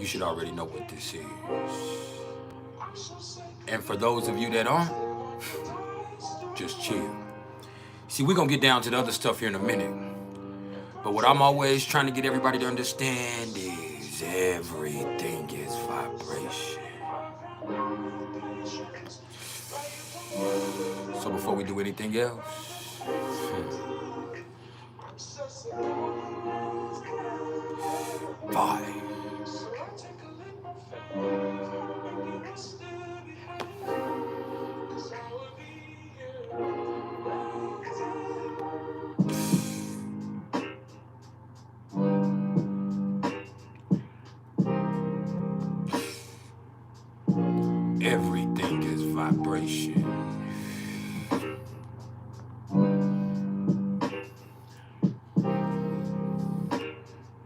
you should already know what this is. And for those of you that aren't, just chill. See, we're gonna get down to the other stuff here in a minute. But what I'm always trying to get everybody to understand is everything is vibration. So before we do anything else, vibe. Everything is vibration.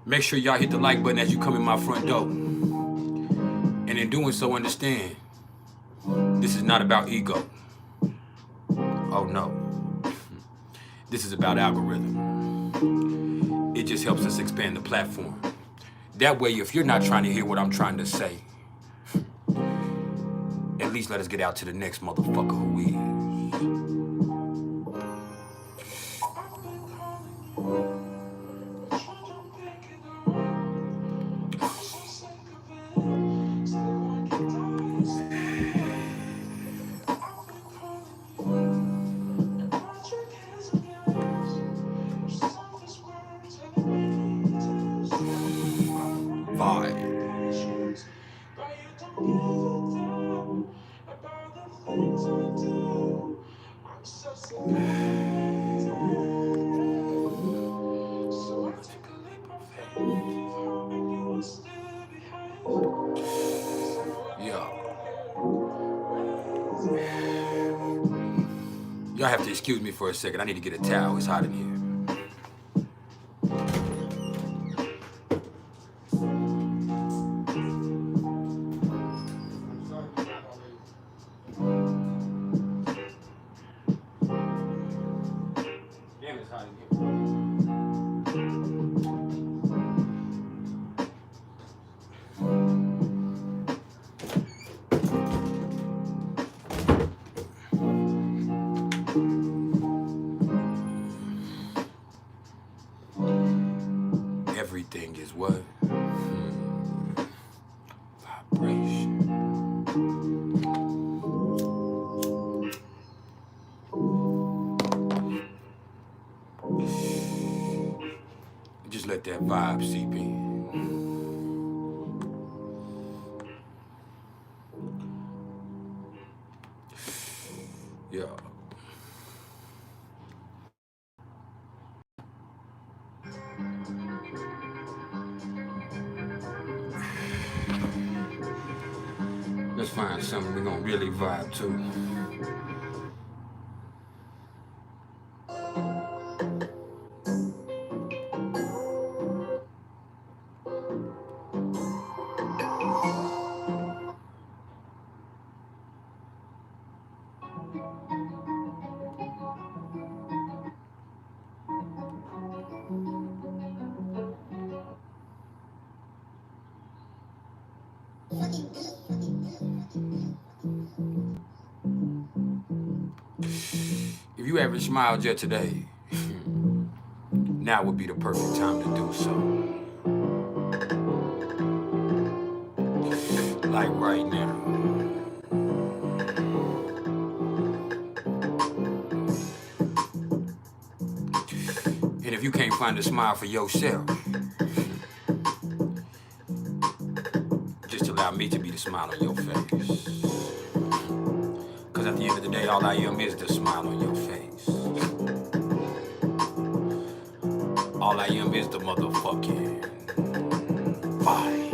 Make sure y'all hit the like button as you come in my front door. And in doing so, understand, this is not about ego. Oh no. This is about algorithm. It just helps us expand the platform. That way, if you're not trying to hear what I'm trying to say, at least let us get out to the next motherfucker who is. Y'all have to excuse me for a second. I need to get a towel. It's hot in here. Damn, it's hot in here. Everything is what? Vibration. Just let that vibe seep in. Yeah. Let's find something we're gonna really vibe to. If you haven't smiled yet today, now would be the perfect time to do so. Like right now. And if you can't find a smile for yourself, just allow me to be the smile on your face. Because at the end of the day, all I am is the smile on your face. All I am is the motherfucking vibe.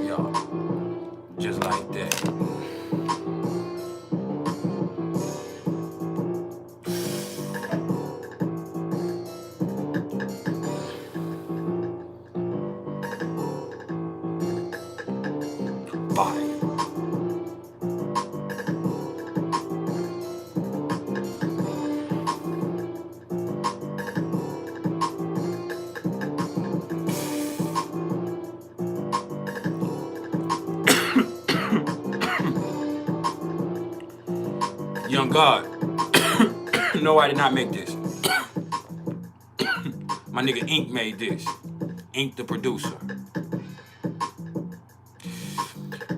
Yo, just like that. God. No, I did not make this. My nigga Ink made this. Ink the producer.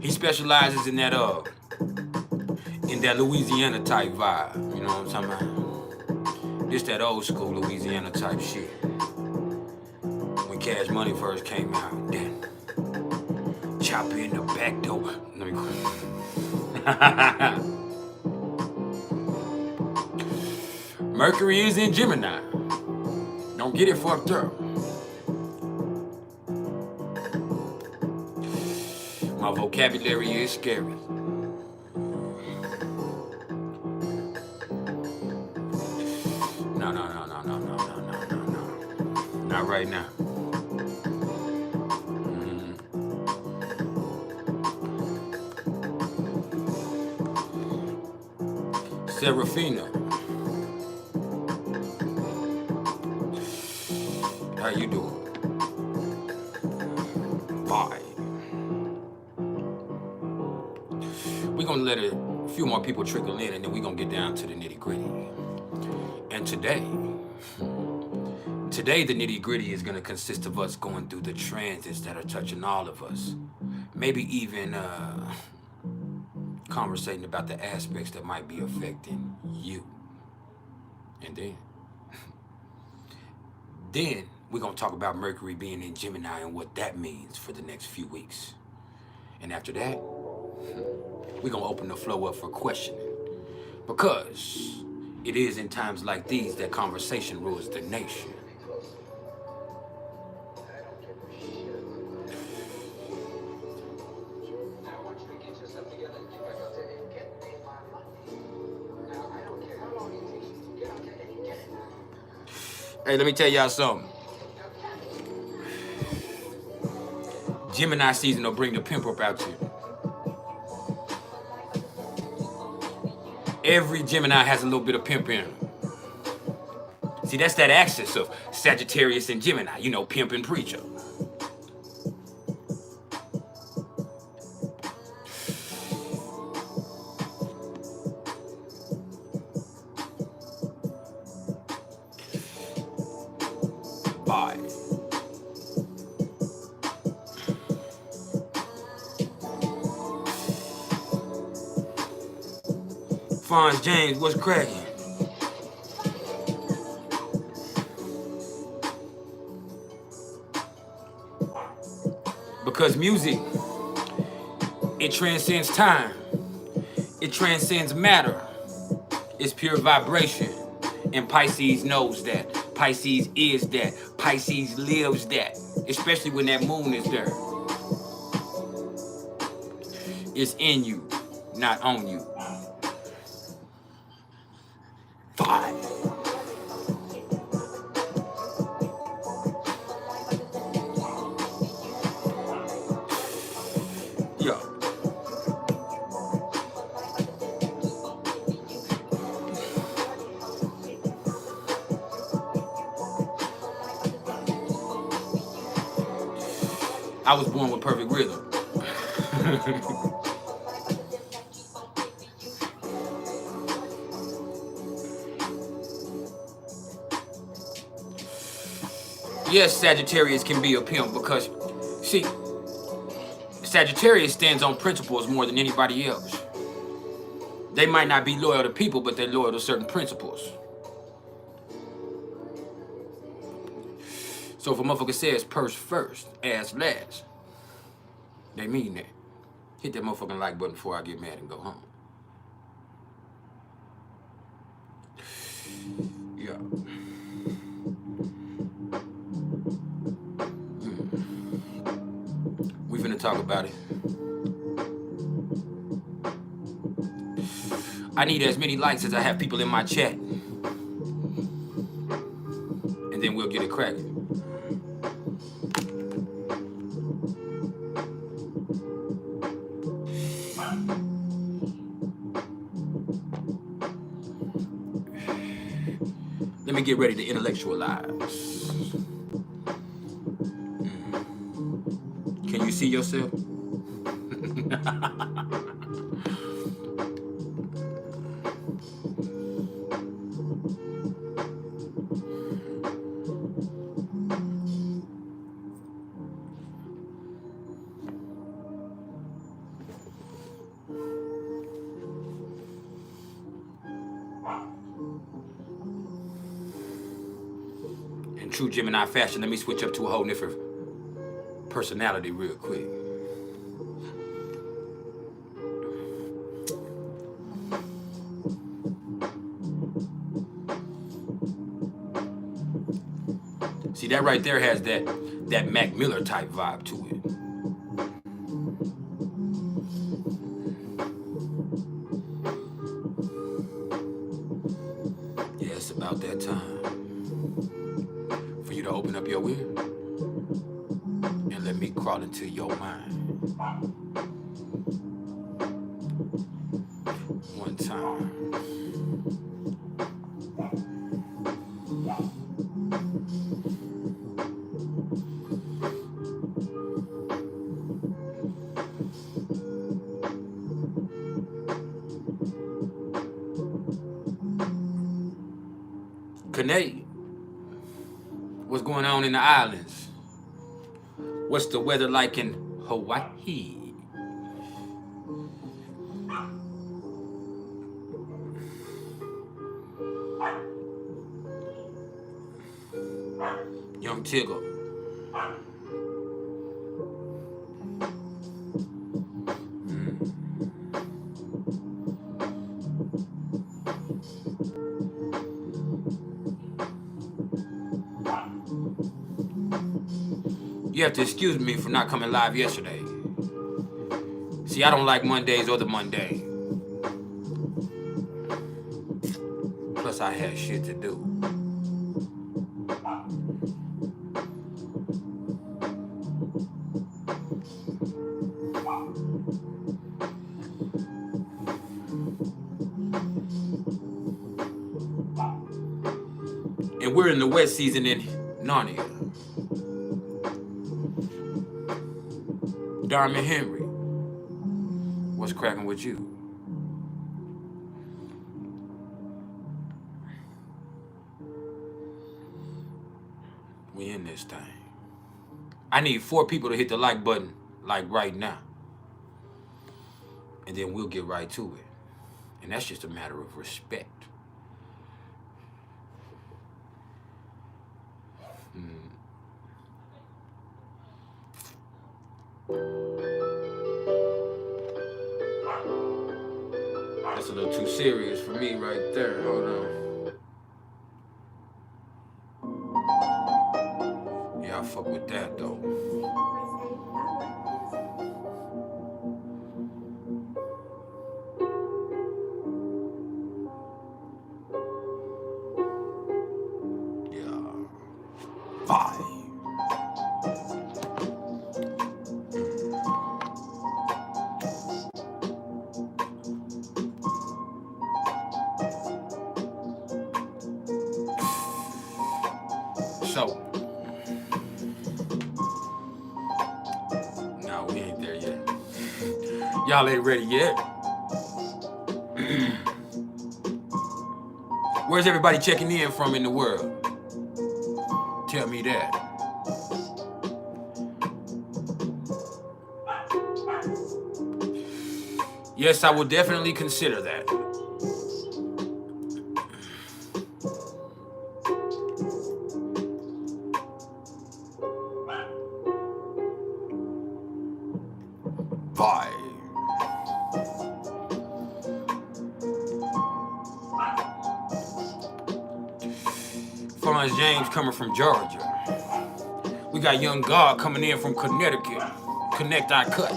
He specializes in that Louisiana type vibe. You know what I'm talking about? Just that old school Louisiana type shit. When Cash Money first came out, then chop in the back door. Let me go. Mercury is in Gemini. Don't get it fucked up. My vocabulary is scary. No. Not right now. Serafina. How you doing? Bye. We're gonna let a few more people trickle in and then we're gonna get down to the nitty-gritty. And today the nitty-gritty is gonna consist of us going through the transits that are touching all of us. Maybe even conversating about the aspects that might be affecting you. And then we're gonna talk about Mercury being in Gemini and what that means for the next few weeks. And after that, we're gonna open the flow up for questioning. Because it is in times like these that conversation rules the nation. Hey, let me tell y'all something. Gemini season will bring the pimp up out you. Every Gemini has a little bit of pimp in him. See, that's that axis of Sagittarius and Gemini. You know, pimp and preacher. Bye. Fonz James, what's cracking? Because music, it transcends time. It transcends matter. It's pure vibration. And Pisces knows that. Pisces is that. Pisces lives that. Especially when that moon is there. It's in you, not on you. 5. Yo. I was born with perfect rhythm. Yes, Sagittarius can be a pimp because, see, Sagittarius stands on principles more than anybody else. They might not be loyal to people, but they're loyal to certain principles. So if a motherfucker says purse first, ass last, they mean that. Hit that motherfucking like button before I get mad and go home. Yeah. We finna talk about it. I need as many likes as I have people in my chat. And then we'll get it cracking. Let me get ready to intellectualize. Can you see yourself? true Gemini fashion, let me switch up to a whole different personality real quick. See, that right there has that Mac Miller type vibe to it. Yeah, it's about that time for you to open up your ear and let me crawl into your mind. One time. Canadian. What's going on in the islands? What's the weather like in Hawaii? Young Tigger. You have to excuse me for not coming live yesterday. See, I don't like Mondays or the Monday. Plus, I had shit to do. And we're in the wet season in Narnia. Darman Henry, what's cracking with you? We in this thing. I need 4 people to hit the like button, like right now. And then we'll get right to it. And that's just a matter of respect. That's a little too serious for me right there. Hold on. Yeah, I fuck with that though. Yeah. 5. So, no, we ain't there yet. Y'all ain't ready yet. Where's everybody checking in from in the world? Tell me that. Yes, I will definitely consider that. Florence James coming from Georgia. We got Young God coming in from Connecticut. Connect I cut.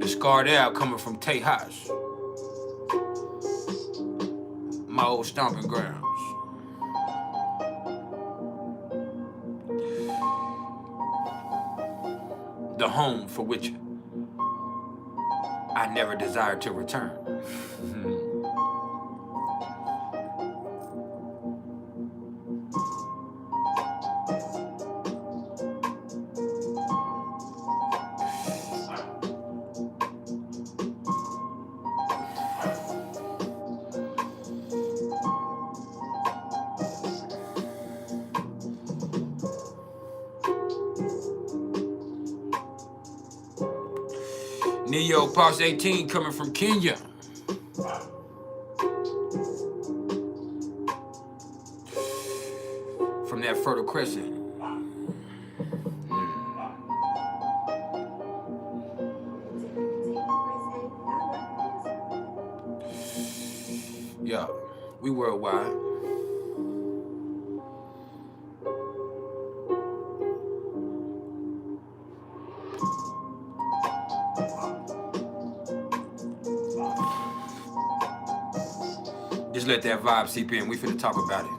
The Scarred Out coming from Tejas. My old stomping grounds. The home for which I never desired to return. Neo Pops 18 coming from Kenya. From that Fertile Crescent. Yeah, we worldwide. Just let that vibe seep in. We finna talk about it.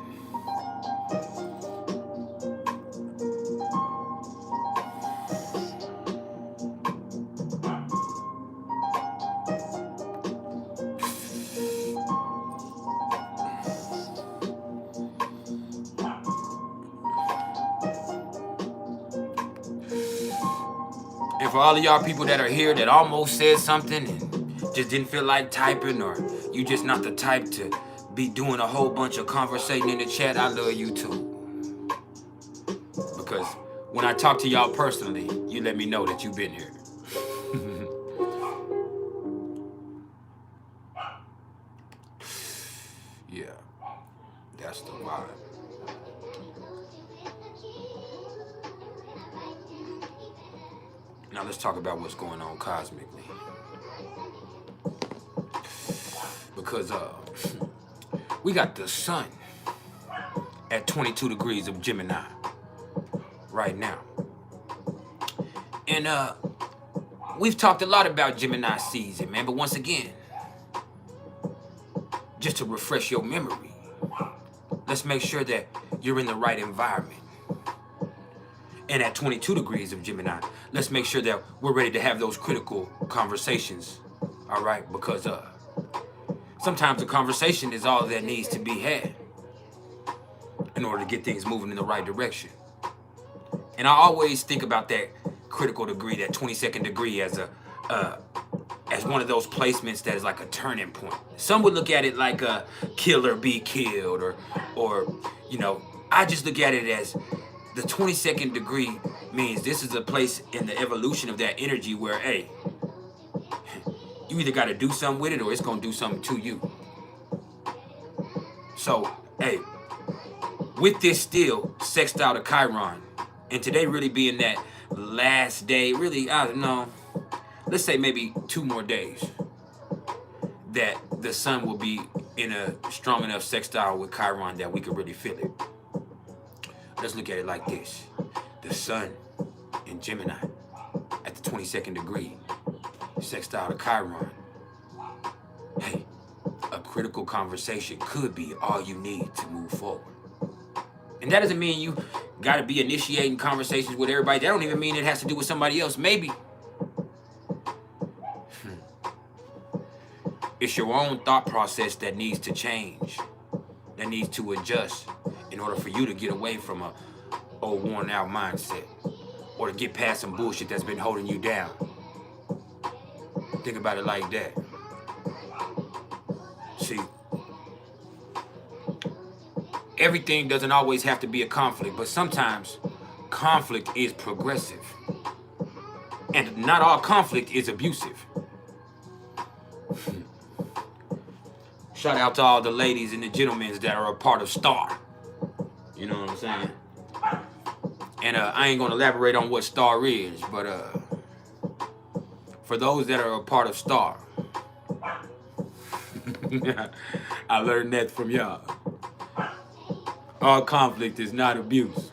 And for all of y'all people that are here that almost said something and just didn't feel like typing, or you just not the type to be doing a whole bunch of conversating in the chat, I love you too. Because when I talk to y'all personally, you let me know that you've been here. Yeah, that's the vibe. Now let's talk about what's going on cosmically. Because we got the sun at 22 degrees of Gemini right now. And we've talked a lot about Gemini season, man, but once again, just to refresh your memory, let's make sure that you're in the right environment. And at 22 degrees of Gemini, let's make sure that we're ready to have those critical conversations, all right? Because sometimes a conversation is all that needs to be had in order to get things moving in the right direction. And I always think about that critical degree, that 22nd degree, as one of those placements that is like a turning point. Some would look at it like a kill or be killed, or you know, I just look at it as the 22nd degree means this is a place in the evolution of that energy where, hey, you either got to do something with it or it's going to do something to you. So, hey, with this still sextile to Chiron, and today really being that last day, really, I don't know, let's say maybe 2 more days, that the sun will be in a strong enough sextile with Chiron that we could really feel it. Let's look at it like this. The sun in Gemini at the 22nd degree, sextile to Chiron. Hey, a critical conversation could be all you need to move forward. And that doesn't mean you got to be initiating conversations with everybody. That don't even mean it has to do with somebody else. Maybe it's your own thought process that needs to change, that needs to adjust in order for you to get away from a old worn out mindset, or to get past some bullshit that's been holding you down. Think about it like that. See, everything doesn't always have to be a conflict, but sometimes conflict is progressive. And not all conflict is abusive. Shout out to all the ladies and the gentlemen that are a part of STAR. You know what I'm saying? And I ain't gonna elaborate on what STAR is, but for those that are a part of STAR, I learned that from y'all. All conflict is not abuse.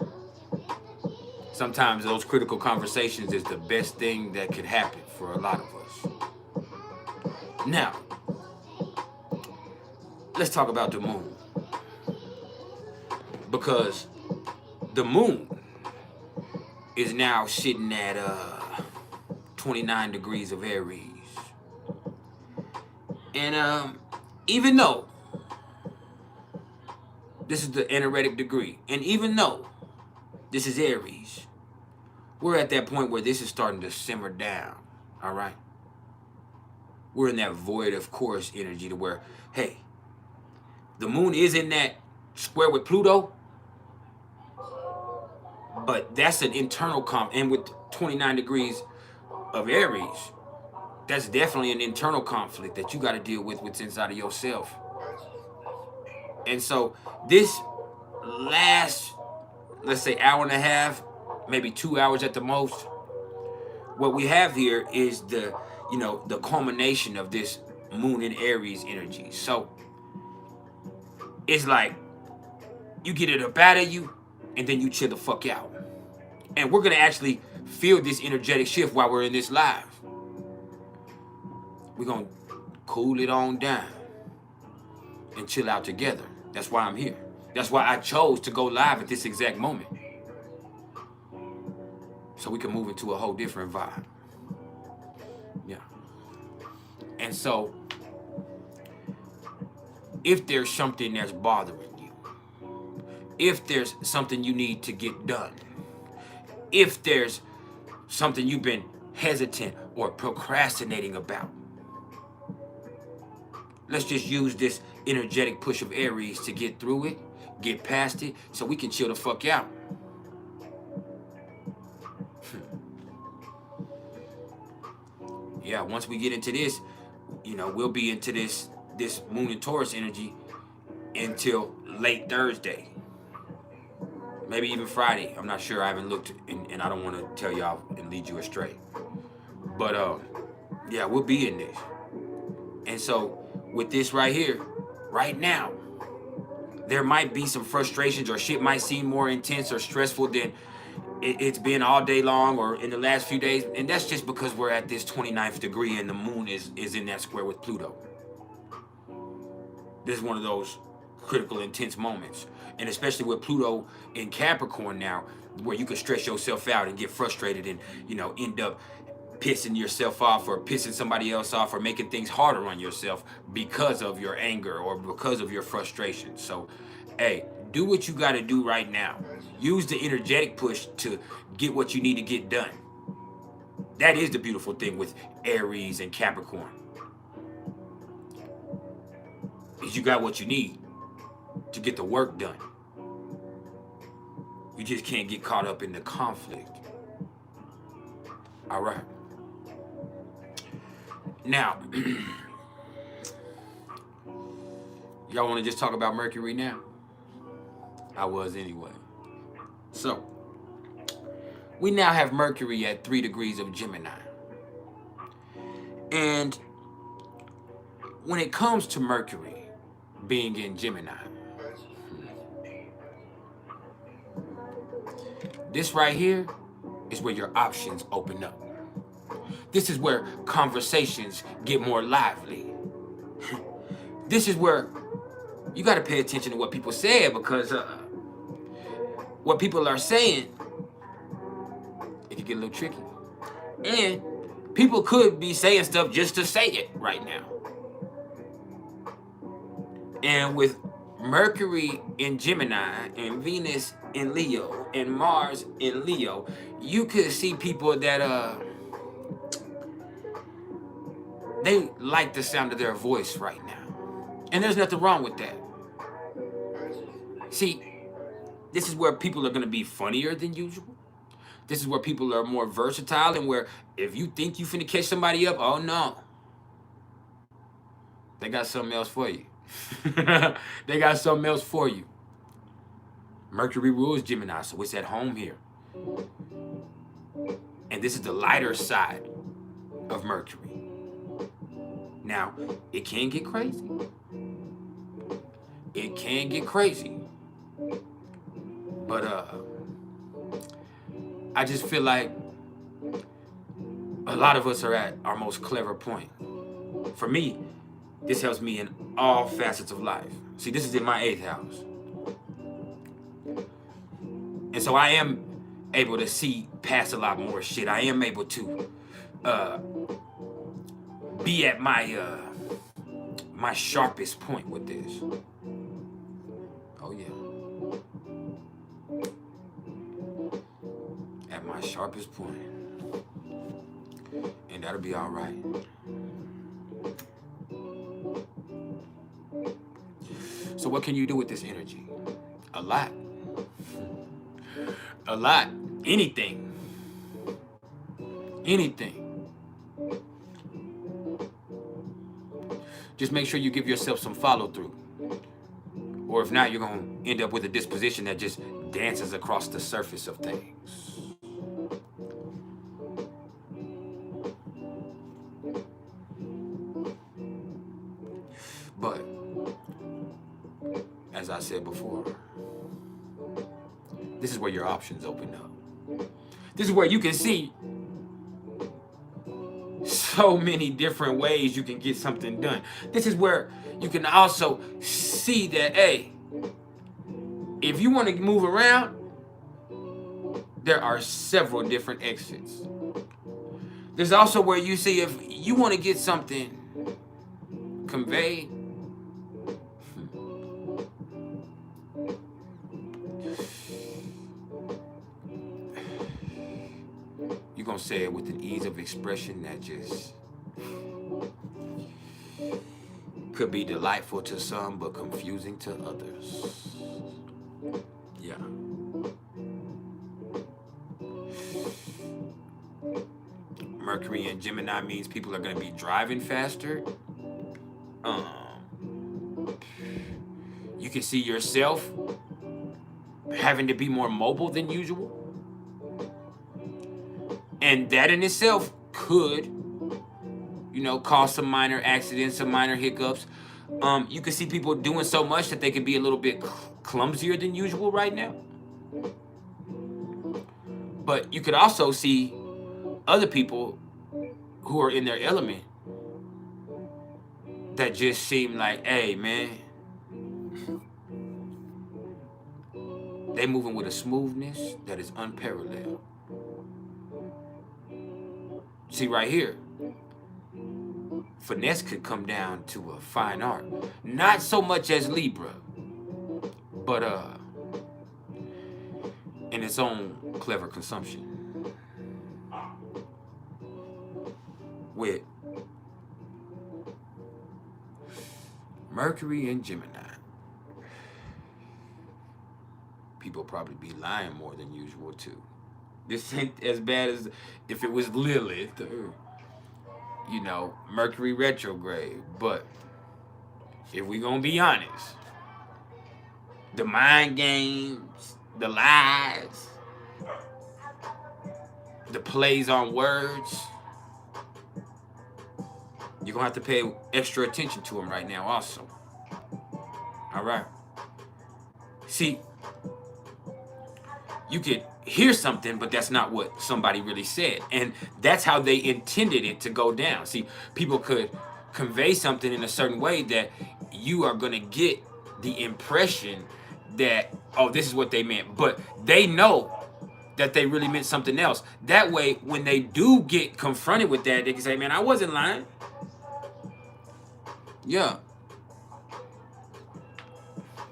Sometimes those critical conversations is the best thing that could happen for a lot of us. Now, let's talk about the moon. Because the moon is now sitting at 29 degrees of Aries. And even though this is the energetic degree, and even though this is Aries, we're at that point where this is starting to simmer down, all right? We're in that void of course energy to where, hey, the moon is in that square with Pluto, but that's an internal and with 29 degrees of Aries, that's definitely an internal conflict that you got to deal with what's inside of yourself. And so this last, let's say, hour and a half, maybe 2 hours at the most, what we have here is the, you know, the culmination of this moon and Aries energy. So it's like you get it up out of you and then you chill the fuck out. And we're going to actually feel this energetic shift while we're in this live. We're going to cool it on down and chill out together. That's why I'm here. That's why I chose to go live at this exact moment. So we can move into a whole different vibe. Yeah. And so, if there's something that's bothering you, if there's something you need to get done, if there's something you've been hesitant or procrastinating about, let's just use this energetic push of Aries to get through it, get past it, so we can chill the fuck out. Yeah, once we get into this, you know, we'll be into this Moon and Taurus energy until late Thursday. Maybe even Friday. I'm not sure. I haven't looked, and I don't want to tell y'all and lead you astray. But, yeah, we'll be in this. And so, with this right here, right now, there might be some frustrations, or shit might seem more intense or stressful than it's been all day long or in the last few days. And that's just because we're at this 29th degree and the moon is in that square with Pluto. This is one of those critical, intense moments. And especially with Pluto in Capricorn now, where you can stress yourself out and get frustrated and, you know, end up pissing yourself off or pissing somebody else off or making things harder on yourself because of your anger or because of your frustration. So, hey, do what you got to do right now. Use the energetic push to get what you need to get done. That is the beautiful thing with Aries and Capricorn. Is you got what you need to get the work done. You just can't get caught up in the conflict. All right. Now, y'all want to just talk about Mercury now? I was anyway. So, we now have Mercury at 3 degrees of Gemini. And when it comes to Mercury being in Gemini, this right here is where your options open up. This is where conversations get more lively. This is where you got to pay attention to what people say, because what people are saying, it can get a little tricky. And people could be saying stuff just to say it right now. And with Mercury in Gemini and Venus in Leo and Mars in Leo, you could see people that they like the sound of their voice right now. And there's nothing wrong with that. See, this is where people are going to be funnier than usual. This is where people are more versatile, and where if you think you finna catch somebody up, oh no. They got something else for you. They got something else for you. Mercury rules Gemini, so it's at home here. And this is the lighter side of Mercury. Now, it can get crazy. It can get crazy. But I just feel like a lot of us are at our most clever point. For me, this helps me in all facets of life. See, this is in my 8th house. And so I am able to see past a lot more shit. I am able to be at my my sharpest point with this. Oh yeah. At my sharpest point. And that'll be all right. So what can you do with this energy? A lot. A lot. Anything. Anything. Just make sure you give yourself some follow through. Or if not, you're going to end up with a disposition that just dances across the surface of things. But, as I said before, this is where your options open up. This is where you can see so many different ways you can get something done. This is where you can also see that, hey, if you want to move around, there are several different exits. There's also where you see if you want to get something conveyed, you're going to say it with an ease of expression that just could be delightful to some, but confusing to others. Yeah. Mercury and Gemini means people are going to be driving faster. You can see yourself having to be more mobile than usual. And that in itself could, you know, cause some minor accidents, some minor hiccups. You can see people doing so much that they can be a little bit clumsier than usual right now. But you could also see other people who are in their element that just seem like, hey, man, they moving with a smoothness that is unparalleled. See, right here, finesse could come down to a fine art. Not so much as Libra, but in its own clever consumption. With Mercury and Gemini, people probably be lying more than usual too. This ain't as bad as if it was Lilith or, you know, Mercury retrograde. But if we gonna be honest, the mind games, the lies, the plays on words, you're gonna have to pay extra attention to them right now also. All right. See, you could hear something, but that's not what somebody really said. And that's how they intended it to go down. See, people could convey something in a certain way that you are going to get the impression that, oh, this is what they meant. But they know that they really meant something else. That way, when they do get confronted with that, they can say, man, I wasn't lying. Yeah.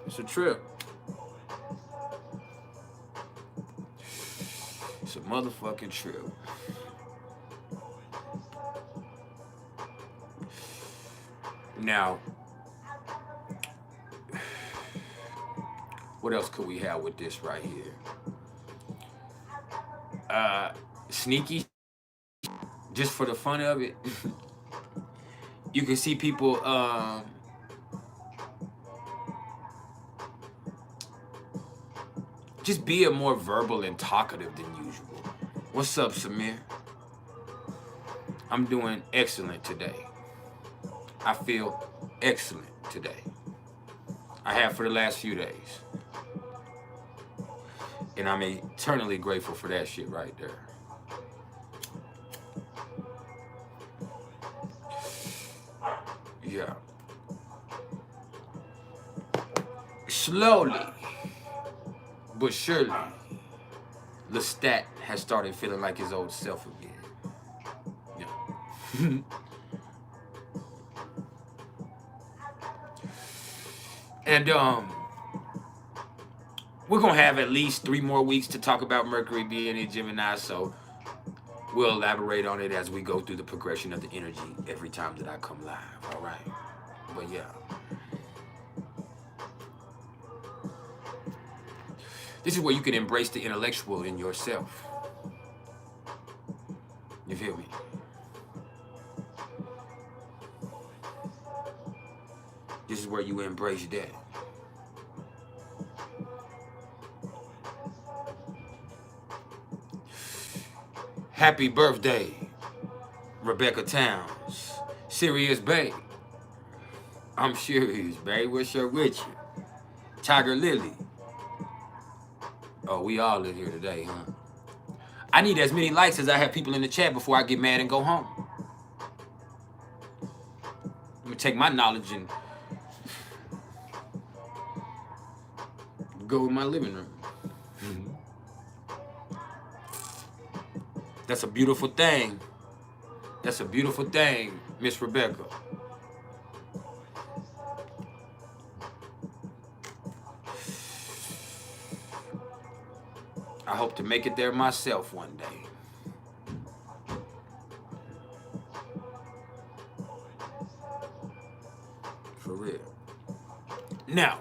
It's a trip. It's a motherfucking trip. Now, what else could we have with this right here? Sneaky, just for the fun of it. You can see people just being more verbal and talkative than usual. What's up, Samir? I'm doing excellent today. I feel excellent today. I have for the last few days. And I'm eternally grateful for that shit right there. Yeah. Slowly, but surely, Lestat has started feeling like his old self again. Yeah. And we're gonna have at least 3 more weeks to talk about Mercury being in Gemini, so we'll elaborate on it as we go through the progression of the energy every time that I come live. All right. But yeah. This is where you can embrace the intellectual in yourself. You feel me? This is where you embrace that. Happy birthday, Rebecca Towns. Serious babe. I'm serious, babe. What's up with you? Tiger Lily. Oh, we all in here today, huh? I need as many likes as I have people in the chat before I get mad and go home. Let me take my knowledge and go in my living room. That's a beautiful thing. That's a beautiful thing, Miss Rebecca. I hope to make it there myself one day. For real. Now,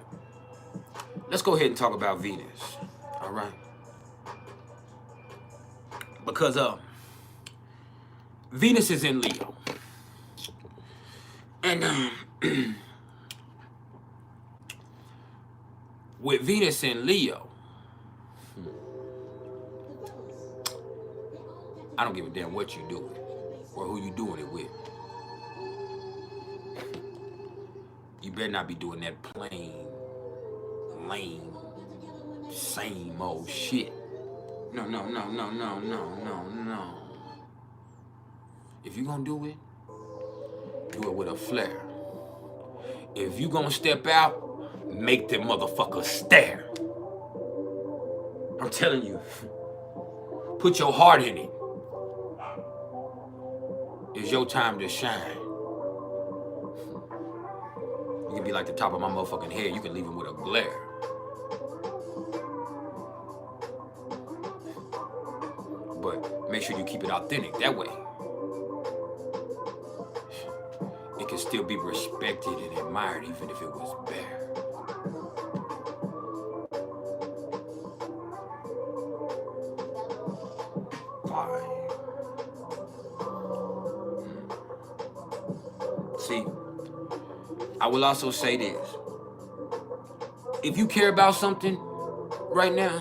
let's go ahead and talk about Venus. All right. Because Venus is in Leo. And with Venus in Leo, I don't give a damn what you doing or who you doing it with. You better not be doing that plain, lame, same old shit. No. If you gonna do it with a flair. If you gonna step out, make them motherfuckers stare. I'm telling you, put your heart in it. It's your time to shine. You can be like the top of my motherfucking head. You can leave him with a glare. But make sure you keep it authentic. That way, it can still be respected and admired even if it was bare. See, I will also say this. If you care about something right now,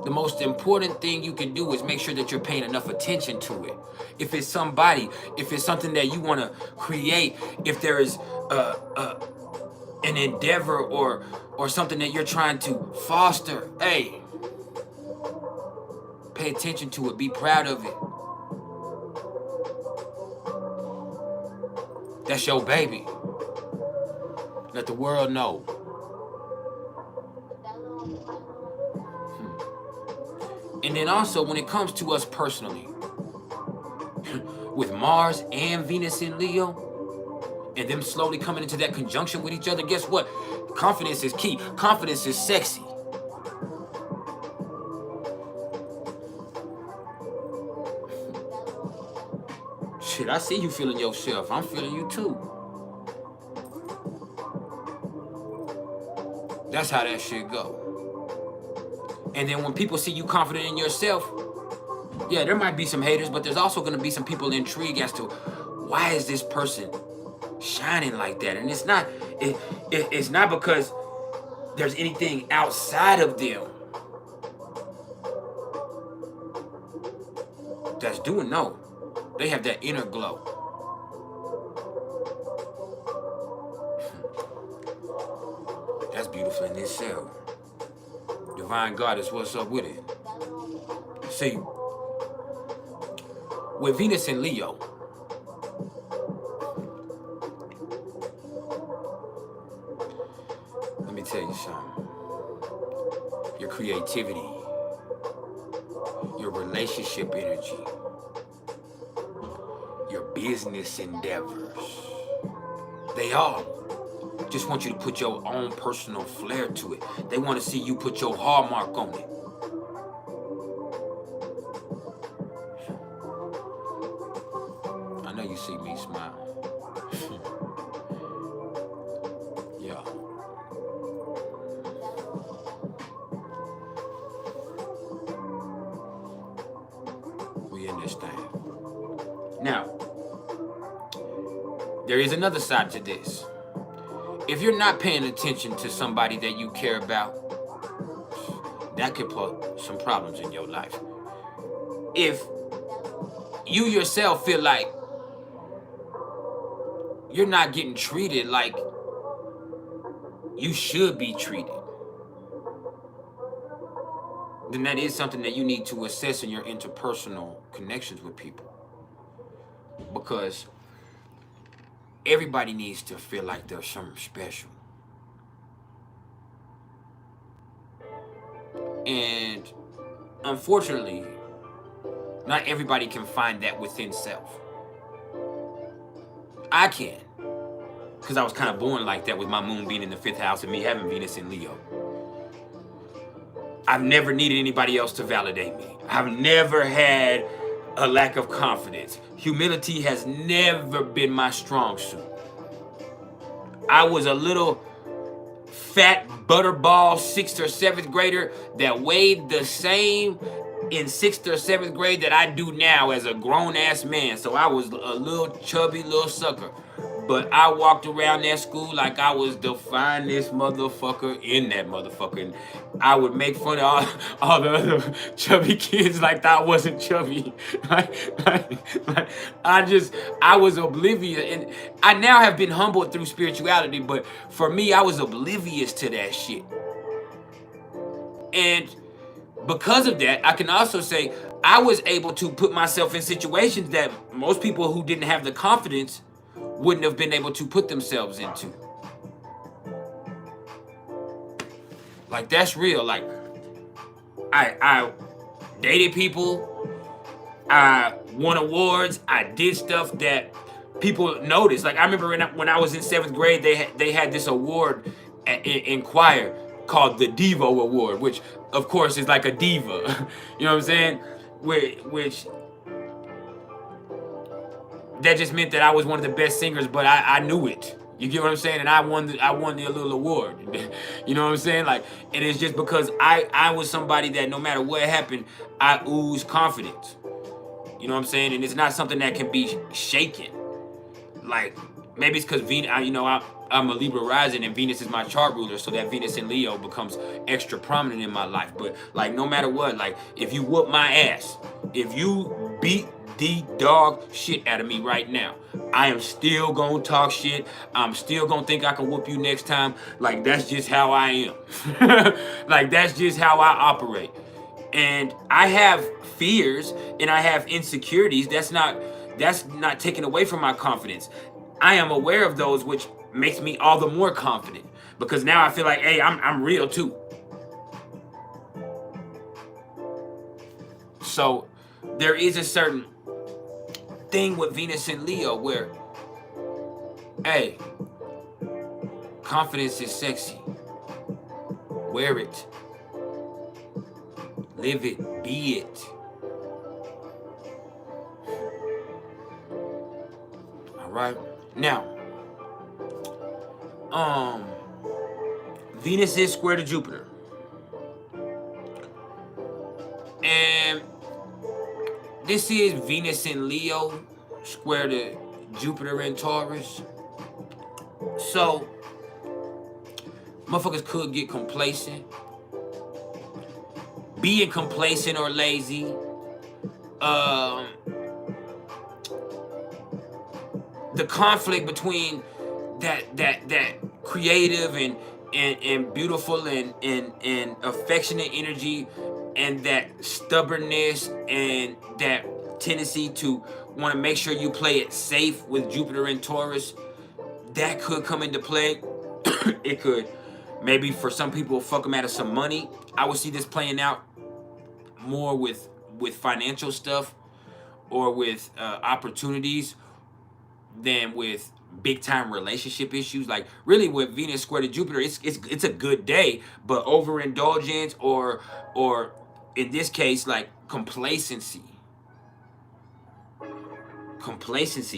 the most important thing you can do is make sure that you're paying enough attention to it. If it's somebody, if it's something that you want to create, if there is an endeavor or something that you're trying to foster, hey, pay attention to it. Be proud of it. That's your baby. Let the world know. And then also, when it comes to us personally, with Mars and Venus in Leo, and them slowly coming into that conjunction with each other, guess what? Confidence is key. Confidence is sexy. Shit, I see you feeling yourself. I'm feeling you too. That's how that shit go. And then when people see you confident in yourself, yeah, there might be some haters, but there's also going to be some people intrigued as to why is this person shining like that? And it's not it's not because there's anything outside of them that's doing, no. They have that inner glow. That's beautiful in itself. Divine Goddess, what's up with it? See, with Venus in Leo, let me tell you something. Your creativity, your relationship energy, your business endeavors, they all just want you to put your own personal flair to it. They want to see you put your hallmark on it. I know you see me smile. Yeah. We in this thing. Now, there is another side to this. if you're not paying attention to somebody that you care about, that could put some problems in your life. If you yourself feel like you're not getting treated like you should be treated, then that is something that you need to assess in your interpersonal connections with people. Because everybody needs to feel like they're something special. And unfortunately, not everybody can find that within self. I can, because I was kind of born like that with my moon being in the 5th house and me having Venus in Leo. I've never needed anybody else to validate me. I've never had a lack of confidence. Humility has never been my strong suit. I was a little fat butterball 6th or 7th grader that weighed the same in 6th or 7th grade that I do now as a grown-ass man. So I was a little chubby little sucker. But I walked around that school like I was the finest motherfucker in that motherfucker. And I would make fun of all the other chubby kids like I wasn't chubby. I was oblivious. And I now have been humbled through spirituality, but for me, I was oblivious to that shit. And because of that, I can also say I was able to put myself in situations that most people who didn't have the confidence wouldn't have been able to put themselves into. Like, that's real. Like, I dated people, I won awards, I did stuff that people noticed. Like, I remember when I was in 7th grade, they had this award in choir called the Devo Award, which of course is like a diva. You know what I'm saying? Which that just meant that I was one of the best singers, but I knew it. You get what I'm saying? And I won the little award. You know what I'm saying? Like, and it's just because I was somebody that no matter what happened, I oozed confidence. You know what I'm saying? And it's not something that can be shaken. Like, maybe it's because Venus, I'm a Libra rising and Venus is my chart ruler, so that Venus in Leo becomes extra prominent in my life. But like, no matter what, like, if you whoop my ass, if you beat the dog shit out of me right now, I am still gonna talk shit. I'm still gonna think I can whoop you next time. Like, that's just how I am. Like, that's just how I operate. And I have fears and I have insecurities. That's not taken away from my confidence. I am aware of those, which makes me all the more confident, because now I feel like, hey, I'm real too. So there is a certain thing with Venus in Leo where, hey, confidence is sexy. Wear it. Live it. Be it. All right. Now, Venus is square to Jupiter. And this is Venus in Leo square to Jupiter in Taurus. So, motherfuckers could get complacent. Being complacent or lazy. The conflict between that creative and beautiful and affectionate energy and that stubbornness and that tendency to want to make sure you play it safe with Jupiter and Taurus, that could come into play. It could maybe for some people fuck them out of some money. I would see this playing out more with financial stuff or with opportunities than with big time relationship issues. Like, really with Venus square to Jupiter, it's a good day, but overindulgence or in this case, like complacency,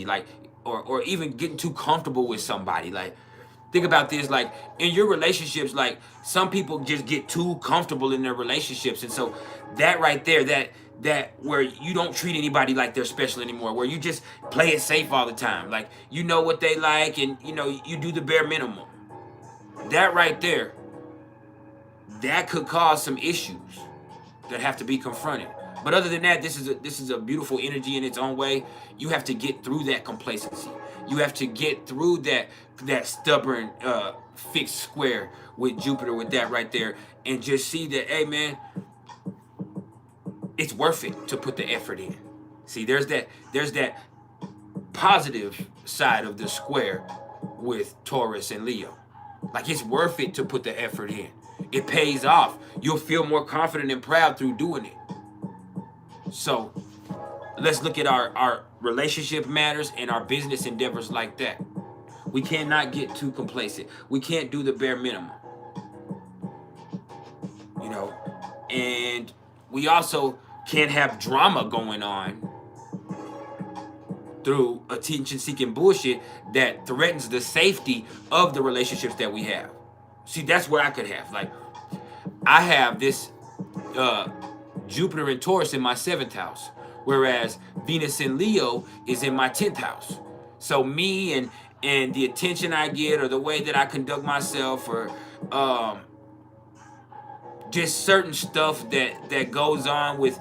like, or even getting too comfortable with somebody. Like, think about this, like in your relationships, like some people just get too comfortable in their relationships, and so that right there, that where you don't treat anybody like they're special anymore, where you just play it safe all the time, like you know what they like and you know you do the bare minimum. that right there, that could cause some issues that have to be confronted. But other than that, this is a beautiful energy in its own way. You have to get through that complacency. You have to get through that stubborn fixed square with Jupiter, with that right there, and just see that, hey man, it's worth it to put the effort in. See, there's that positive side of the square with Taurus and Leo. Like, it's worth it to put the effort in. It pays off. You'll feel more confident and proud through doing it. So let's look at our relationship matters and our business endeavors like that. We cannot get too complacent. We can't do the bare minimum. You know, and we also can't have drama going on through attention-seeking bullshit that threatens the safety of the relationships that we have. See, that's where I could have. Like, I have this Jupiter and Taurus in my 7th house, whereas Venus and Leo is in my 10th house. So me and the attention I get, or the way that I conduct myself, or just certain stuff that goes on with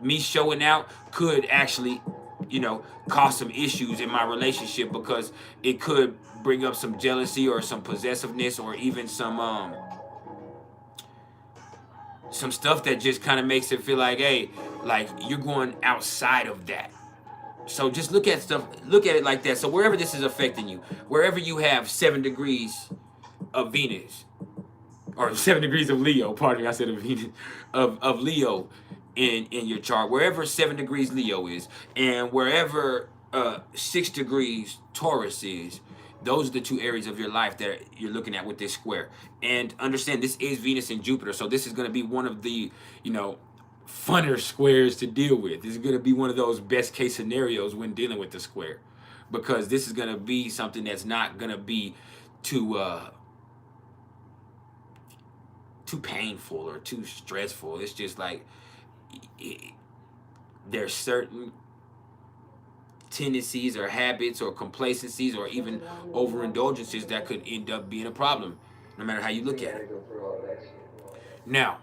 me showing out could actually, you know, cause some issues in my relationship, because it could bring up some jealousy or some possessiveness, or even some stuff that just kind of makes it feel like, hey, like you're going outside of that. So just look at it like that. So wherever this is affecting you, wherever you have 7 degrees of Venus, or 7 degrees of Leo, pardon me, I said of Venus, of Leo in your chart, wherever 7 degrees Leo is, and wherever 6 degrees Taurus is, those are the 2 areas of your life that you're looking at with this square. And understand, this is Venus and Jupiter, so this is going to be one of the, you know, funner squares to deal with. This is going to be one of those best case scenarios when dealing with the square, because this is going to be something that's not going to be too painful or too stressful. It's just like there's certain tendencies or habits or complacencies or even overindulgences that could end up being a problem, no matter how you look at it. Now,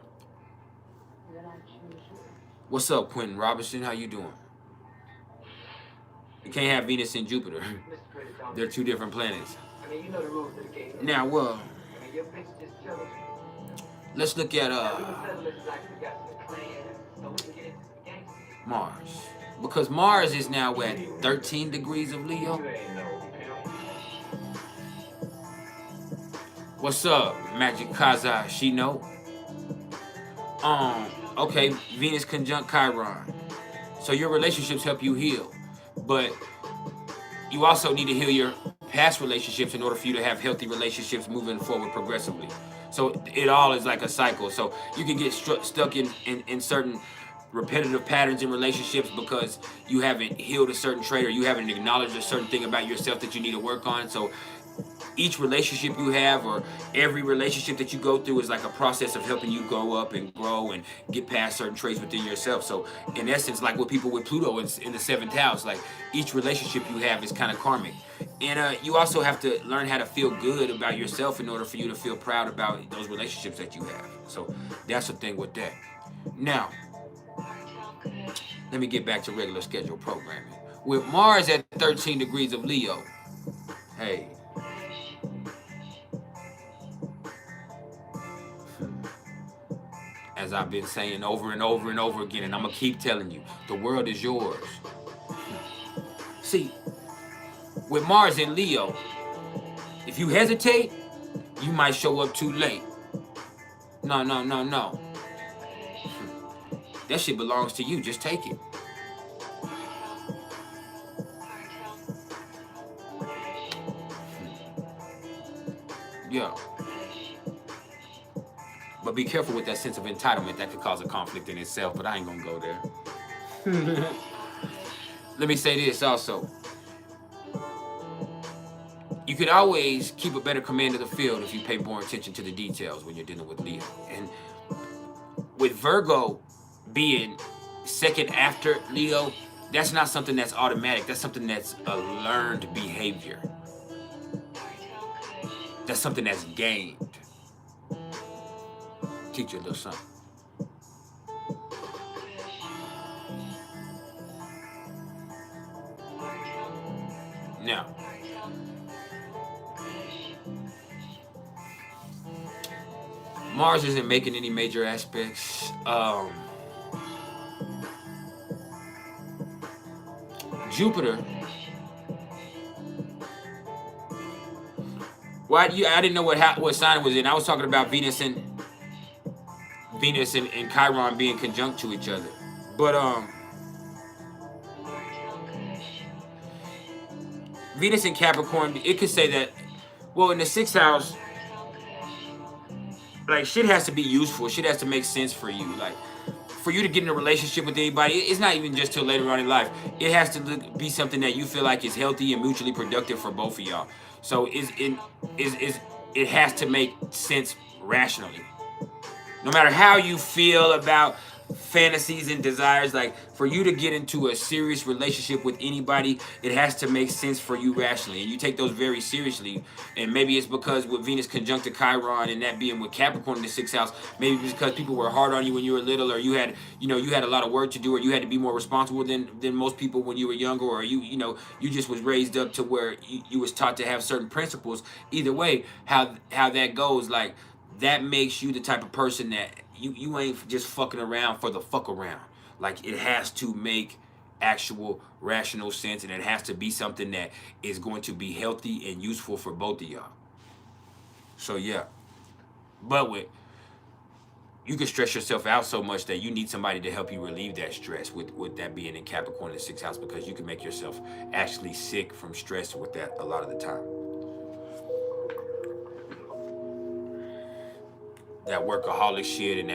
what's up, Quentin Robinson? How you doing? You can't have Venus and Jupiter. They're 2 different planets. Now, well, let's look at Mars. Because Mars is now at 13 degrees of Leo. What's up, Magic Kaza Shino? Okay, Venus conjunct Chiron. So your relationships help you heal, but you also need to heal your past relationships in order for you to have healthy relationships moving forward progressively. So it all is like a cycle. So you can get stuck in certain repetitive patterns in relationships because you haven't healed a certain trait, or you haven't acknowledged a certain thing about yourself that you need to work on. So each relationship you have, or every relationship that you go through, is like a process of helping you grow up and grow and get past certain traits within yourself. So in essence, like with people with Pluto in the 7th house, like each relationship you have is kind of karmic. And you also have to learn how to feel good about yourself in order for you to feel proud about those relationships that you have. So that's the thing with that. Now, let me get back to regular schedule programming. With Mars at 13 degrees of Leo, hey, as I've been saying over and over and over again, and I'm going to keep telling you, the world is yours. See, with Mars in Leo, if you hesitate, you might show up too late. No. That shit belongs to you. Just take it. Yeah. But be careful with that sense of entitlement. That could cause a conflict in itself, but I ain't gonna go there. Let me say this also. You could always keep a better command of the field if you pay more attention to the details when you're dealing with Leo. And with Virgo being second after Leo, that's not something that's automatic. That's something that's a learned behavior. That's something that's gained. Teach you a little something. Now, Mars isn't making any major aspects. Jupiter. Why do you? I didn't know what sign it was in. I was talking about Venus and Chiron being conjunct to each other. But Venus and Capricorn, it could say that. Well, in the 6th house, like shit has to be useful. Shit has to make sense for you. Like for you to get in a relationship with anybody, it's not even just till later on in life. It has to be something that you feel like is healthy and mutually productive for both of y'all. So it has to make sense rationally. No matter how you feel about fantasies and desires, like for you to get into a serious relationship with anybody, it has to make sense for you rationally, and you take those very seriously. And maybe it's because with Venus conjunct to Chiron and that being with Capricorn in the 6th house, maybe it's because people were hard on you when you were little, or you had a lot of work to do, or you had to be more responsible than most people when you were younger, or you just was raised up to where you was taught to have certain principles. Either way, how that goes, like that makes you the type of person that you ain't just fucking around for the fuck around. Like it has to make actual rational sense, and it has to be something that is going to be healthy and useful for both of y'all. So yeah, but you can stress yourself out so much that you need somebody to help you relieve that stress, with that being in Capricorn in the 6th house, because you can make yourself actually sick from stress with that a lot of the time. That workaholic shit and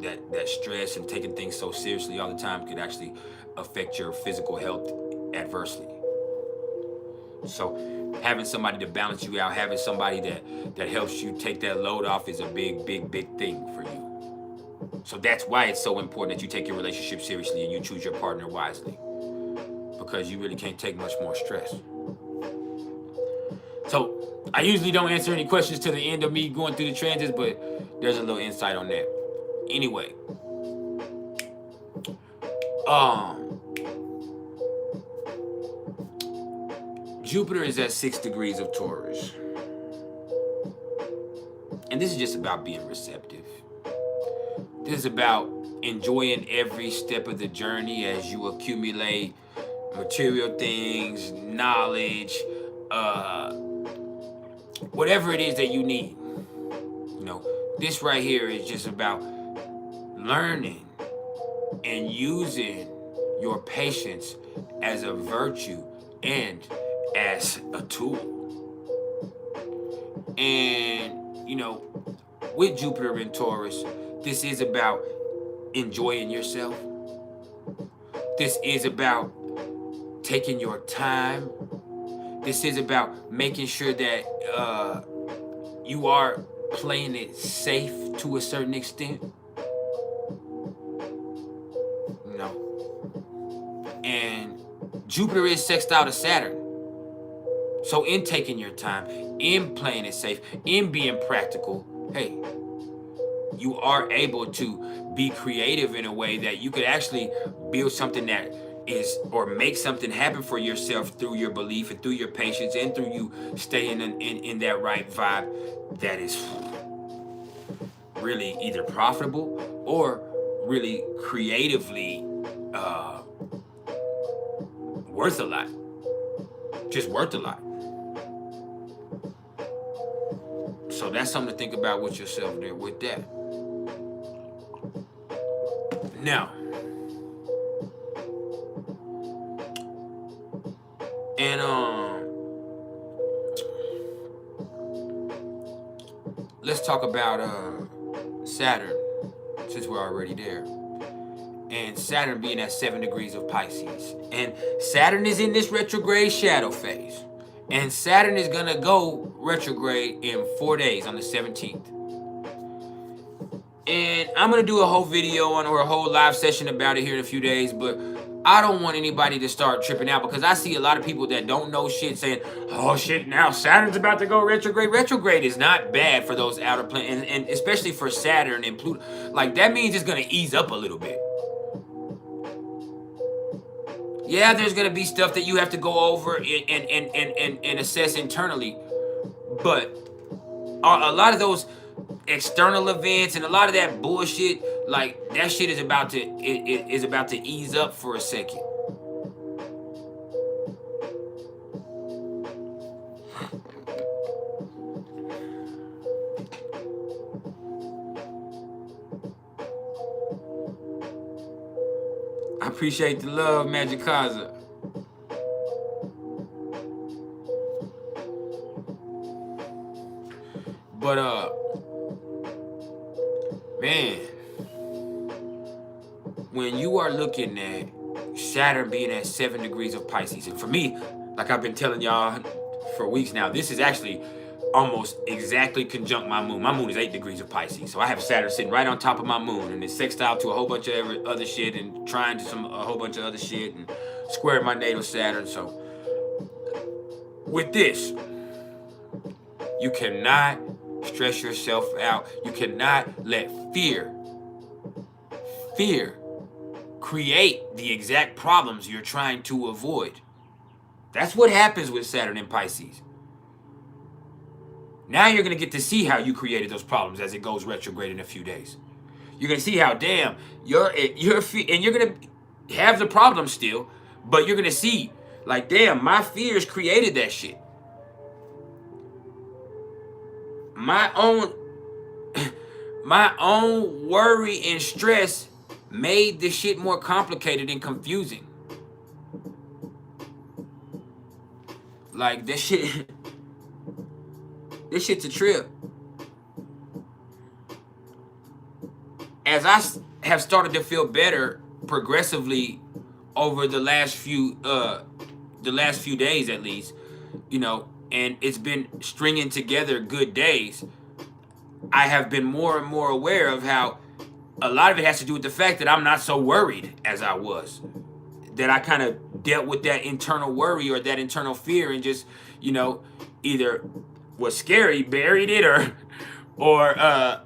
that stress and taking things so seriously all the time could actually affect your physical health adversely. So having somebody to balance you out, having somebody that helps you take that load off is a big thing for you. So that's why it's so important that you take your relationship seriously and you choose your partner wisely, because you really can't take much more stress. So I usually don't answer any questions to the end of me going through the transits, but there's a little insight on that. Anyway, Jupiter is at 6 degrees of Taurus. And this is just about being receptive. This is about enjoying every step of the journey as you accumulate material things, knowledge, whatever it is that you need. This right here is just about learning and using your patience as a virtue and as a tool. And, with Jupiter in Taurus, this is about enjoying yourself. This is about taking your time. This is about making sure that you are playing it safe to a certain extent. And Jupiter is sextile to Saturn. So in taking your time, in playing it safe, in being practical, hey, you are able to be creative in a way that you could actually build something that is, or make something happen for yourself through your belief and through your patience and through you staying in that right vibe that is really either profitable or really creatively worth a lot. Just worth a lot. So that's something to think about with yourself there with that. Now, and let's talk about Saturn, since we're already there. And Saturn being at 7 degrees of Pisces. And Saturn is in this retrograde shadow phase. And Saturn is going to go retrograde in 4 days on the 17th. And I'm going to do a whole video on, or a whole live session about it here in a few days. But I don't want anybody to start tripping out, because I see a lot of people that don't know shit saying, oh shit, now Saturn's about to go retrograde. Retrograde is not bad for those outer planets, and especially for Saturn and Pluto. Like, that means it's going to ease up a little bit. Yeah, there's going to be stuff that you have to go over and assess internally. But a lot of those external events and a lot of that bullshit, like, that shit is about to ease up for a second. I appreciate the love, Magikaza. But man, when you are looking at Saturn being at 7 degrees of Pisces, and for me, like I've been telling y'all for weeks now, this is actually almost exactly conjunct my moon. My moon is 8 degrees of Pisces, so I have Saturn sitting right on top of my moon, and it's sextile to a whole bunch of other shit, and trying to a whole bunch of other shit, and square my natal Saturn. So with this, you cannot stress yourself out. You cannot let fear create the exact problems you're trying to avoid. That's what happens with Saturn in Pisces. Now you're going to get to see how you created those problems as it goes retrograde in a few days. You're going to see how, damn, and you're going to have the problem still, but you're going to see, like, damn, my fears created that shit. My own worry and stress made this shit more complicated and confusing. Like, this shit's a trip. As I have started to feel better progressively over the last few days, at least, you know, and it's been stringing together good days, I have been more and more aware of how a lot of it has to do with the fact that I'm not so worried as I was. That I kind of dealt with that internal worry or that internal fear and just, you know, either was scary, buried it, or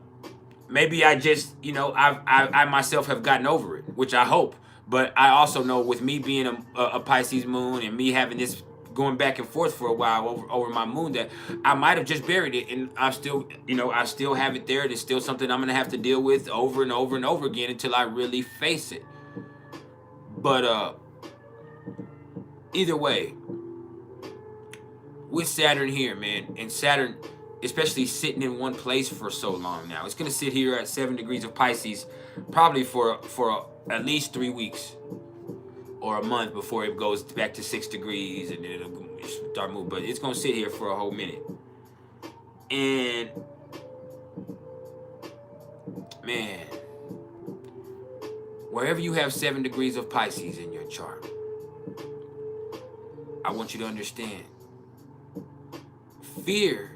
maybe I just, you know, I myself have gotten over it, which I hope. But I also know, with me being a Pisces moon and me having this going back and forth for a while over my moon, that I might have just buried it, and I still, you know, I still have it there. It's still something I'm gonna have to deal with over and over and over again until I really face it. But either way, with Saturn here, man, and Saturn especially sitting in one place for so long now, it's gonna sit here at 7 degrees of Pisces probably for at least 3 weeks or a month before it goes back to 6 degrees and then it'll start moving. But it's gonna sit here for a whole minute. And man, wherever you have 7 degrees of Pisces in your chart, I want you to understand, fear,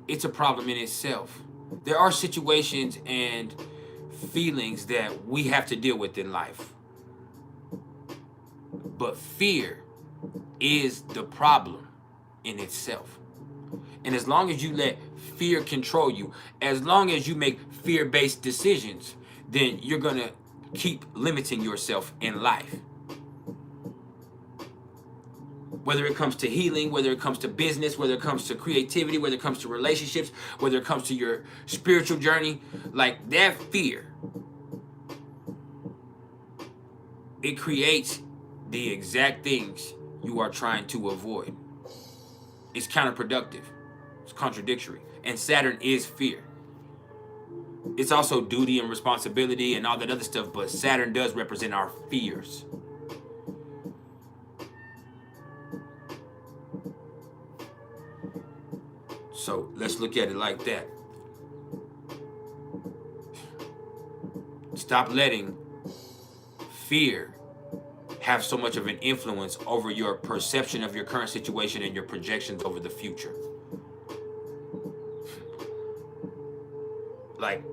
it's a problem in itself. There are situations and feelings that we have to deal with in life, but fear is the problem in itself. And as long as you let fear control you, as long as you make fear-based decisions, then you're gonna keep limiting yourself in life. Whether it comes to healing, whether it comes to business, whether it comes to creativity, whether it comes to relationships, whether it comes to your spiritual journey, like that fear, it creates the exact things you are trying to avoid. It's counterproductive. It's contradictory. And Saturn is fear. It's also duty and responsibility and all that other stuff, but Saturn does represent our fears. So let's look at it like that. Stop letting fear have so much of an influence over your perception of your current situation and your projections over the future. Like,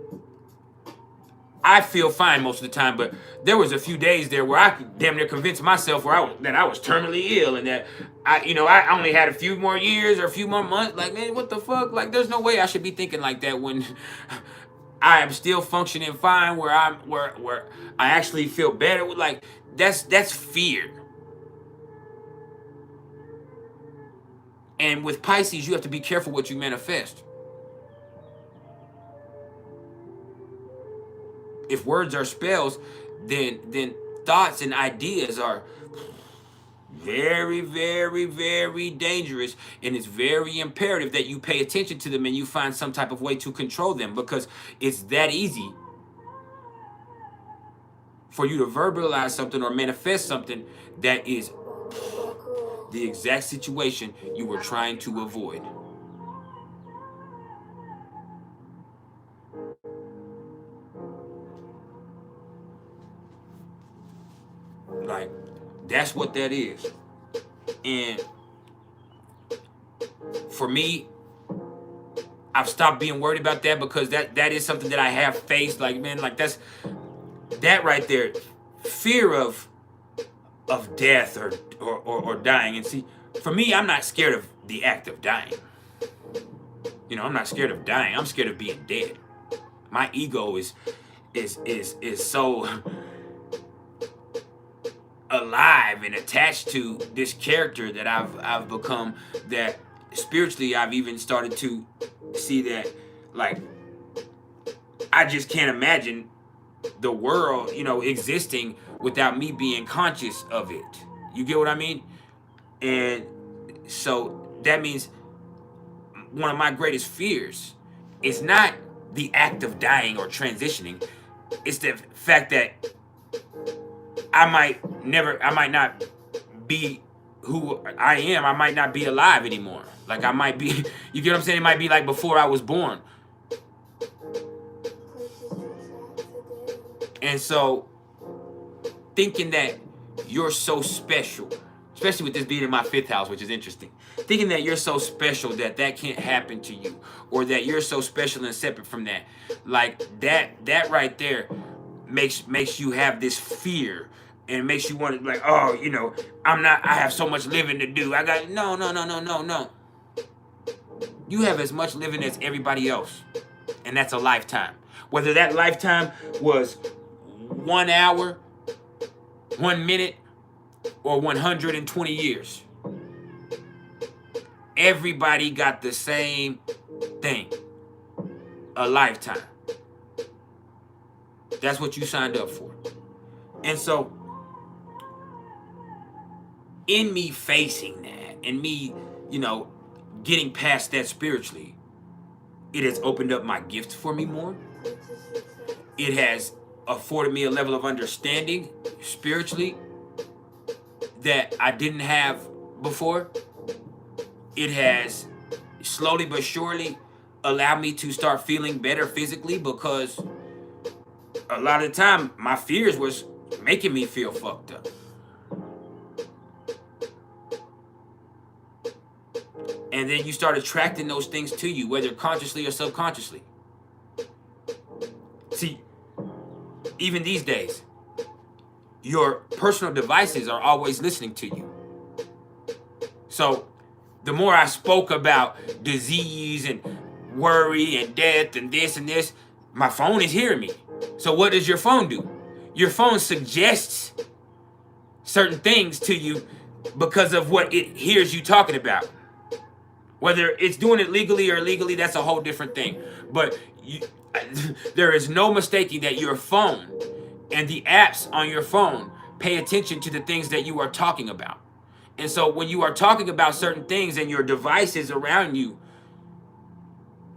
I feel fine most of the time, but there was a few days there where I could damn near convince myself that I was terminally ill and that I only had a few more years or a few more months. Like, man, what the fuck? Like, there's no way I should be thinking like that when I am still functioning fine, where I actually feel better. Like, that's fear. And with Pisces, you have to be careful what you manifest. If words are spells, then thoughts and ideas are very, very, very dangerous, and it's very imperative that you pay attention to them and you find some type of way to control them, because it's that easy for you to verbalize something or manifest something that is the exact situation you were trying to avoid. Like, that's what that is. And for me, I've stopped being worried about that, because that is something that I have faced. Like, man, like that right there, fear of death or dying. And see, for me, I'm not scared of the act of dying. You know, I'm not scared of dying. I'm scared of being dead. My ego is so alive and attached to this character that I've become, that spiritually I've even started to see that, like, I just can't imagine the world, existing without me being conscious of it. You get what I mean? And so that means one of my greatest fears is not the act of dying or transitioning. It's the fact that I might not be who I am. I might not be alive anymore. Like, I might be, you get what I'm saying? It might be like before I was born. And so, thinking that you're so special, especially with this being in my 5th house, which is interesting, thinking that you're so special that can't happen to you, or that you're so special and separate from that, like that right there makes you have this fear, and makes you want to, like, oh, I have so much living to do. No. You have as much living as everybody else, and that's a lifetime. Whether that lifetime was 1 hour, 1 minute, or 120 years. Everybody got the same thing. A lifetime. That's what you signed up for. And so, in me facing that, and me, getting past that spiritually, it has opened up my gift for me more. It has afforded me a level of understanding spiritually that I didn't have before. It has slowly but surely allowed me to start feeling better physically, because a lot of the time my fears was making me feel fucked up. And then you start attracting those things to you, whether consciously or subconsciously. See, even these days, your personal devices are always listening to you. So the more I spoke about disease and worry and death and this, my phone is hearing me. So what does your phone do? Your phone suggests certain things to you because of what it hears you talking about. Whether it's doing it legally or illegally, that's a whole different thing. But there is no mistaking that your phone and the apps on your phone pay attention to the things that you are talking about. And so when you are talking about certain things and your devices around you,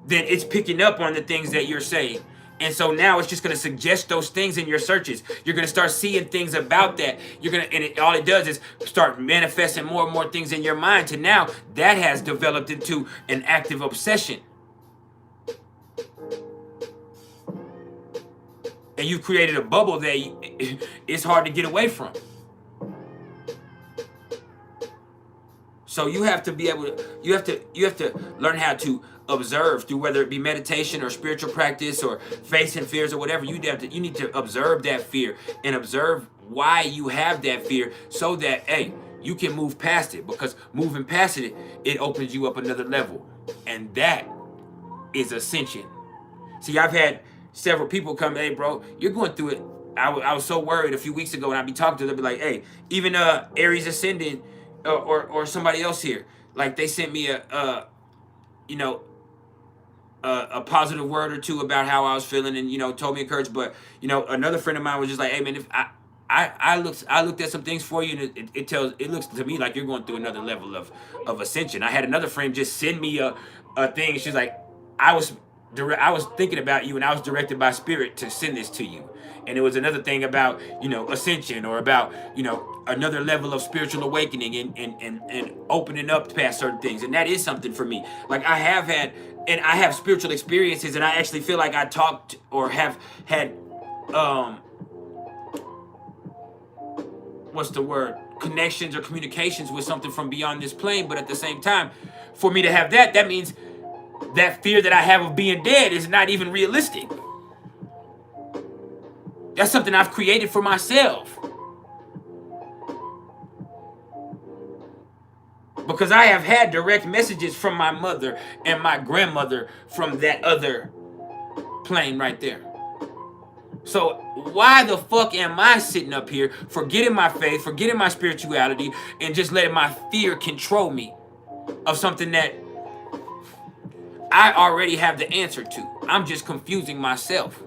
then it's picking up on the things that you're saying. And so now it's just going to suggest those things in your searches. You're going to start seeing things about that. All it does is start manifesting more and more things in your mind, to now that has developed into an active obsession. And you've created a bubble that it's hard to get away from. So you have to be able to, you have to learn how to observe through whether it be meditation or spiritual practice or facing fears or whatever. You need to observe that fear and observe why you have that fear so that, hey, you can move past it, because moving past it, it opens you up another level. And that is ascension. See, I've had several people come, hey, bro, you're going through it. I was so worried a few weeks ago, and I'd be talking to them, be like, hey, even Aries ascendant or somebody else here, like they sent me a positive word or two about how I was feeling, and told me encouraged. But another friend of mine was just like, hey man, if I looked at some things for you, and it looks to me like you're going through another level of ascension. I had another friend just send me a thing. She's like, I was thinking about you, and I was directed by spirit to send this to you. And it was another thing about, ascension, or about, another level of spiritual awakening and opening up past certain things. And that is something for me. Like I have spiritual experiences, and I actually feel like I talked or have had, what's the word? Connections or communications with something from beyond this plane. But at the same time, for me to have that means that fear that I have of being dead is not even realistic. That's something I've created for myself. Because I have had direct messages from my mother and my grandmother from that other plane right there. So why the fuck am I sitting up here forgetting my faith, forgetting my spirituality, and just letting my fear control me of something that I already have the answer to? I'm just confusing myself.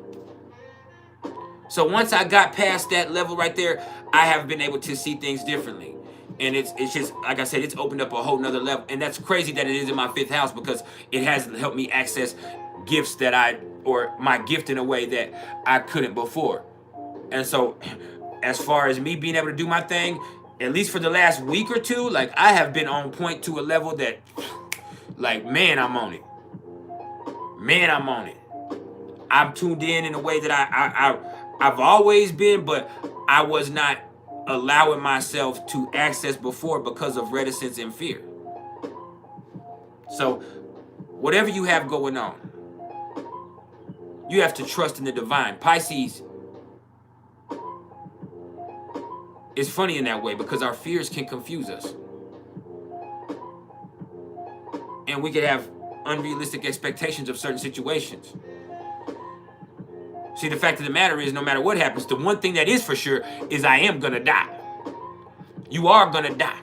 So once I got past that level right there, I have been able to see things differently. And it's just, like I said, it's opened up a whole nother level. And that's crazy that it is in my 5th house, because it has helped me access gifts or my gift in a way that I couldn't before. And so as far as me being able to do my thing, at least for the last week or two, like I have been on point to a level that, like, man, I'm on it. Man, I'm on it. I'm tuned in a way that I've always been, but I was not allowing myself to access before because of reticence and fear. So whatever you have going on, you have to trust in the divine. Pisces is funny in that way, because our fears can confuse us. And we could have unrealistic expectations of certain situations. See, the fact of the matter is, no matter what happens, the one thing that is for sure is I am gonna die. You are gonna die.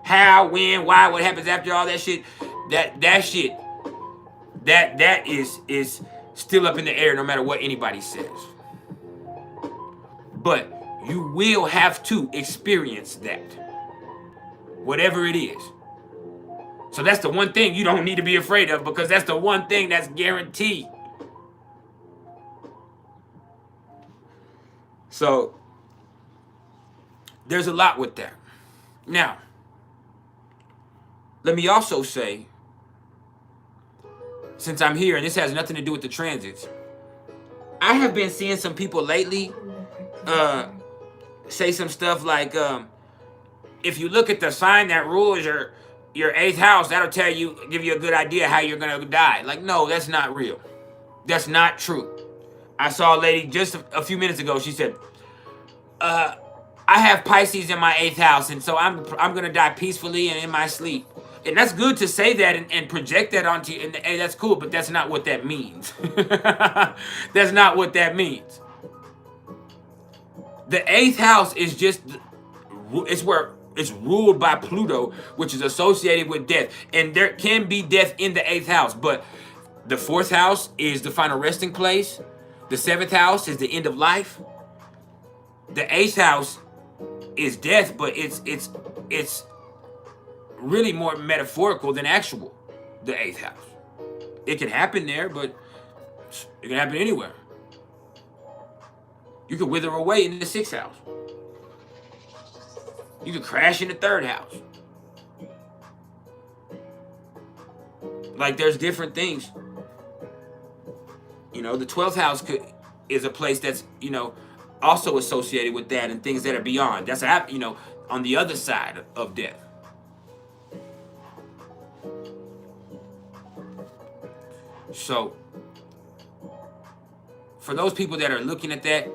How, when, why, what happens after all that shit, that shit is still up in the air no matter what anybody says. But you will have to experience that, whatever it is. So that's the one thing you don't need to be afraid of, because that's the one thing that's guaranteed. So there's a lot with that. Now, let me also say, since I'm here, and this has nothing to do with the transits, I have been seeing some people lately say some stuff like, if you look at the sign that rules your 8th house, that'll give you a good idea how you're gonna die. Like, no, that's not real. That's not true. I saw a lady just a few minutes ago. She said, I have Pisces in my 8th house, and so I'm gonna die peacefully and in my sleep. And that's good to say that and project that onto you, and hey, that's cool, but that's not what that means. That's not what that means. The 8th house is just, it's ruled by Pluto, which is associated with death. And there can be death in the 8th house, but the 4th house is the final resting place. The 7th house is the end of life. The 8th house is death, but it's really more metaphorical than actual. The 8th house. It can happen there, but it can happen anywhere. You could wither away in the 6th house. You could crash in the 3rd house. Like, there's different things. The 12th house is a place that's, also associated with that and things that are beyond. That's, on the other side of death. So for those people that are looking at that,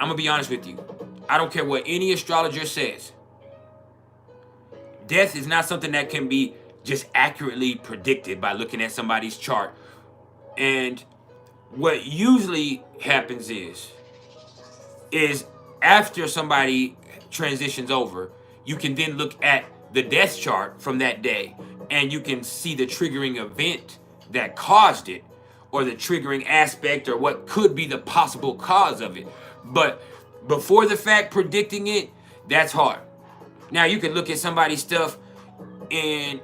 I'm gonna be honest with you. I don't care what any astrologer says. Death is not something that can be just accurately predicted by looking at somebody's chart. And what usually happens is after somebody transitions over, you can then look at the death chart from that day, and you can see the triggering event that caused it, or the triggering aspect, or what could be the possible cause of it. But before the fact, predicting it, that's hard. Now you can look at somebody's stuff and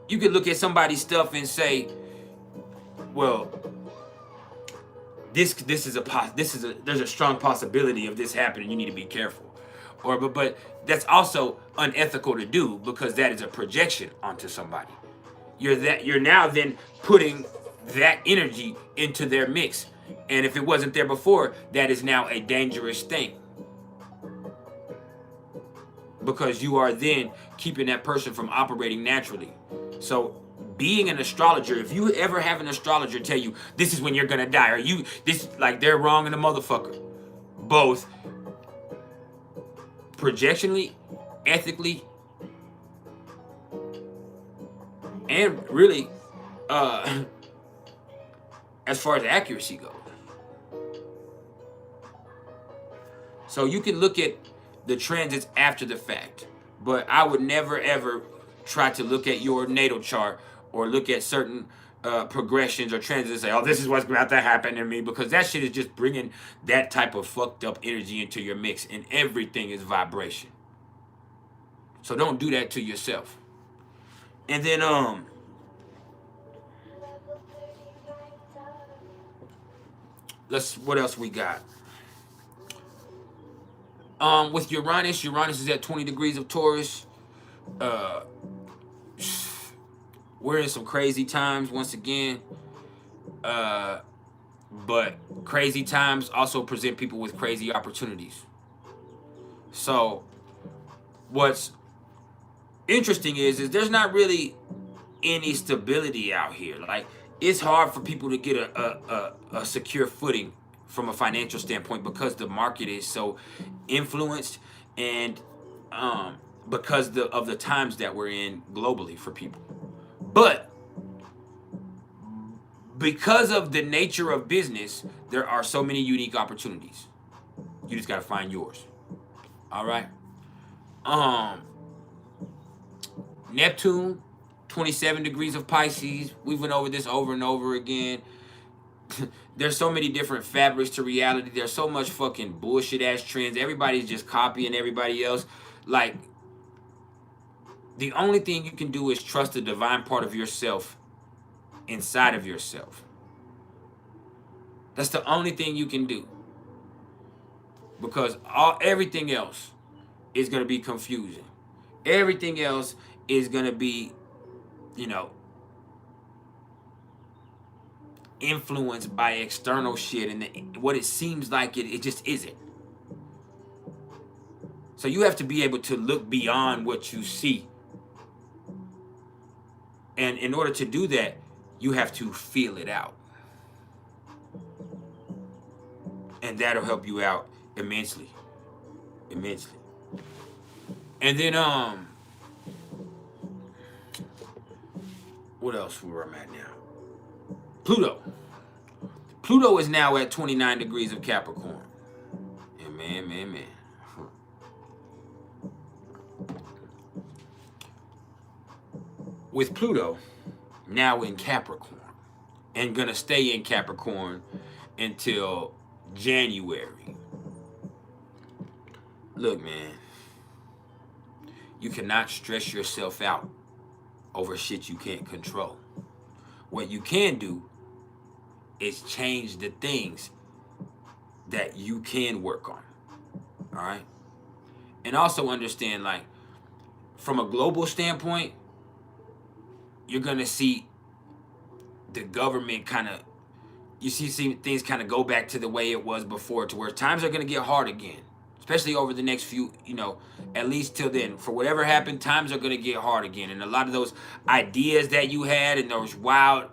you can look at somebody's stuff and say, well, there's a strong possibility of this happening. You need to be careful. But that's also unethical to do, because that is a projection onto somebody. You're now then putting that energy into their mix. And if it wasn't there before, that is now a dangerous thing. Because you are then keeping that person from operating naturally. So being an astrologer, if you ever have an astrologer tell you this is when you're gonna die, or like they're wrong in the motherfucker. Both projectionally, ethically, and really as far as accuracy goes. So you can look at the transits after the fact, but I would never ever try to look at your natal chart or look at certain progressions or transits and say, oh, this is what's about to happen to me, because that shit is just bringing that type of fucked up energy into your mix, and everything is vibration. So don't do that to yourself. And then what else we got? With Uranus is at 20 degrees of Taurus. We're in some crazy times once again. But crazy times also present people with crazy opportunities. So what's interesting is there's not really any stability out here. Like, it's hard for people to get a secure footing from a financial standpoint, because the market is so influenced, and because of the times that we're in globally for people. But because of the nature of business, there are so many unique opportunities. You just got to find yours. All right. Neptune, 27 degrees of Pisces. We went over this over and over again. There's so many different fabrics to reality. There's so much fucking bullshit ass trends. Everybody's just copying everybody else. Like, the only thing you can do is trust the divine part of yourself inside of yourself. That's the only thing you can do. Because everything else is going to be confusing. Everything else is going to be, influenced by external shit, and what it seems like it just isn't. So you have to be able to look beyond what you see. And in order to do that, you have to feel it out. And that'll help you out immensely. Immensely. And then, what else where I'm at now? Pluto. Pluto is now at 29 degrees of Capricorn. And man. With Pluto now in Capricorn, and gonna stay in Capricorn until January. Look, man, you cannot stress yourself out over shit you can't control. What you can do is change the things that you can work on. All right? And also understand, like, from a global standpoint, you're going to see the government you see things kind of go back to the way it was before, to where times are going to get hard again. especially over the next few, at least till then. For whatever happened, times are going to get hard again. And a lot of those ideas that you had and those wild,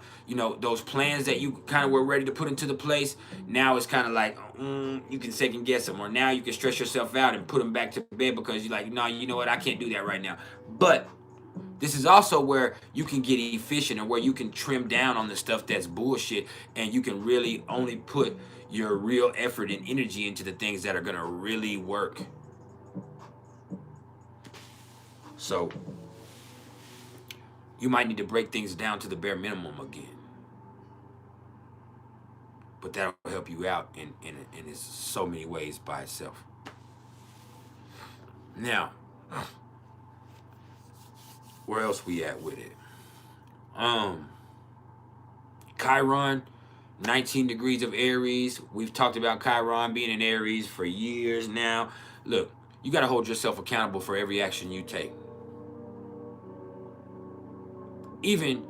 those plans that you kind of were ready to put into the place, now it's kind of like, you can second guess them. Or now you can stress yourself out and put them back to bed because you're like, no, you know what, I can't do that right now. But this is also where you can get efficient and where you can trim down on the stuff that's bullshit, and you can really only put your real effort and energy into the things that are going to really work. So you might need to break things down to the bare minimum again. But that'll help you out in so many ways by itself. Now, where else we at with it? Chiron, 19 degrees of Aries. We've talked about Chiron being in Aries for years now. Look, you got to hold yourself accountable for every action you take. Even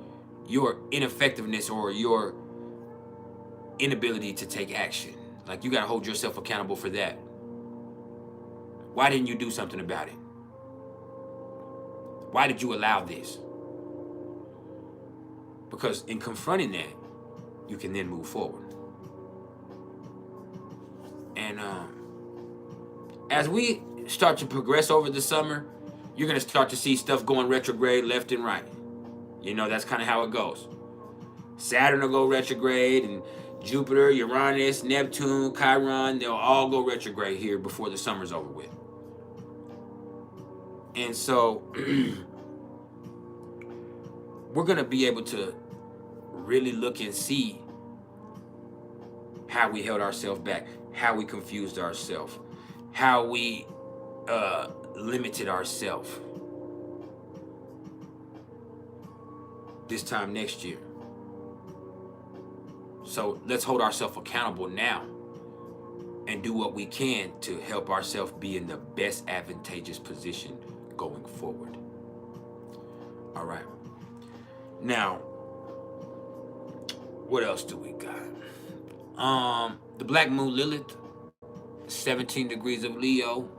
your ineffectiveness or your inability to take action. Like, you got to hold yourself accountable for that. Why didn't you do something about it? Why did you allow this? Because in confronting that, you can then move forward. And as we start to progress over the summer, you're going to start to see stuff going retrograde left and right. That's kind of how it goes. Saturn will go retrograde, and Jupiter, Uranus, Neptune, Chiron, they'll all go retrograde here before the summer's over with. And so we're going to be able to really look and see how we held ourselves back, how we confused ourselves, how we limited ourselves this time next year. So let's hold ourselves accountable now and do what we can to help ourselves be in the best advantageous position going forward. All right. Now, what else do we got? The Black Moon Lilith, 17 degrees of Leo.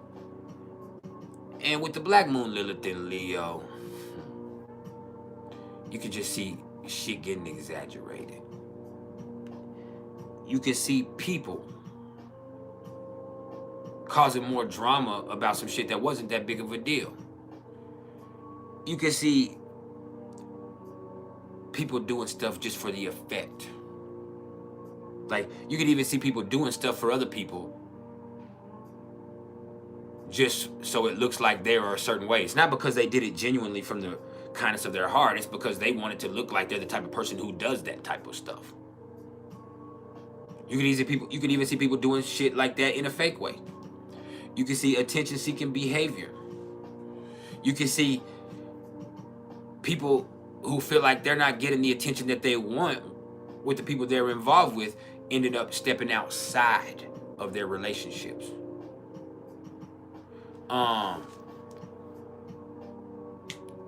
And with the Black Moon Lilith in Leo, you can just see shit getting exaggerated. You can see people causing more drama about some shit that wasn't that big of a deal. You can see people doing stuff just for the effect. Like, you can even see people doing stuff for other people just so it looks like they are a certain way. It's not because they did it genuinely from the kindness of their heart. It's because they wanted to look like they're the type of person who does that type of stuff. You can even see people doing shit like that in a fake way. You can see attention-seeking behavior. You can see people who feel like they're not getting the attention that they want with the people they're involved with, ended up stepping outside of their relationships.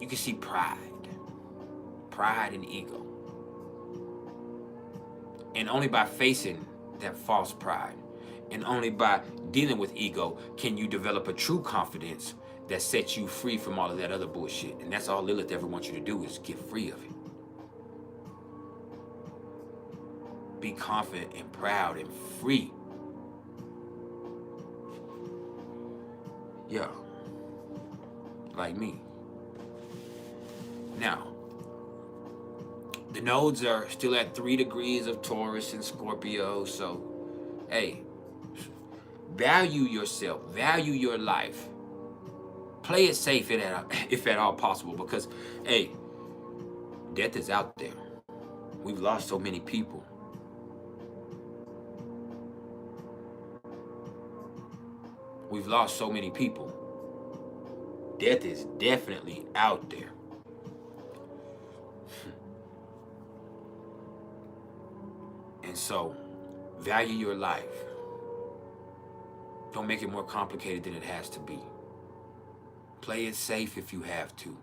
You can see pride and ego. And only by facing that false pride and only by dealing with ego can you develop a true confidence that sets you free from all of that other bullshit. And that's all Lilith ever wants you to do, is get free of it. Be confident and proud and free. Yeah. Like me. Now, the nodes are still at 3 degrees of Taurus and Scorpio. So, hey, value yourself. Value your life. Play it safe if at all possible, because, hey, death is out there. We've lost so many people. We've lost so many people. Death is definitely out there. And so, value your life. Don't make it more complicated than it has to be. Play it safe if you have to.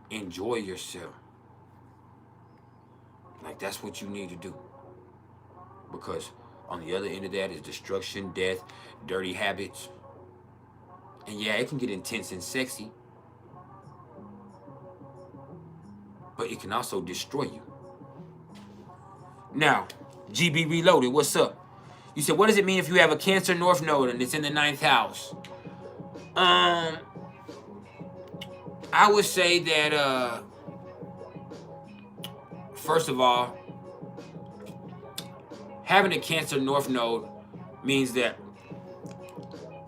Enjoy yourself. Like, that's what you need to do. Because On the other end of that is destruction, death, dirty habits. And yeah, it can get intense and sexy, but it can also destroy you. Now, GB Reloaded, what's up? You said, what does it mean if you have a Cancer North Node and it's in the 9th house? I would say that, first of all, having a Cancer North Node means that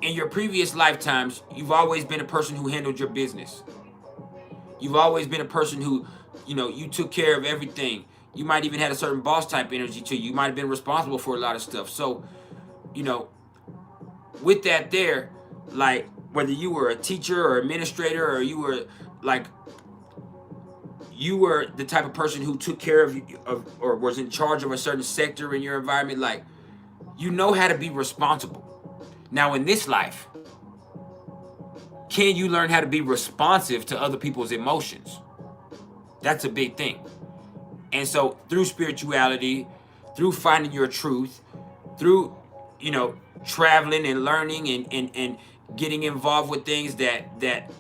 in your previous lifetimes, you've always been a person who handled your business. You've always been a person who, you took care of everything. You might even had a certain boss type energy to you. You might have been responsible for a lot of stuff. So, with that there, like whether you were a teacher or administrator or you were the type of person who took care of or was in charge of a certain sector in your environment, like you know how to be responsible. Now in this life, can you learn how to be responsive to other people's emotions? That's a big thing. And so through spirituality, through finding your truth, through, traveling and learning and getting involved with things that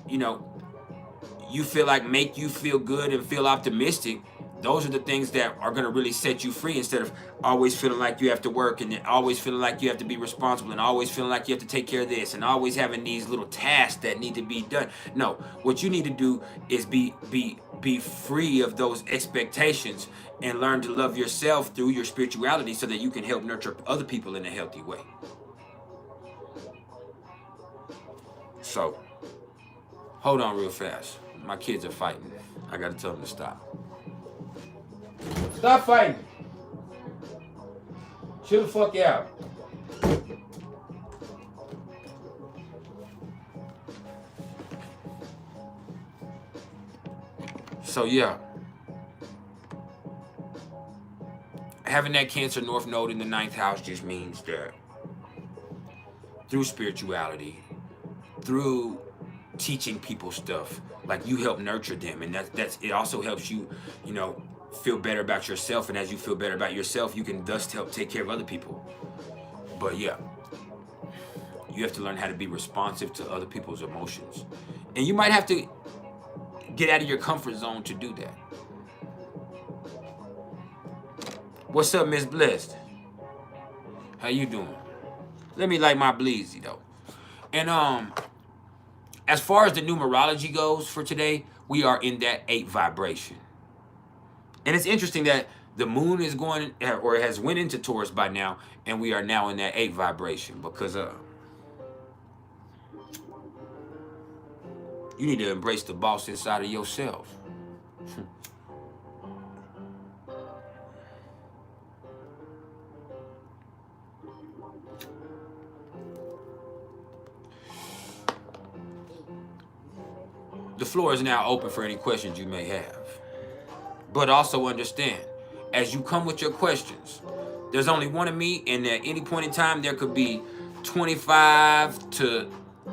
you feel like make you feel good and feel optimistic, those are the things that are going to really set you free, instead of always feeling like you have to work and always feeling like you have to be responsible and always feeling like you have to take care of this and always having these little tasks that need to be done. No, what you need to do is be free of those expectations and learn to love yourself through your spirituality so that you can help nurture other people in a healthy way. So, hold on real fast. My kids are fighting. I gotta tell them to stop. Stop fighting. Chill the fuck out. So yeah, having that Cancer North Node in the 9th house just means that through spirituality, through teaching people stuff, like you help nurture them, and that's it also helps you, feel better about yourself, and as you feel better about yourself, you can thus help take care of other people. But yeah, you have to learn how to be responsive to other people's emotions, and you might have to get out of your comfort zone to do that. What's up, Miss Blessed? How you doing? Let me light my bleezy though. And as far as the numerology goes for today, we are in that 8 vibration. And it's interesting that the moon is going, or has went into Taurus by now, and we are now in that 8 vibration, because you need to embrace the boss inside of yourself. The floor is now open for any questions you may have. But also understand, as you come with your questions, there's only one of me, and at any point in time, there could be 25 to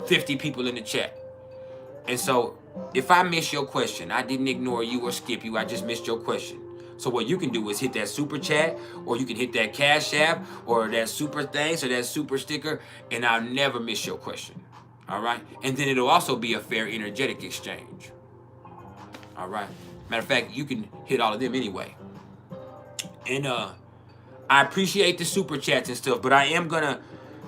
50 people in the chat. And so, if I miss your question, I didn't ignore you or skip you, I just missed your question. So what you can do is hit that super chat, or you can hit that Cash App, or that super thanks, or that super sticker, and I'll never miss your question. All right? And then it'll also be a fair energetic exchange. All right? Matter of fact, you can hit all of them anyway. And I appreciate the super chats and stuff, but I am gonna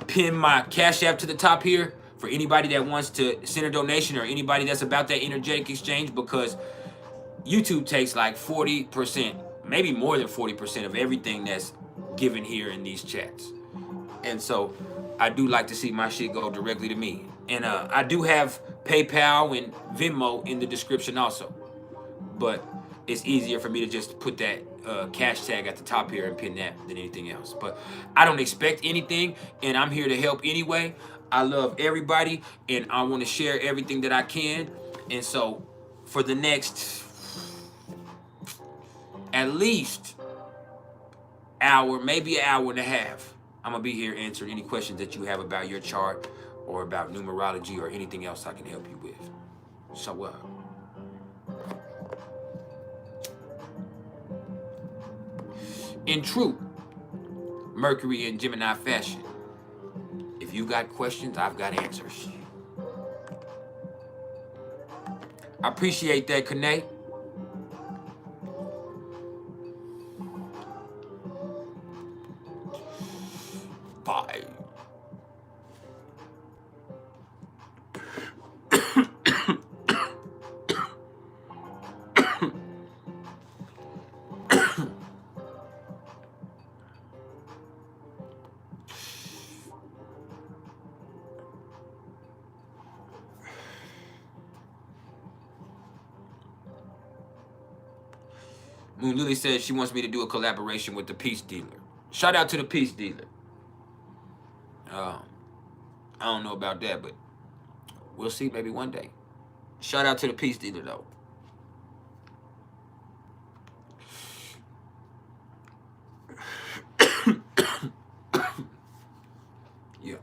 pin my Cash App to the top here for anybody that wants to send a donation, or anybody that's about that energetic exchange, because YouTube takes like 40%, maybe more than 40% of everything that's given here in these chats. And so I do like to see my shit go directly to me. And I do have PayPal and Venmo in the description also. But it's easier for me to just put that cash tag at the top here and pin that than anything else. But I don't expect anything, and I'm here to help anyway. I love everybody, and I want to share everything that I can. And so for the next at least hour, maybe an hour and a half, I'm going to be here answering any questions that you have about your chart or about numerology or anything else I can help you with. So, in truth, Mercury in Gemini fashion. If you got questions, I've got answers. I appreciate that, Kane. Bye. Moon Lily says she wants me to do a collaboration with the Peace Dealer. Shout out to the Peace Dealer. I don't know about that, but we'll see maybe one day. Shout out to the Peace Dealer, though. Yeah.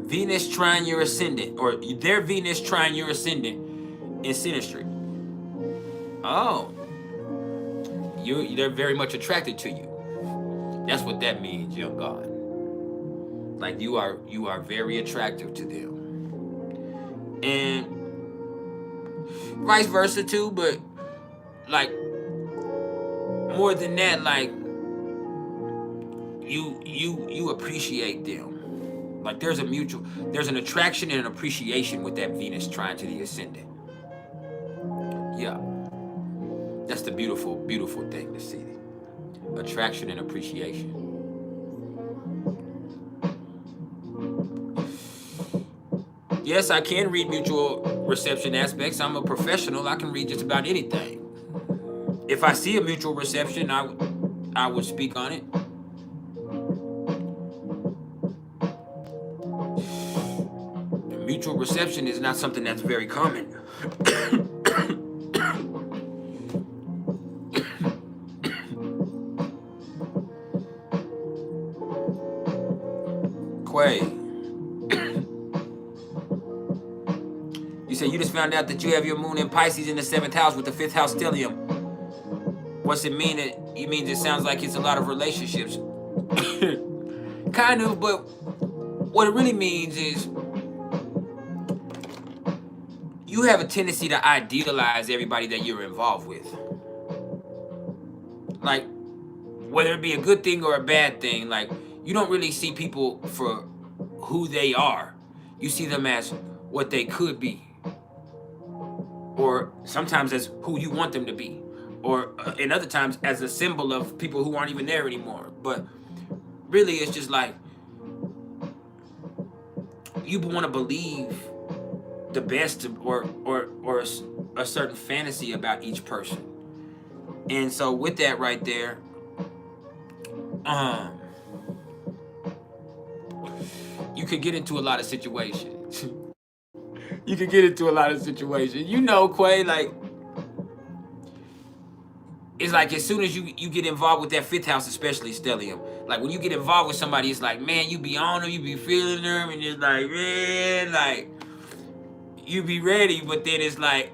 Venus trine your ascendant, or their Venus trine your ascendant in Synastry. Oh, they're very much attracted to you. That's what that means, young God. Like you are very attractive to them, and vice versa too. But like more than that, like you appreciate them. Like there's an attraction and an appreciation with that Venus trine to the ascendant. Yeah. That's the beautiful, beautiful thing to see. Attraction and appreciation. Yes, I can read mutual reception aspects. I'm a professional. I can read just about anything. If I see a mutual reception, I would speak on it. Mutual reception is not something that's very common. Quay. You said you just found out that you have your moon in Pisces in the 7th house with the 5th house stellium. What's it mean? It means it sounds like it's a lot of relationships. Kind of, but what it really means is you have a tendency to idealize everybody that you're involved with. Like, whether it be a good thing or a bad thing, like, you don't really see people for who they are. You see them as what they could be. Or sometimes as who you want them to be. Or in other times as a symbol of people who aren't even there anymore. But really it's just like, you want to believe the best or a certain fantasy about each person. And so with that right there, you could get into a lot of situations. You could get into a lot of situations. You know, Quay, like, it's like as soon as you get involved with that 5th house, especially stellium, like when you get involved with somebody, it's like, man, you be on them, you be feeling them, and it's like, man, like, you be ready, but then it's like,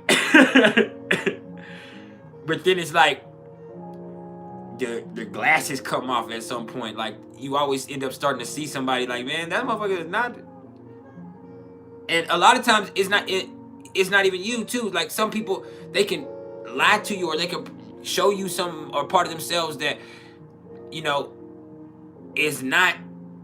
the glasses come off at some point. Like, you always end up starting to see somebody like, man, that motherfucker is not. And a lot of times it's not even you too. Like some people, they can lie to you or they can show you some or part of themselves that, you know, is not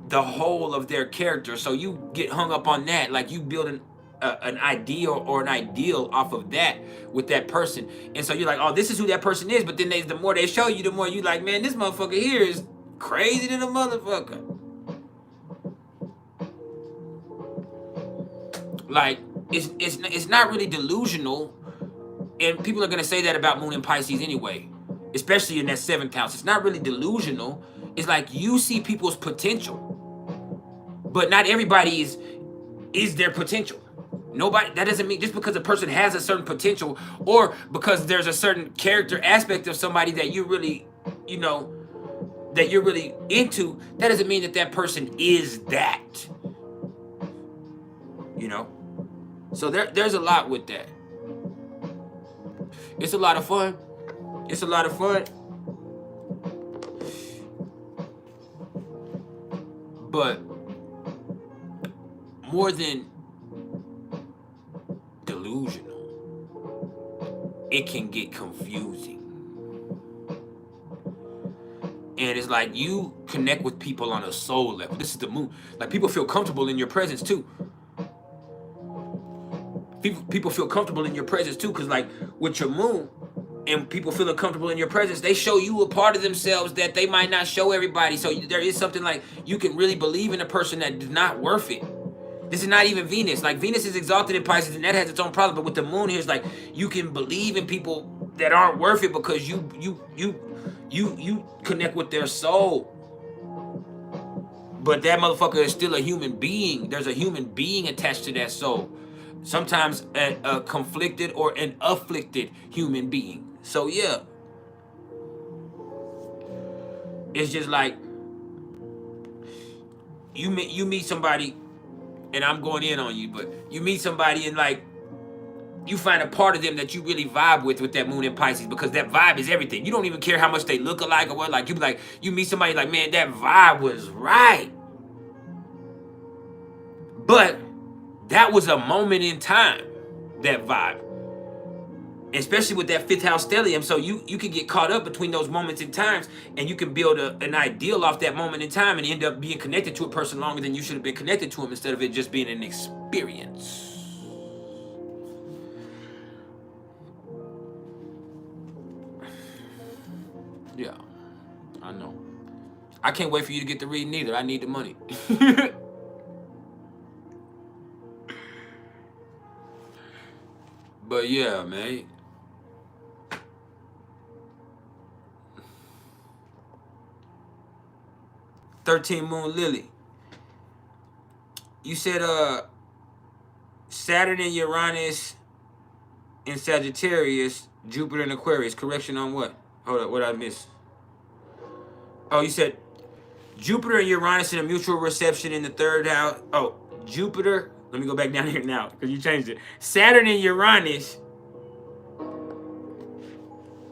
the whole of their character. So you get hung up on that. Like you build an ideal or an ideal off of that with that person. And so you're like, oh, this is who that person is. But then the more they show you, the more you like, man, this motherfucker here is crazy than a motherfucker. Like, it's not really delusional. And people are going to say that about Moon in Pisces anyway. Especially in that 7th house. It's not really delusional. It's like you see people's potential. But not everybody is their potential. Nobody, that doesn't mean just because a person has a certain potential or because there's a certain character aspect of somebody that you really, you know, that you're really into, that doesn't mean that that person is that. You know? So there's a lot with that. It's a lot of fun. It's a lot of fun. But more than delusional, it can get confusing. And it's like you connect with people on a soul level. This is the moon. Like people feel comfortable in your presence too. People feel comfortable in your presence too, because like with your moon and people feeling comfortable in your presence, they show you a part of themselves that they might not show everybody. So there is something like you can really believe in a person that is not worth it. This is not even Venus. Like Venus is exalted in Pisces and that has its own problem. But with the moon here, it's like you can believe in people that aren't worth it because you connect with their soul. But that motherfucker is still a human being. There's a human being attached to that soul. Sometimes a conflicted or an afflicted human being. So yeah. It's just like you meet somebody, and I'm going in on you, but you meet somebody and like you find a part of them that you really vibe with that moon in Pisces, because that vibe is everything. You don't even care how much they look alike or what. Like you be like, you meet somebody like, man, that vibe was right. But that was a moment in time, that vibe. Especially with that 5th house stellium. So you can get caught up between those moments in times, and you can build an ideal off that moment in time and end up being connected to a person longer than you should have been connected to him, instead of it just being an experience. Yeah, I know. I can't wait for you to get the reading either. I need the money. But yeah, man. "13 Moon Lily." You said Saturn and Uranus in Sagittarius, Jupiter in Aquarius. Correction on what? Hold up, what did I miss? Oh, you said Jupiter and Uranus in a mutual reception in the 3rd house. Oh, Jupiter. Let me go back down here now because you changed it. Saturn and Uranus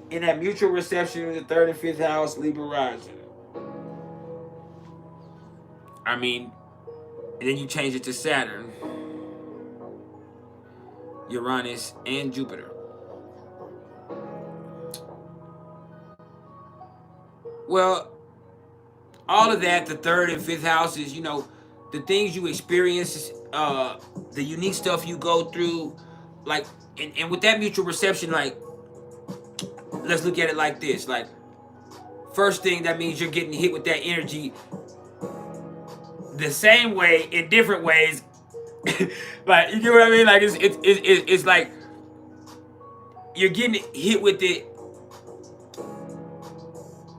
in that mutual reception in the 3rd and 5th house, Libra rising. I mean, and then you change it to Saturn, Uranus, and Jupiter. Well, all of that, the 3rd and 5th houses, you know, the things you experience, the unique stuff you go through, like, and with that mutual reception, like, let's look at it like this. Like, first thing, that means you're getting hit with that energy the same way in different ways. Like, you get what I mean? Like, it's like you're getting hit with it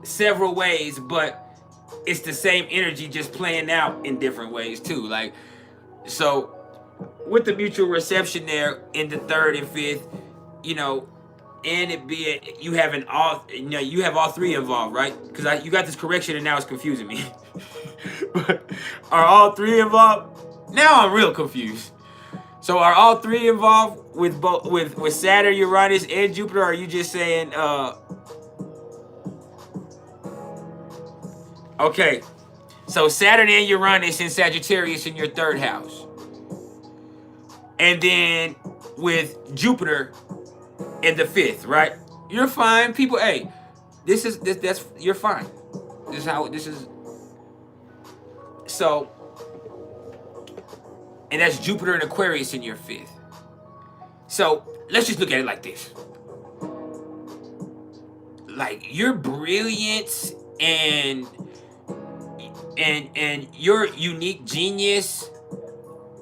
several ways, but it's the same energy just playing out in different ways too. Like, so with the mutual reception there in the 3rd and 5th, you know, and it being you have you have all 3 involved, right? Because you got this correction and now it's confusing me. But are all 3 involved? Now I'm real confused. So are all 3 involved with both with Saturn, Uranus, and Jupiter? Or are you just saying okay, so Saturn and Uranus in Sagittarius in your 3rd house, and then with Jupiter in the 5th, right? You're fine, people. Hey, that's you're fine. This is how this is. So, and that's Jupiter and Aquarius in your 5th. So let's just look at it like this. Like, your brilliance and your unique genius,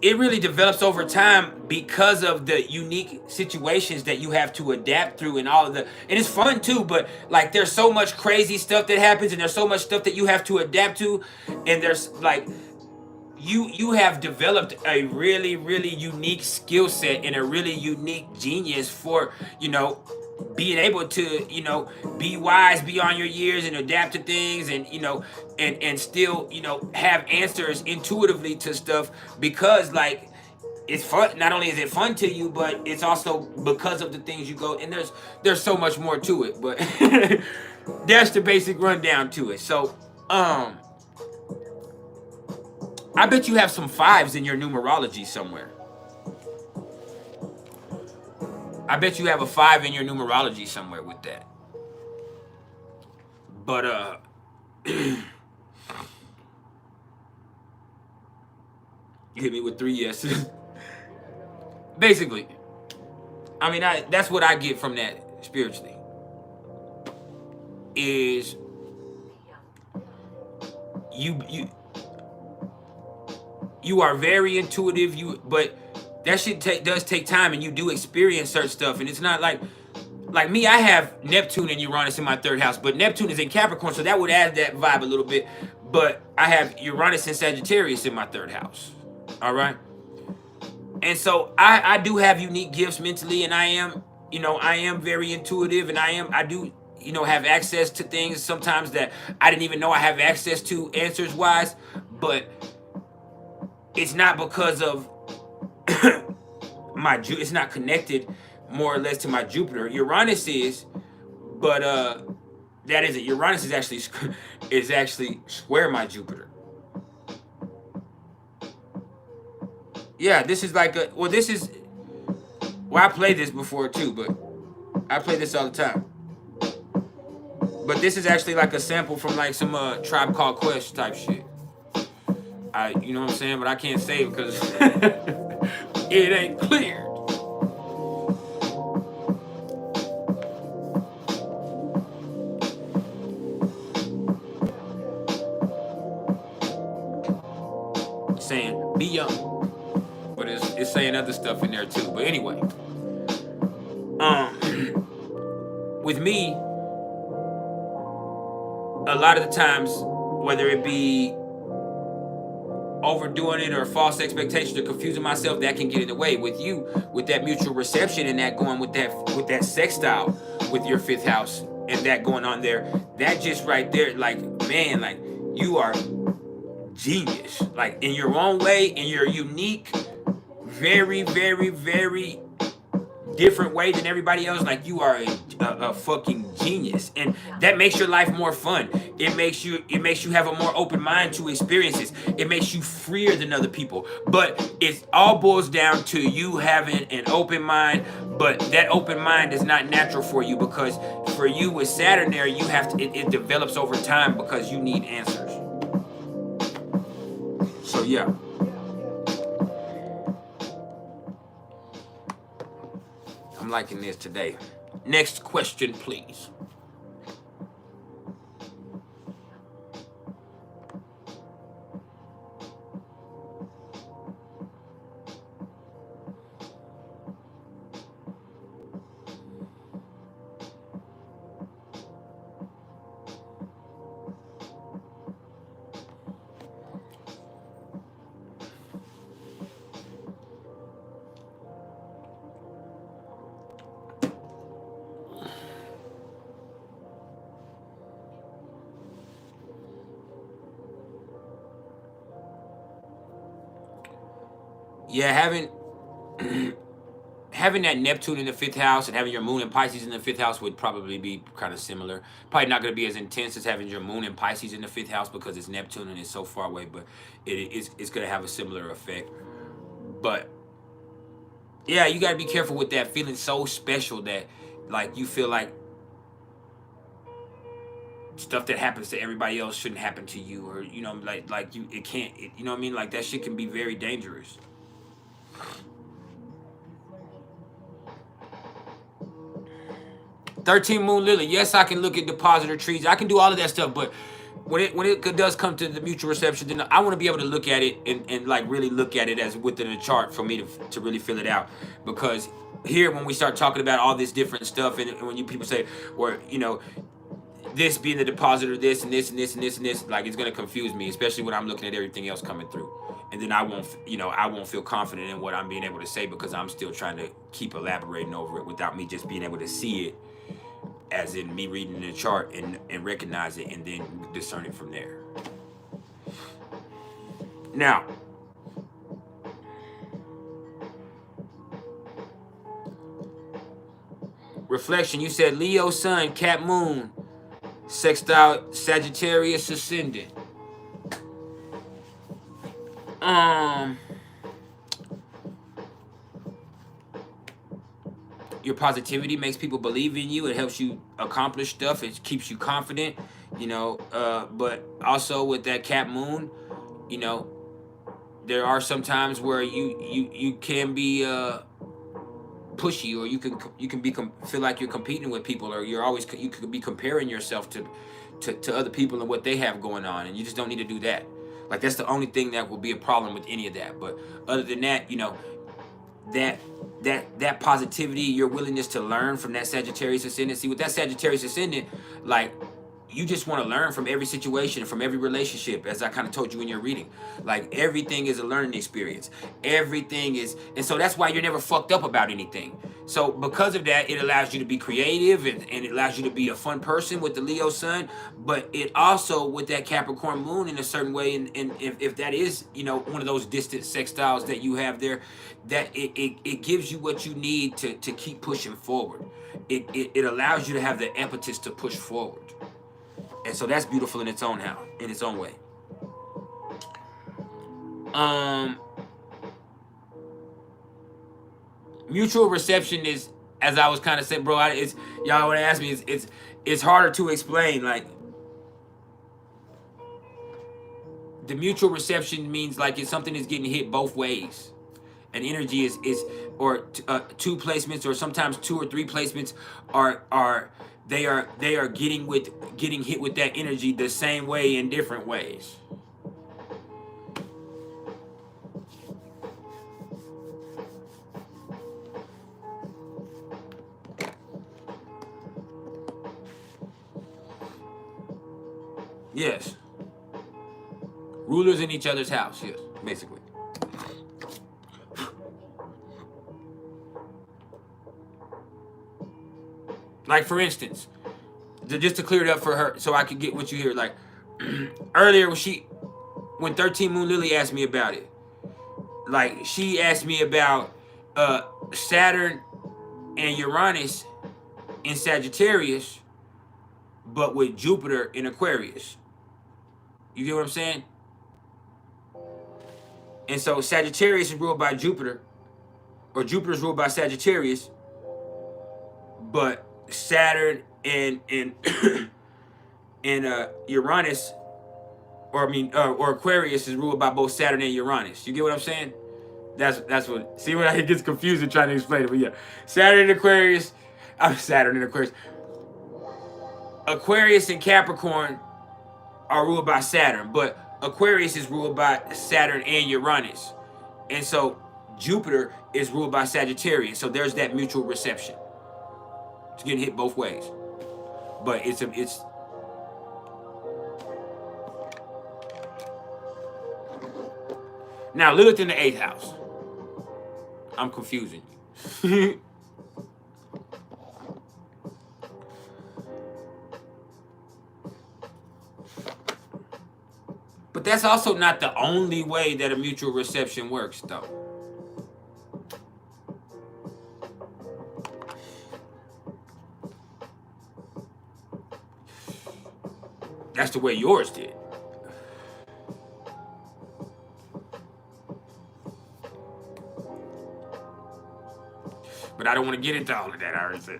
it really develops over time because of the unique situations that you have to adapt through, and all of the, and it's fun too, but like there's so much crazy stuff that happens, and there's so much stuff that you have to adapt to, and there's like you have developed a really, really unique skill set and a really unique genius for, you know, being able to, you know, be wise beyond your years and adapt to things, and, you know, and still, you know, have answers intuitively to stuff, because like it's fun. Not only is it fun to you, but it's also because of the things you go. And there's so much more to it, but that's the basic rundown to it. So, I bet you have some 5s in your numerology somewhere. I bet you have a 5 in your numerology somewhere with that. But you hit me with 3 yeses. Basically, I mean, that's what I get from that spiritually. Is you are very intuitive. But that shit does take time, and you do experience certain stuff, and it's not like me. I have Neptune and Uranus in my 3rd house, but Neptune is in Capricorn, so that would add that vibe a little bit. But I have Uranus and Sagittarius in my 3rd house. All right. And so I do have unique gifts mentally, and I am very intuitive, and I do, have access to things sometimes that I didn't even know I have access to answers wise, but it's not because of it's not connected more or less to my Jupiter. Uranus is, but that isn't. Uranus is actually square my Jupiter. Yeah, this is like I played this before too, but I play this all the time. But this is actually like a sample from like some Tribe Called Quest type shit. You know what I'm saying? But I can't say it because it ain't clear. Saying be young. But it's saying other stuff in there too. But anyway, with me, a lot of the times, whether it be overdoing it or false expectations or confusing myself, that can get in the way. With you, with that mutual reception and that going with that sextile with your 5th house and that going on there, that just right there, like, man, like, you are genius, like, in your own way, in your unique, very, very, very different way than everybody else. Like, you are a fucking genius, and that makes your life more fun. It makes you have a more open mind to experiences. It makes you freer than other people. But it all boils down to you having an open mind. But that open mind is not natural for you, because for you with Saturn there, you have to. It develops over time because you need answers. So yeah. I'm liking this today. Next question, please. Yeah, having that Neptune in the 5th house and having your moon and Pisces in the 5th house would probably be kind of similar. Probably not going to be as intense as having your moon and Pisces in the 5th house because it's Neptune and it's so far away, but it's going to have a similar effect. But yeah, you got to be careful with that feeling so special that, like, you feel like stuff that happens to everybody else shouldn't happen to you, or it can't. You know what I mean? Like, that shit can be very dangerous. "13 Moon Lily." Yes, I can look at depositor trees. I can do all of that stuff, but when it does come to the mutual reception, then I want to be able to look at it and like really look at it as within a chart for me to really fill it out. Because here, when we start talking about all this different stuff, and when people say, or this being the depositor, this and this and this and this and this, like, it's gonna confuse me, especially when I'm looking at everything else coming through. And then I won't feel confident in what I'm being able to say, because I'm still trying to keep elaborating over it without me just being able to see it, as in me reading the chart and recognize it and then discern it from there. Now, Reflection, you said Leo Sun, Cap Moon, sextile Sagittarius Ascendant. Your positivity makes people believe in you. It helps you accomplish stuff. It keeps you confident, you know. But also with that Cap Moon, you know, there are some times where you can be pushy, or you can feel like you're competing with people, or you could be comparing yourself to other people and what they have going on, and you just don't need to do that. Like, that's the only thing that will be a problem with any of that. But other than that, you know, that positivity, your willingness to learn from that Sagittarius ascendant. See, with that Sagittarius ascendant, like, you just want to learn from every situation, from every relationship, as I kind of told you in your reading. Like, everything is a learning experience. Everything is, and so that's why you're never fucked up about anything. So because of that, it allows you to be creative, and it allows you to be a fun person with the Leo Sun. But it also, with that Capricorn Moon in a certain way, and if that is, you know, one of those distant sextiles that you have there, that it gives you what you need to keep pushing forward. It allows you to have the impetus to push forward. And so that's beautiful in its own way. Mutual reception is, as I was kind of saying, bro, y'all want to ask me, it's harder to explain. Like, the mutual reception means like if something is getting hit both ways. An energy is or two placements, or sometimes two or three placements are getting hit with that energy the same way in different ways. Yes. Rulers in each other's house, yes, basically. Like, for instance, just to clear it up for her so I could get what you hear. Like, earlier when 13 Moon Lily asked me about it, like, she asked me about Saturn and Uranus in Sagittarius, but with Jupiter in Aquarius. You get what I'm saying? And so Sagittarius is ruled by Jupiter, or Jupiter is ruled by Sagittarius, but Saturn and Uranus, or Aquarius is ruled by both Saturn and Uranus. You get what I'm saying? That's what. See, when it gets confused trying to explain it, but yeah, Saturn and Aquarius. Aquarius and Capricorn are ruled by Saturn, but Aquarius is ruled by Saturn and Uranus, and so Jupiter is ruled by Sagittarius. So there's that mutual reception. It's getting hit both ways, but it's now Lilith in the 8th house. I'm confusing you. But that's also not the only way that a mutual reception works, though. That's the way yours did. But I don't want to get into all of that, I already said.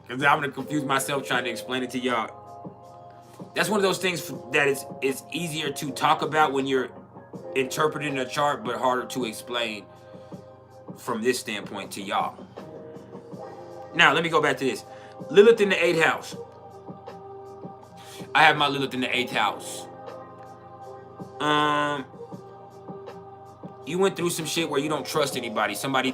Because I'm going to confuse myself trying to explain it to y'all. That's one of those things that it's easier to talk about when you're interpreting a chart, but harder to explain from this standpoint to y'all. Now, let me go back to this. Lilith in the 8th house. I have my Lilith in the 8th house. You went through some shit where you don't trust anybody. Somebody,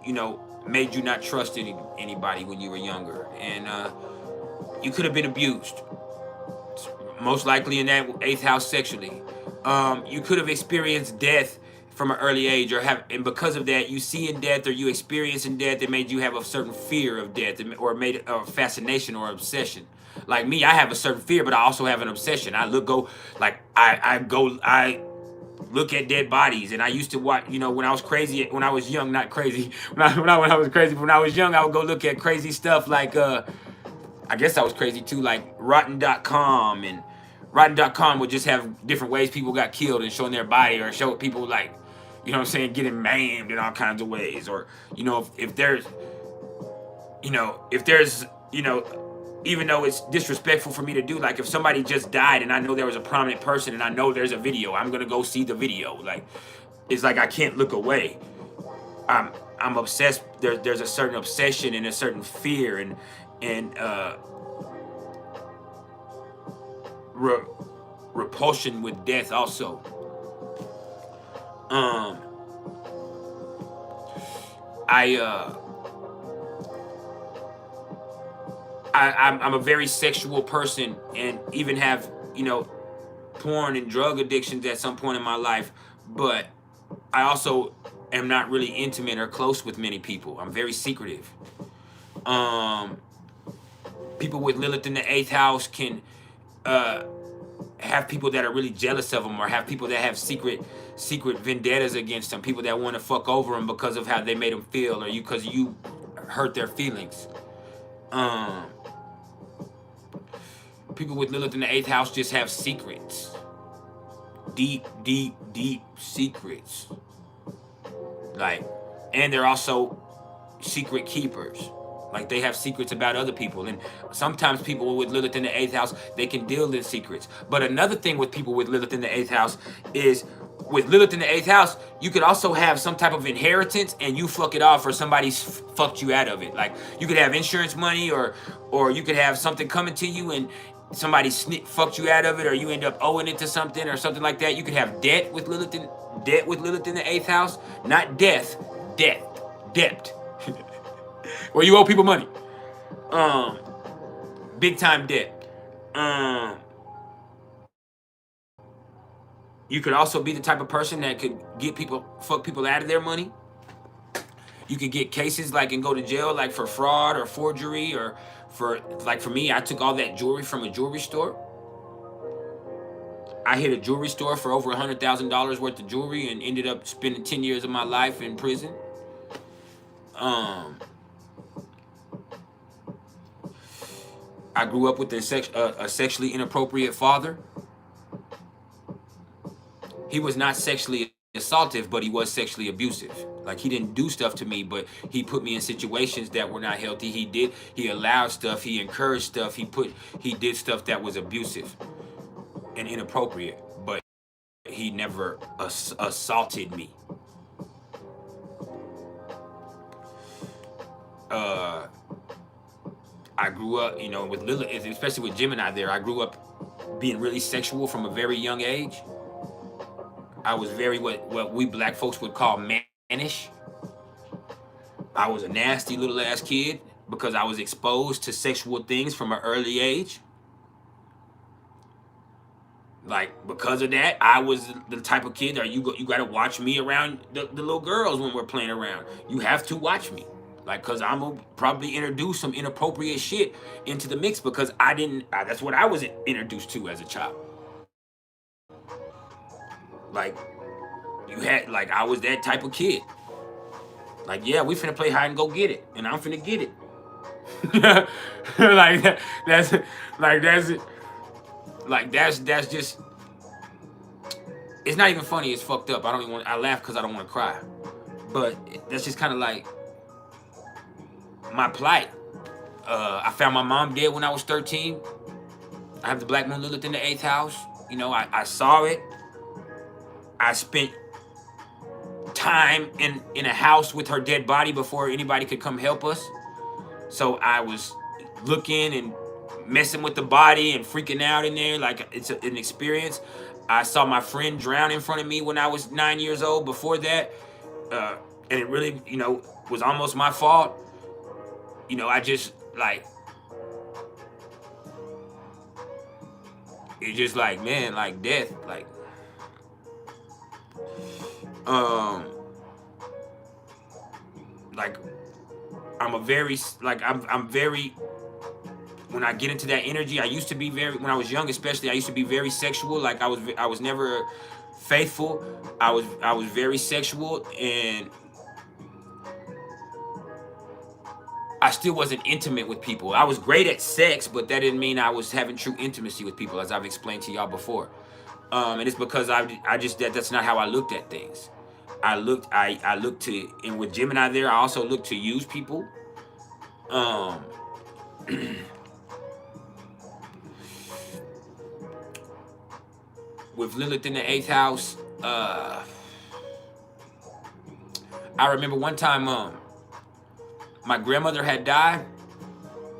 you know, made you not trust anybody when you were younger. And you could have been abused. Most likely in that 8th house sexually. You could have experienced death from an early age, and because of that, you see in death, or you experience in death, it made you have a certain fear of death, or made a fascination or obsession. Like me, I have a certain fear, but I also have an obsession. I look at dead bodies. And I used to watch, you know, when I was crazy, when I was young, not crazy, when I was crazy, but when I was young, I would go look at crazy stuff like, I guess I was crazy too, like Rotten.com, and Rotten.com would just have different ways people got killed and showing their body, or show people like, you know what I'm saying, getting maimed in all kinds of ways. Or, you know, if there's, you know, even though it's disrespectful for me to do, like if somebody just died and I know there was a prominent person and I know there's a video, I'm gonna go see the video. Like, it's like I can't look away. I'm obsessed. There's a certain obsession and a certain fear and repulsion with death also. I'm a very sexual person, and even have, you know, porn and drug addictions at some point in my life, but I also am not really intimate or close with many people. I'm very secretive. People with Lilith in the 8th house can have people that are really jealous of them, or have people that have secret vendettas against them, people that want to fuck over them because of how they made them feel, or because you hurt their feelings. People with Lilith in the 8th house just have secrets. Deep secrets. Like, and they're also secret keepers. Like, they have secrets about other people. And sometimes people with Lilith in the 8th house, they can deal in secrets. But another thing with people with Lilith in the 8th house is, with Lilith in the 8th house, you could also have some type of inheritance and you fuck it off, or somebody's fucked you out of it. Like, you could have insurance money, or you could have something coming to you and somebody fucked you out of it, or you end up owing it to something or something like that. You could have debt with Lilith in the 8th house. Not death, debt. Where you owe people money. Big time debt. You could also be the type of person that could fuck people out of their money. You could get cases like and go to jail, like for fraud or forgery, or for, like for me, I took all that jewelry from a jewelry store. I hit a jewelry store for over $100,000 worth of jewelry and ended up spending 10 years of my life in prison. I grew up with a sexually inappropriate father. He was not sexually assaultive, but he was sexually abusive. Like, he didn't do stuff to me, but he put me in situations that were not healthy. He allowed stuff, he encouraged stuff, he did stuff that was abusive and inappropriate, but he never assaulted me. I grew up, you know, with Lilith, especially with Gemini there, I grew up being really sexual from a very young age. I was very, what we black folks would call mannish. I was a nasty little ass kid because I was exposed to sexual things from an early age. Like, because of that, I was the type of kid that you got to watch me around the little girls when we're playing around. You have to watch me. Like, because I'm going to probably introduce some inappropriate shit into the mix, because that's what I was introduced to as a child. Like, I was that type of kid. Like, yeah, we finna play hide and go get it, and I'm finna get it. That's just, it's not even funny, it's fucked up. I laugh because I don't want to cry. But that's just kind of like my plight. I found my mom dead when I was 13. I have the Black Moon Lilith in the 8th house. You know, I saw it. I spent time in a house with her dead body before anybody could come help us. So I was looking and messing with the body and freaking out in there. Like, it's an experience. I saw my friend drown in front of me when I was 9 years old before that. And it really, you know, was almost my fault. You know, I just, like, it's just like, man, like death, like, I'm very, when I get into that energy, I used to be very, when I was young especially, I used to be very sexual. Like I was never faithful. I was very sexual, and I still wasn't intimate with people. I was great at sex, but that didn't mean I was having true intimacy with people, as I've explained to y'all before. And it's because I just that's not how I looked at things. I looked to, and with Gemini there, I also looked to use people. With Lilith in the 8th house, I remember one time my grandmother had died,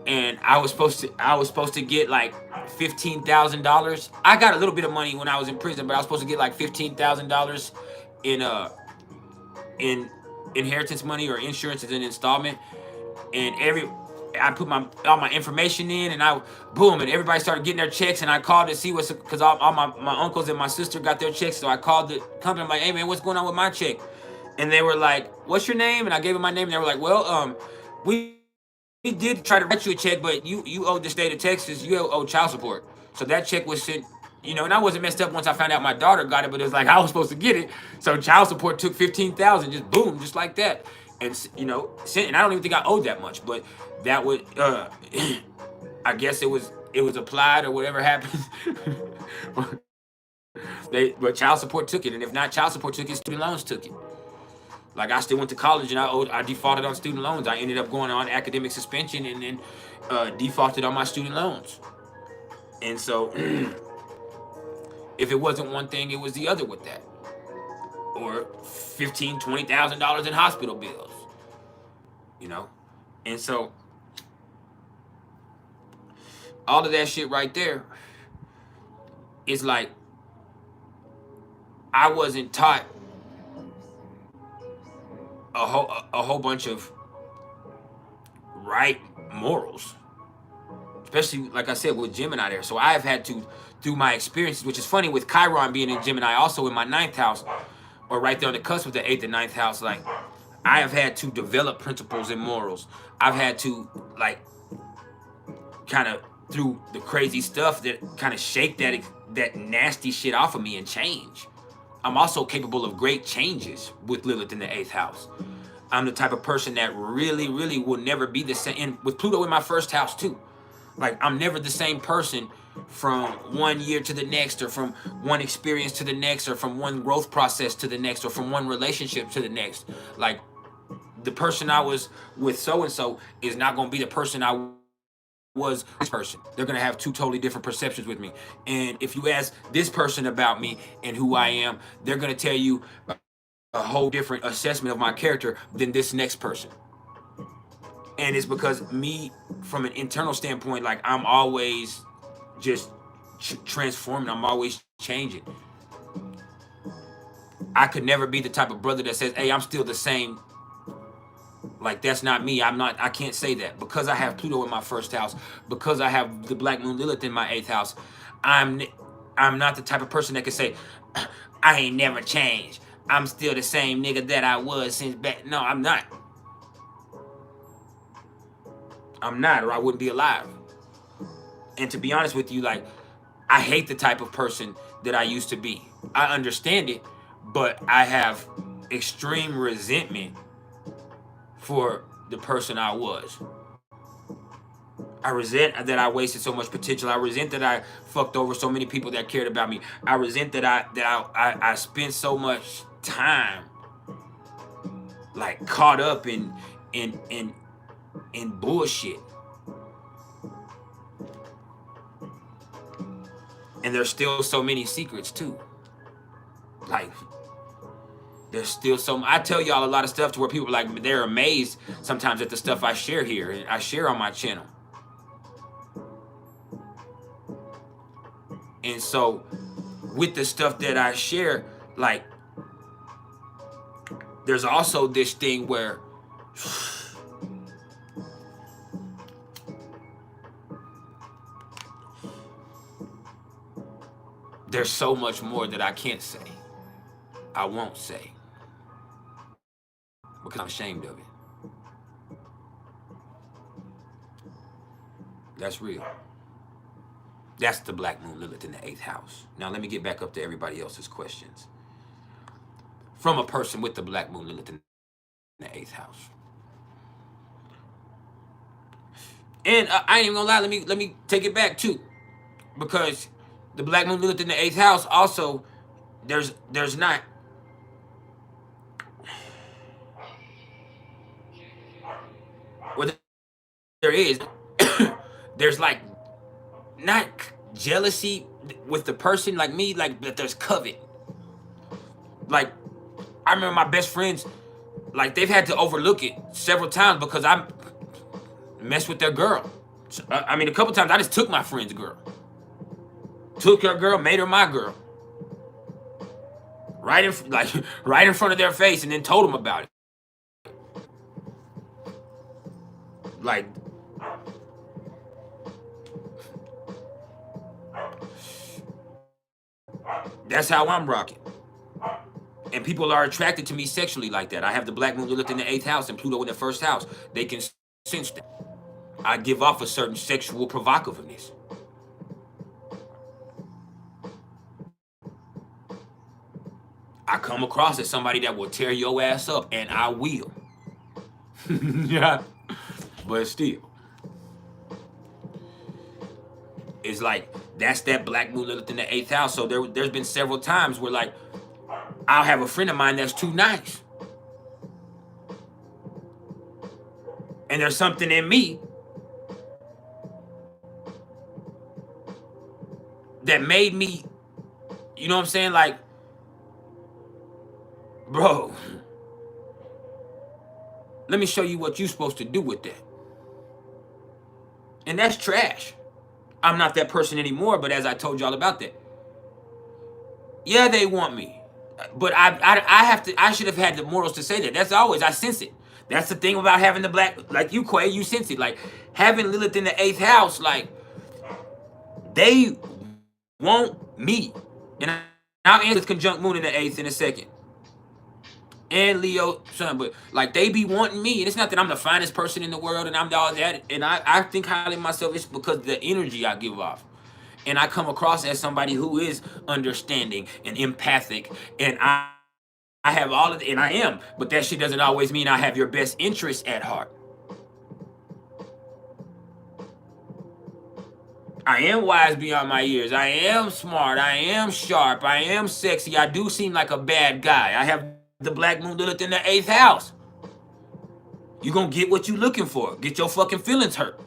and I was supposed to get like $15,000. I got a little bit of money when I was in prison, but I was supposed to get like $15,000 in inheritance money or insurance as an installment. And I put all my information in, and and everybody started getting their checks, and I called to see because all my uncles and my sister got their checks, so I called the company. I'm like, hey man, what's going on with my check? And they were like, what's your name? And I gave them my name, and they were like, well, we did try to write you a check, but you owe the state of Texas, you owe child support. So that check was sent, and I wasn't messed up once I found out my daughter got it, but it was like I was supposed to get it. So child support took $15,000, just boom, just like that. And and I don't even think I owed that much, but that would I guess it was applied or whatever happened. But child support took it, and if not child support took it, student loans took it. Like I still went to college, and I defaulted on student loans. I ended up going on academic suspension, and then defaulted on my student loans. And so if it wasn't one thing, it was the other with that, or $15,000-$20,000 in hospital bills, and so all of that shit right there is like I wasn't taught a whole bunch of right morals, especially like I said with Gemini there. So I've had to, through my experiences, which is funny with Chiron being in Gemini, also in my 9th house, or right there on the cusp of the 8th and 9th house, like I have had to develop principles and morals. I've had to like kind of through the crazy stuff that kind of shake that nasty shit off of me and change. I'm also capable of great changes with Lilith in the 8th house. I'm the type of person that really, really will never be the same. And with Pluto in my 1st house too. Like I'm never the same person from one year to the next, or from one experience to the next, or from one growth process to the next, or from one relationship to the next. Like the person I was with so-and-so is not going to be the person I was this person. They're going to have two totally different perceptions with me. And if you ask this person about me and who I am, they're going to tell you a whole different assessment of my character than this next person. And it's because me, from an internal standpoint, like I'm always just transforming. I'm always changing. I could never be the type of brother that says, hey, I'm still the same. Like that's not me. I can't say that, because I have Pluto in my 1st house, because I have the Black Moon Lilith in my 8th house. I'm not the type of person that can say, I ain't never changed. I'm still the same nigga that I was since back. No, I'm not. I'm not, or I wouldn't be alive. And to be honest with you, like I hate the type of person that I used to be. I understand it, but I have extreme resentment for the person I was. I resent that I wasted so much potential. I resent that I fucked over so many people that cared about me. I resent that I spent so much time like caught up in bullshit. And there's still so many secrets too. Like there's still I tell y'all a lot of stuff to where people like they're amazed sometimes at the stuff I share here and I share on my channel. And so with the stuff that I share, like there's also this thing where there's so much more that I can't say. I won't say. Because I'm ashamed of it. That's real. That's the black moon Lilith in the 8th house. Now let me get back up to everybody else's questions. From a person with the black moon Lilith in the 8th house. And I ain't even gonna lie, let me take it back too. Because the black moon Lilith in the 8th house also, there's not, well, there is, there's like, not jealousy with the person like me, like, but there's covet. Like, I remember my best friends, like, they've had to overlook it several times because I messed with their girl. So, I mean, a couple times I just took my friend's girl. Took her girl, made her my girl. Right in front of their face, and then told them about it. Like, that's how I'm rocking. And people are attracted to me sexually like that. I have the black moon Lilith in the 8th house and Pluto in the 1st house. They can sense that. I give off a certain sexual provocativeness. I come across as somebody that will tear your ass up, and I will. Yeah. But still. It's like, that's that black moon Lilith in the 8th house. So there's been several times where, like, I'll have a friend of mine that's too nice. And there's something in me that made me, you know what I'm saying? Like, bro, let me show you what you're supposed to do with that. And that's trash. I'm not that person anymore, but as I told y'all about that. Yeah, they want me. But I should have had the morals to say that. That's always, I sense it. That's the thing about having the black, like you, Quay, you sense it. Like, having Lilith in the 8th house, like, they want me. And I'll end with conjunct moon in the 8th in a second. And Leo sun, but like, they be wanting me. And it's not that I'm the finest person in the world and I'm all that. And I think highly of myself. It's because of the energy I give off. And I come across as somebody who is understanding and empathic. And I have all of it, and I am. But that shit doesn't always mean I have your best interest at heart. I am wise beyond my years. I am smart. I am sharp. I am sexy. I do seem like a bad guy. I have the black moon Lilith in the 8th house. You're going to get what you're looking for. Get your fucking feelings hurt.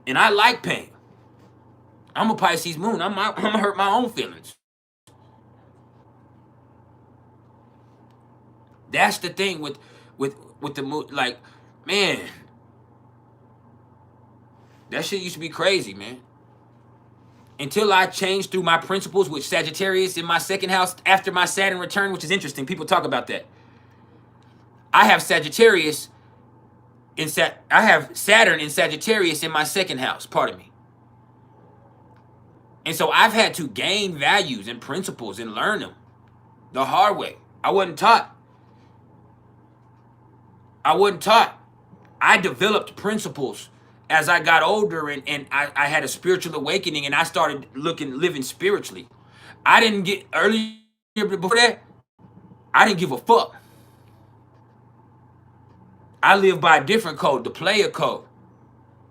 And I like pain. I'm a Pisces moon. I'm going to hurt my own feelings. That's the thing with the moon. Like, man, that shit used to be crazy, man. Until I changed through my principles with Sagittarius in my 2nd house after my Saturn return, which is interesting. People talk about that. I have Sagittarius I have Saturn in Sagittarius in my 2nd house, pardon me. And so I've had to gain values and principles and learn them the hard way. I wasn't taught. I developed principles as I got older, and I had a spiritual awakening, and I started living spiritually. I didn't get, earlier before that, I didn't give a fuck. I lived by a different code, the player code.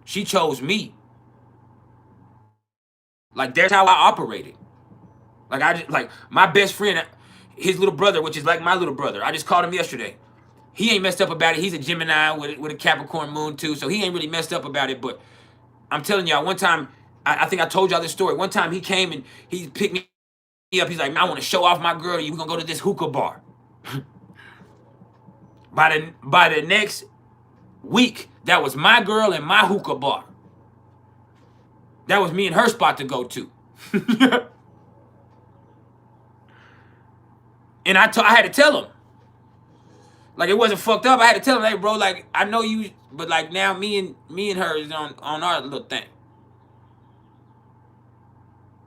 She chose me. Like, that's how I operated. Like, my best friend, his little brother, which is like my little brother, I just called him yesterday. He ain't messed up about it. He's a Gemini with a Capricorn moon too, so he ain't really messed up about it. But I'm telling y'all, one time, I think I told y'all this story. One time he came and he picked me up. He's like, I want to show off my girl. We're going to go to this hookah bar. By the next week, that was my girl and my hookah bar. That was me and her spot to go to. And I had to tell him. Like, it wasn't fucked up. I had to tell him, hey, bro, like, I know you, but like, now me and her is on our little thing.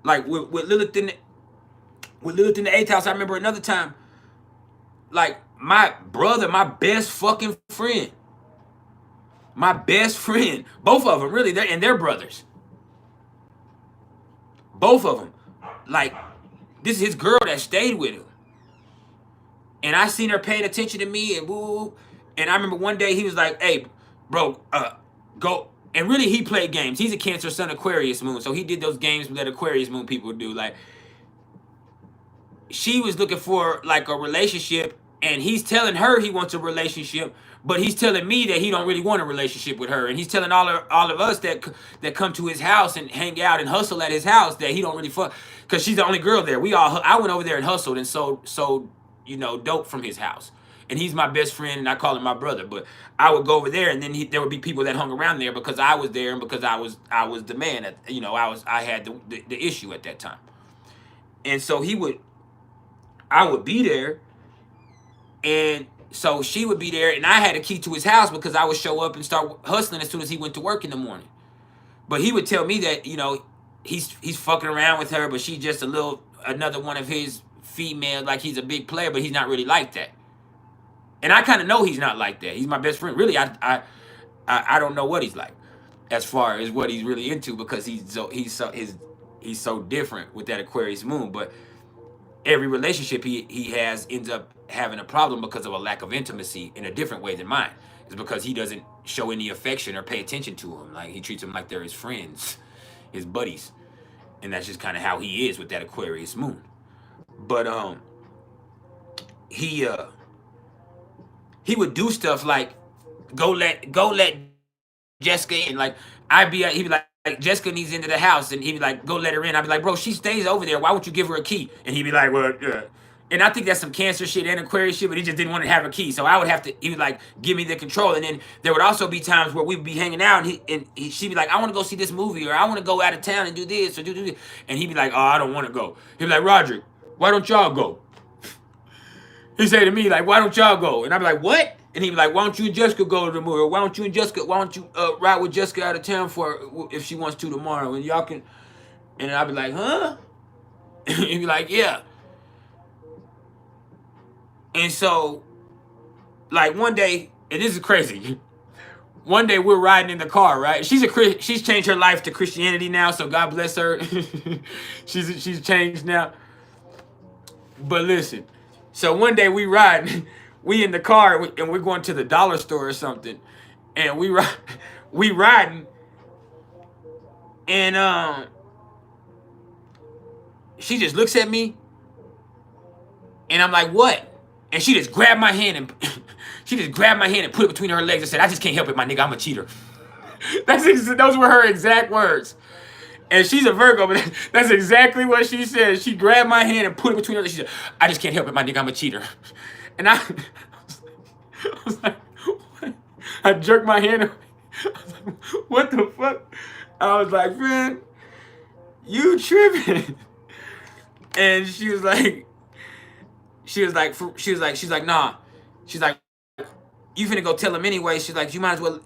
Like, with Lilith in the 8th house, I remember another time, like, my brother, my best fucking friend. My best friend. Both of them, really. They're brothers. Both of them. Like, this is his girl that stayed with him. And I seen her paying attention to me and woo. And I remember one day he was like, hey, bro, go. And really, he played games. He's a Cancer Sun Aquarius moon. So he did those games that Aquarius moon people do. Like, she was looking for like a relationship, and he's telling her he wants a relationship, but he's telling me that he don't really want a relationship with her. And he's telling all of us that come to his house and hang out and hustle at his house that he don't really fuck, because she's the only girl there. I went over there and hustled and sold dope from his house. And he's my best friend, and I call him my brother. But I would go over there, and then there would be people that hung around there because I was there and because I was the man. I had the issue at that time. And so I would be there, and so she would be there, and I had a key to his house because I would show up and start hustling as soon as he went to work in the morning. But he would tell me that he's fucking around with her, but she's just another one of his females. Like, he's a big player, but he's not really like that. And I kind of know he's not like that. He's my best friend. Really, I don't know what he's like as far as what he's really into, because he's so different with that Aquarius moon. But every relationship he has ends up having a problem because of a lack of intimacy in a different way than mine. It's because he doesn't show any affection or pay attention to him. Like, he treats them like they're his friends, his buddies. And that's just kind of how he is with that Aquarius moon. But he would do stuff like go let Jessica in. Like, he'd be like, Jessica needs into the house, and he'd be like, go let her in. I'd be like, bro, she stays over there. Why won't you give her a key? And he'd be like, well, yeah. And I think that's some Cancer shit and Aquarius shit, but he just didn't want to have a key. So he would like give me the control. And then there would also be times where we'd be hanging out, and she'd be like, I want to go see this movie, or I want to go out of town and do this or do this. And he'd be like, oh, I don't want to go. He'd be like, Roderick, why don't y'all go? He'd say to me, like, why don't y'all go? And I'd be like, what? And he'd be like, why don't you and Jessica go to the movie? Or why don't you ride with Jessica out of town if she wants to tomorrow? And y'all can. And I'd be like, huh? And he'd be like, yeah. And so, like, one day, and this is crazy. One day we're riding in the car, right? She's changed her life to Christianity now, so God bless her. she's changed now. But listen. So one day we in the car, and we're going to the dollar store or something, and we riding, and she just looks at me, and I'm like, what? And she just grabbed my hand and put it between her legs and said, I just can't help it, my nigga, I'm a cheater. Those were her exact words. And she's a Virgo, but that's exactly what she said. She grabbed my hand and put it between her legs. She said, I just can't help it, my nigga, I'm a cheater. And I was like, what? I jerked my hand away. I was like, what the fuck? I was like, man, you tripping. And she was like, nah. She's like, you finna go tell him anyway. She's like, you might as well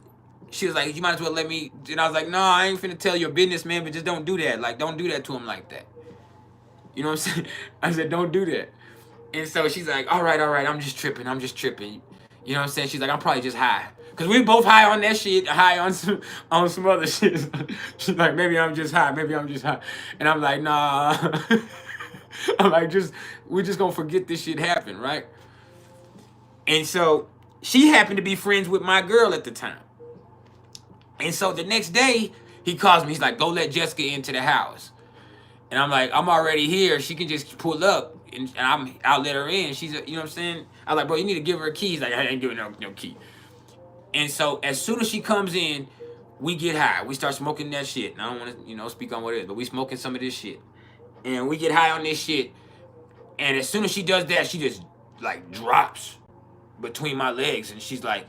let me. And I was like, no, I ain't finna tell your business, man, but just don't do that. Like, don't do that to him like that. You know what I'm saying? I said, don't do that. And so she's like, all right, I'm just tripping. You know what I'm saying? She's like, I'm probably just high. Because we both high on that shit, high on some other shit. She's like, maybe I'm just high. And I'm like, nah. I'm like, we're just gonna forget this shit happened, right? And so she happened to be friends with my girl at the time. And so the next day, he calls me. He's like, go let Jessica into the house. And I'm like, I'm already here. She can just pull up, and I'll let her in. She's, you know what I'm saying? I was like, bro, you need to give her a key. He's like, I ain't giving no key. And so as soon as she comes in, we get high. We start smoking that shit. And I don't want to, speak on what it is, but we smoking some of this shit. And we get high on this shit. And as soon as she does that, she just, like, drops between my legs. And she's like,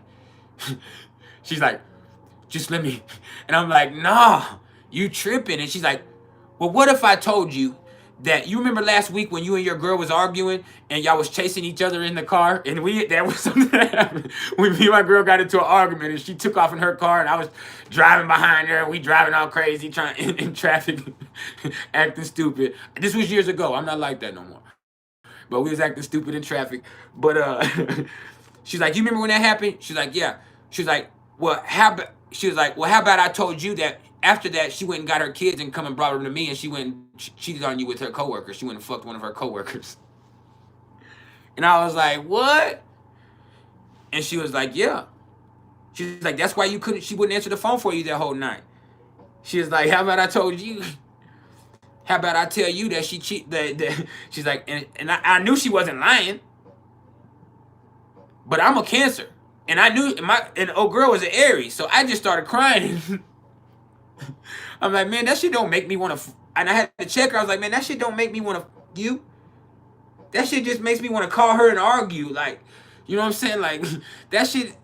just let me. And I'm like, nah, you tripping. And she's like, well, what if I told you that you remember last week when you and your girl was arguing and y'all was chasing each other in the car? And that was something that happened. When me and my girl got into an argument, and she took off in her car, and I was driving behind her, and we driving all crazy, trying in traffic, acting stupid. This was years ago. I'm not like that no more. But we was acting stupid in traffic. But she's like, you remember when that happened? She's like, yeah. She's like, well, how about, she was like, well, how about I told you that after that she went and got her kids and come and brought them to me, and she went and cheated on you with her coworker. She went and fucked one of her coworkers. And I was like, what? And she was like, yeah. She's like, that's why you couldn't, she wouldn't answer the phone for you that whole night. She was like, how about I told you? How about I tell you that she that she's like, and I knew she wasn't lying. But I'm a Cancer. And I knew and old girl was an Aries. So I just started crying. I'm like, man, that shit don't make me want to, and I had to check her. I was like, man, that shit don't make me want to you. That shit just makes me want to call her and argue. Like, you know what I'm saying? Like, that shit.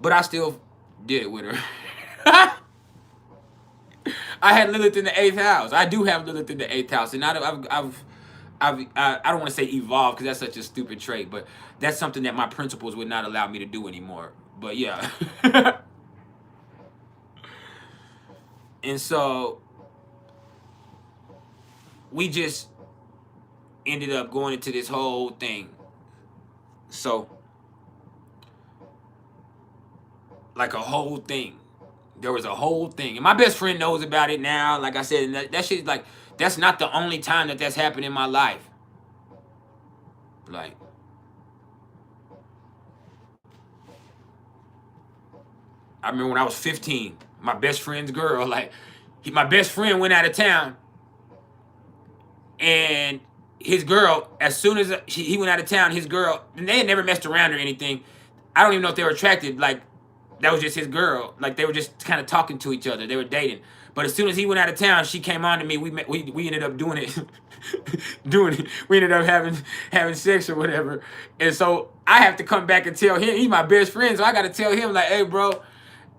But I still did it with her. I had Lilith in the 8th house. I do have Lilith in the 8th house. And I don't want to say evolved because that's such a stupid trait. But that's something that my principles would not allow me to do anymore. But yeah. And so we just ended up going into this whole thing. So, like a whole thing. There was a whole thing. And my best friend knows about it now. Like I said, and that shit, like, that's not the only time that that's happened in my life. Like, I remember when I was 15, my best friend's girl, like, my best friend went out of town. And his girl, as soon as he went out of town, his girl, and they had never messed around or anything. I don't even know if they were attracted. Like, that was just his girl. Like, they were just kind of talking to each other. They were dating. But as soon as he went out of town, she came on to me. We ended up doing it. We ended up having sex or whatever. And so I have to come back and tell him. He's my best friend. So I got to tell him, like, hey, bro,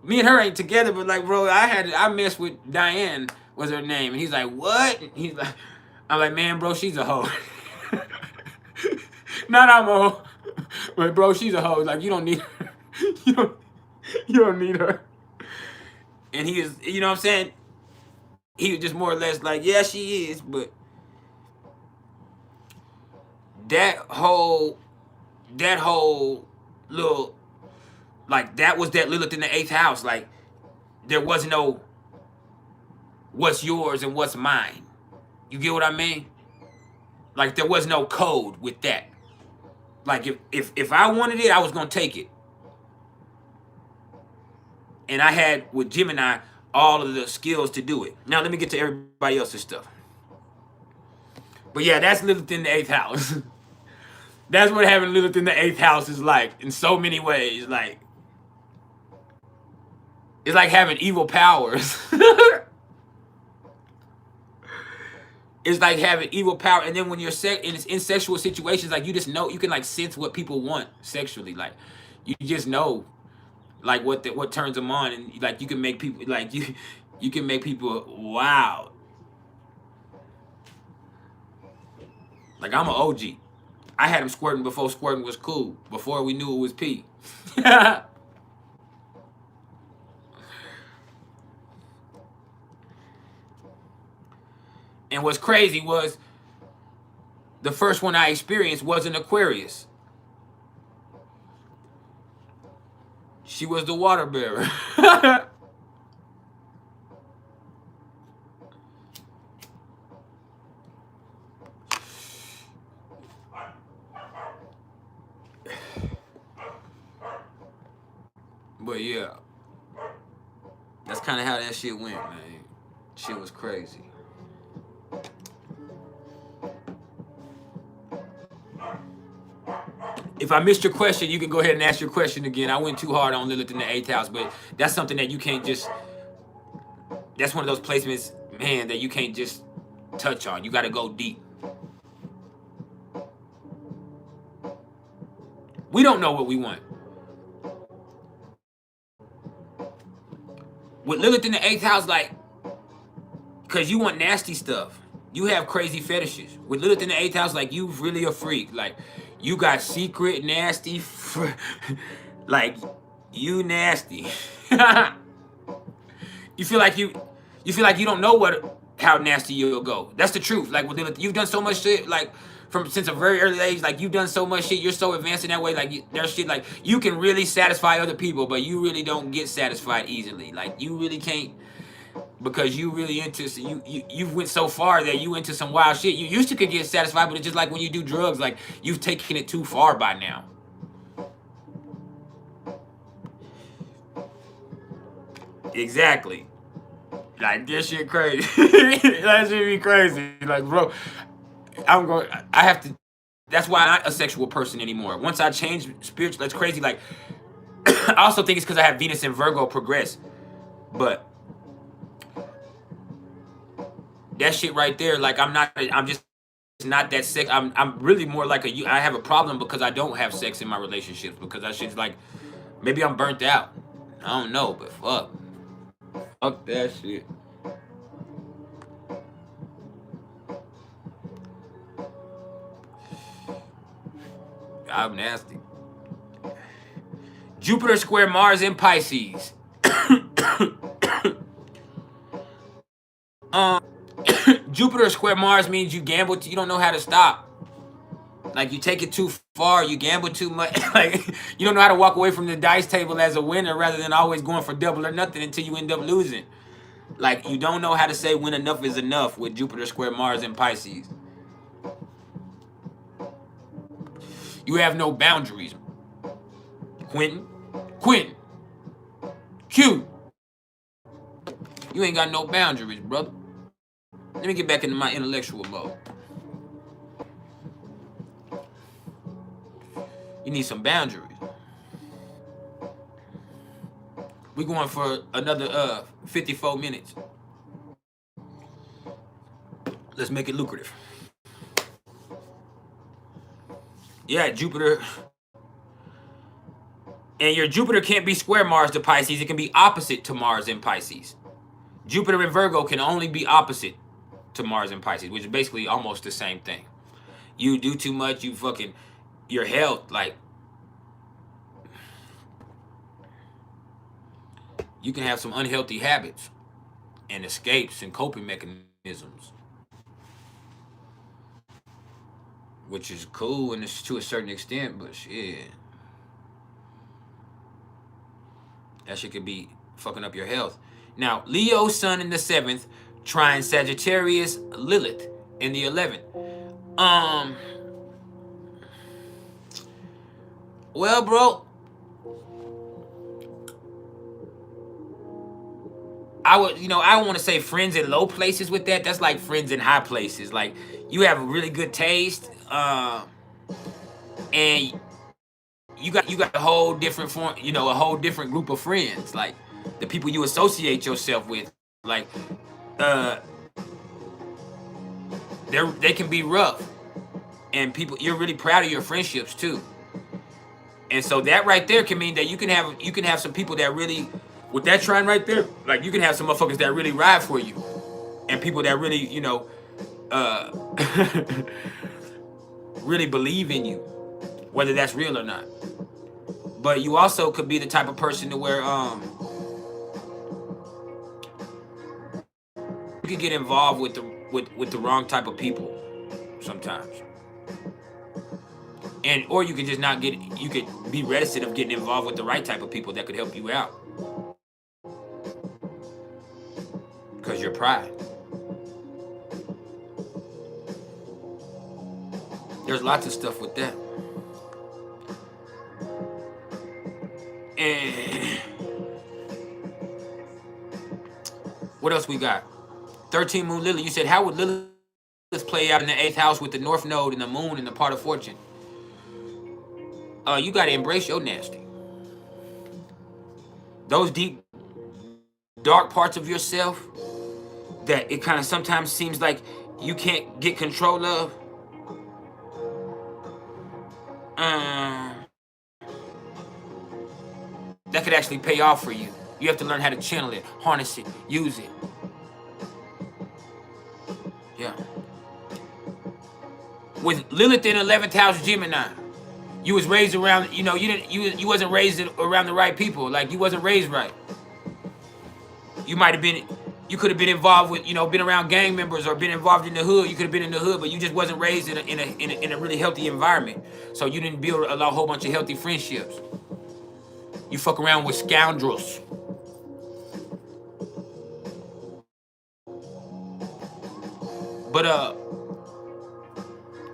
me and her ain't together. But, like, bro, I messed with Diane was her name. And he's like, what? And he's like, I'm like, man, bro, she's a hoe. Not I'm a hoe. But, bro, she's a hoe. Like, you don't need her. You don't need her. And he is, you know what I'm saying? He was just more or less like, yeah, she is. But that whole little, like, that was that Lilith in the 8th house. Like, there was no what's yours and what's mine. You get what I mean? Like, there was no code with that. Like, if I wanted it, I was going to take it. And I had, with Gemini, all of the skills to do it. Now, let me get to everybody else's stuff. But yeah, that's Lilith in the 8th house. That's what having Lilith in the 8th house is like in so many ways. Like, it's like having evil powers. It's like having evil power. And then when you're in sexual situations, like, you just know, you can, like, sense what people want sexually. Like, you just know, like, what turns them on, and, like, you can make people, like, you can make people wow. Like, I'm an OG. I had him squirting before squirting was cool, before we knew it was pee. And what's crazy was the first one I experienced was an Aquarius. She was the water bearer. But yeah, that's kind of how that shit went, man. Shit was crazy. If I missed your question, you can go ahead and ask your question again. I went too hard on Lilith in the 8th house, but that's something that you can't just, that's one of those placements, man, that you can't just touch on. You got to go deep. We don't know what we want. With Lilith in the 8th house, like, because you want nasty stuff. You have crazy fetishes. With Lilith in the 8th house, like, you really a freak. Like, you got secret nasty, like, you nasty. You feel like you don't know what how nasty you'll go. That's the truth. Like with Lilith, you've done so much shit, like since a very early age. Like you've done so much shit. You're so advanced in that way. Like there's shit like you can really satisfy other people, but you really don't get satisfied easily. Like you really can't, because you really into you went so far that you into some wild shit. You used to could get satisfied, but it's just like when you do drugs, like you've taken it too far by now. Exactly. Like this shit crazy. That shit be crazy. Like, bro, I have to. That's why I'm not a sexual person anymore. Once I change spiritual, that's crazy. Like, I also think it's because I have Venus and Virgo progress, but that shit right there, like I'm just not that sex. I'm really more like I have a problem because I don't have sex in my relationships, because that shit's like, maybe I'm burnt out. I don't know, but fuck that shit. I'm nasty. Jupiter square Mars in Pisces. Jupiter square Mars means you gamble. You don't know how to stop. Like you take it too far. You gamble too much. Like you don't know how to walk away from the dice table as a winner, rather than always going for double or nothing until you end up losing. Like you don't know how to say when enough is enough with Jupiter square Mars in Pisces. You have no boundaries. Quentin. Q. You ain't got no boundaries, brother. Let me get back into my intellectual mode. You need some boundaries. We're going for another 54 minutes. Let's make it lucrative. Yeah, Jupiter. And your Jupiter can't be square Mars to Pisces. It can be opposite to Mars in Pisces. Jupiter in Virgo can only be opposite to Mars in Pisces, which is basically almost the same thing. You do too much, your health, like, you can have some unhealthy habits and escapes and coping mechanisms, which is cool and it's to a certain extent, but shit, that shit could be fucking up your health. Now, Leo Sun in the 7th, trine Sagittarius Lilith in the 11th. Well, bro, I don't want to say friends in low places with that. That's like friends in high places. Like you have a really good taste, and you got a whole different form, a whole different group of friends. Like the people you associate yourself with, like they can be rough, and you're really proud of your friendships too. And so that right there can mean that you can have some people that really, with that trine right there, like you can have some motherfuckers that really ride for you, and people that really, really believe in you, whether that's real or not. But you also could be the type of person to where you could get involved with the wrong type of people sometimes. Or you could just not get, you could be reticent of getting involved with the right type of people that could help you out. Because your pride. There's lots of stuff with that. And what else we got? 13 moon Lilith. You said, how would Lilith play out in the 8th house with the North Node and the moon and the part of fortune? You got to embrace your nasty. Those deep, dark parts of yourself that it kind of sometimes seems like you can't get control of. That could actually pay off for you. You have to learn how to channel it, harness it, use it. Yeah. With Lilith in 11th house Gemini, you was raised around, you wasn't raised around the right people. Like you wasn't raised right. You might have been You could have been involved with, you know, been around gang members or been involved in the hood. You could have been in the hood, but you just wasn't raised in a really healthy environment. So you didn't build a whole bunch of healthy friendships. You fuck around with scoundrels. But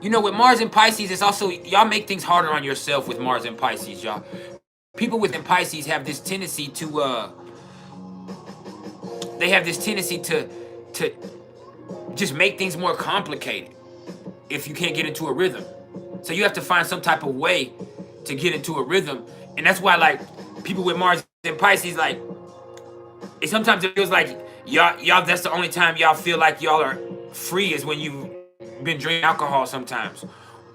you know, with Mars and Pisces, it's also, y'all make things harder on yourself with Mars and Pisces, y'all. People within Pisces have this tendency to to just make things more complicated if you can't get into a rhythm. So you have to find some type of way to get into a rhythm. And that's why, like, people with Mars and Pisces, like, sometimes it feels like y'all that's the only time y'all feel like y'all are free, is when you've been drinking alcohol sometimes.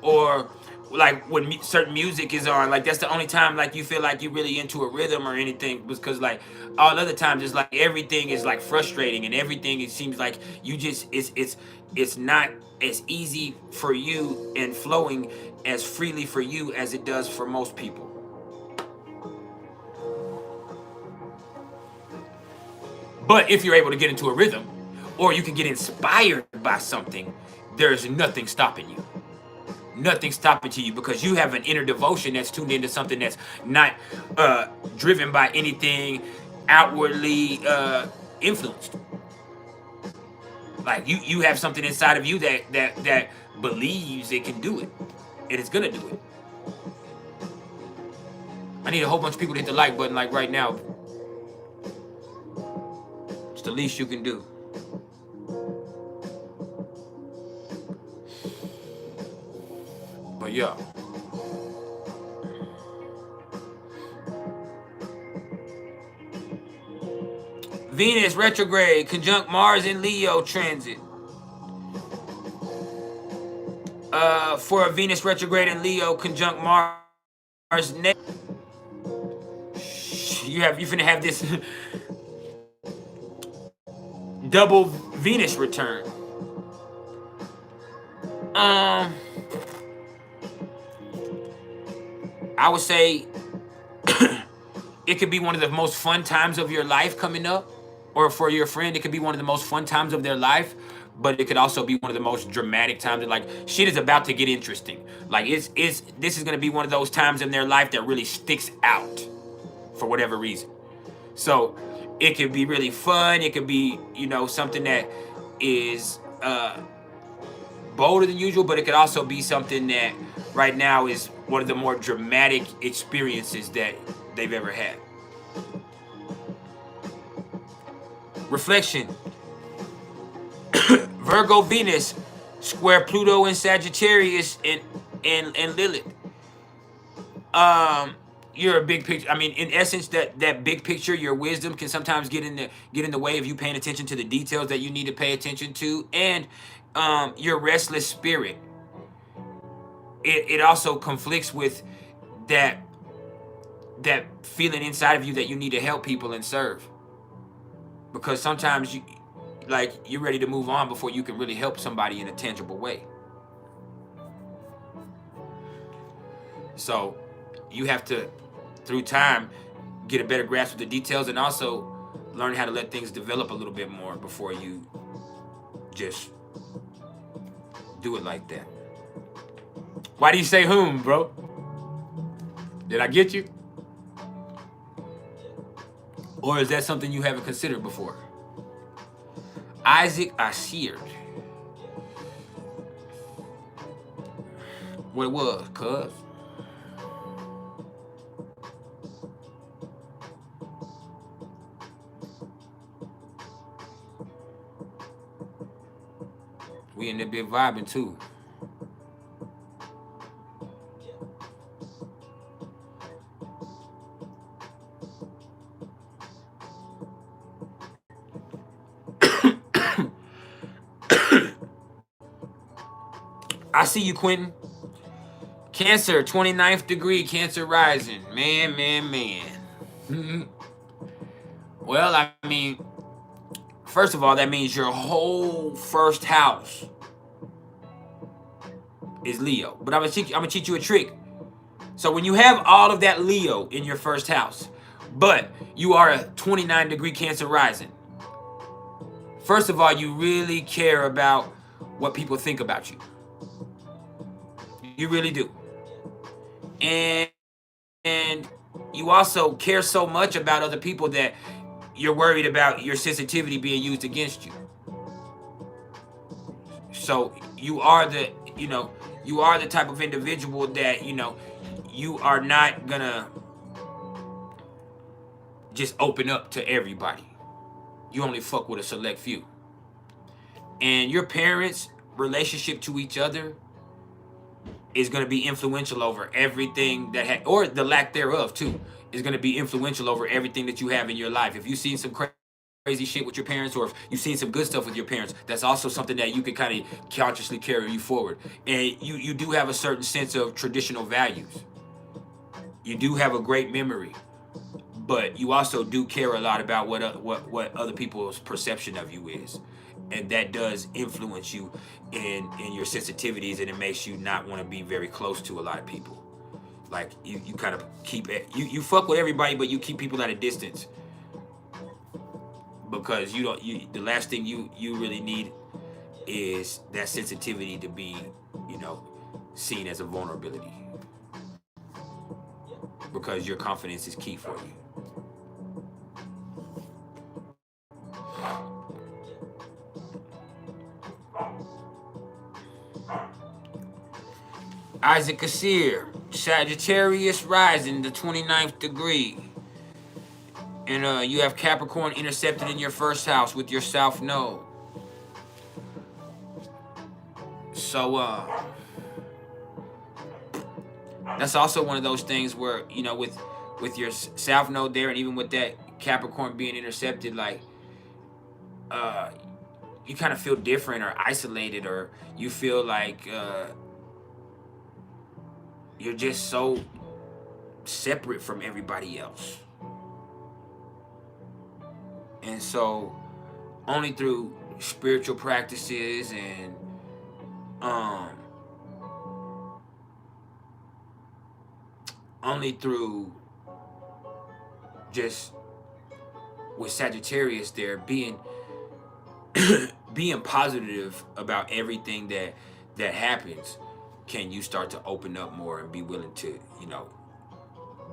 Or like when certain music is on, like that's the only time like you feel like you're really into a rhythm or anything, because like all other times it's like everything is like frustrating, and everything, it seems like you just it's not as easy for you and flowing as freely for you as it does for most people. But if you're able to get into a rhythm, or you can get inspired by something, there's nothing stopping you. Nothing stopping to you, because you have an inner devotion that's tuned into something that's not driven by anything outwardly influenced. Like you have something inside of you that believes it can do it, and it's gonna do it. I need a whole bunch of people to hit the like button, like right now. It's the least you can do. But yeah. Venus retrograde conjunct Mars in Leo transit. For a Venus retrograde in Leo conjunct Mars, you finna have this double Venus return. I would say it could be one of the most fun times of your life coming up, or for your friend, it could be one of the most fun times of their life, but it could also be one of the most dramatic times. Like, shit is about to get interesting. Like, this is gonna be one of those times in their life that really sticks out for whatever reason. So it could be really fun. It could be, you know, something that is bolder than usual, but it could also be something that right now is one of the more dramatic experiences that they've ever had. Reflection. Virgo Venus square Pluto and Sagittarius and Lilith. You're a big picture. I mean, in essence, that big picture, your wisdom can sometimes get in the way of you paying attention to the details that you need to pay attention to, and your restless spirit. It also conflicts with that feeling inside of you that you need to help people and serve, because sometimes you're ready to move on before you can really help somebody in a tangible way. So you have to, through time, get a better grasp of the details, and also learn how to let things develop a little bit more before you just do it like that. Why do you say whom, bro? Did I get you? Or is that something you haven't considered before? Isaac Asir. What it was, cuz. We in there big vibing too. I see you, Quentin. Cancer, 29th degree, Cancer rising. Man. Well, I mean, first of all, that means your whole first house is Leo. But I'm gonna teach you a trick. So when you have all of that Leo in your first house, but you are a 29 degree Cancer rising, First of all, you really care about what people think about you. You really do. And you also care so much about other people that you're worried about your sensitivity being used against you. So you are the, you are the type of individual that, you are not gonna just open up to everybody. You only fuck with a select few. And your parents' relationship to each other is going to be influential over everything that or the lack thereof too, is going to be influential over everything that you have in your life. If you've seen some crazy shit with your parents, or if you've seen some good stuff with your parents, that's also something that you can kind of consciously carry you forward. And you do have a certain sense of traditional values. You do have a great memory, but you also do care a lot about what other people's perception of you is. And that does influence you in your sensitivities, and it makes you not want to be very close to a lot of people. Like you kind of keep it, you fuck with everybody, but you keep people at a distance, because the last thing you really need is that sensitivity to be, seen as a vulnerability, because your confidence is key for you. Isaac Kassir, Sagittarius rising, the 29th degree. And you have Capricorn intercepted in your first house with your South Node. So that's also one of those things where, with your South Node there, and even with that Capricorn being intercepted, like you kind of feel different or isolated, or you feel like you're just so separate from everybody else. And so only through spiritual practices and only through just with Sagittarius there being being positive about everything that happens, can you start to open up more and be willing to,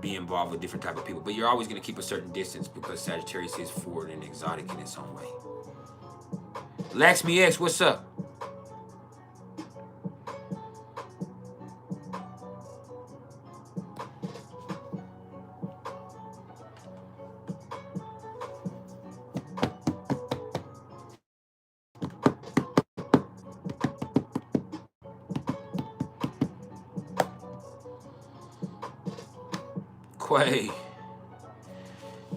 be involved with different type of people. But you're always going to keep a certain distance, because Sagittarius is forward and exotic in its own way. Laxmi X, what's up? Quay,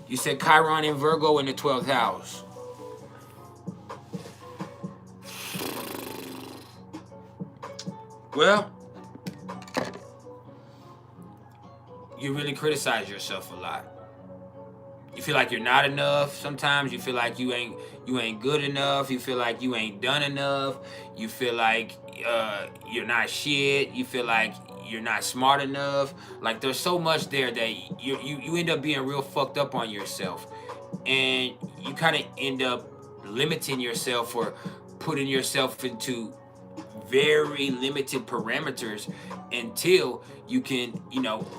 you said Chiron in Virgo in the 12th house. Well, you really criticize yourself a lot. You feel like you're not enough. Sometimes you feel like you ain't good enough. You feel like you ain't done enough. You feel like you're not shit. You feel like you're not smart enough. Like there's so much there that you end up being real fucked up on yourself, and you kind of end up limiting yourself or putting yourself into very limited parameters until you can,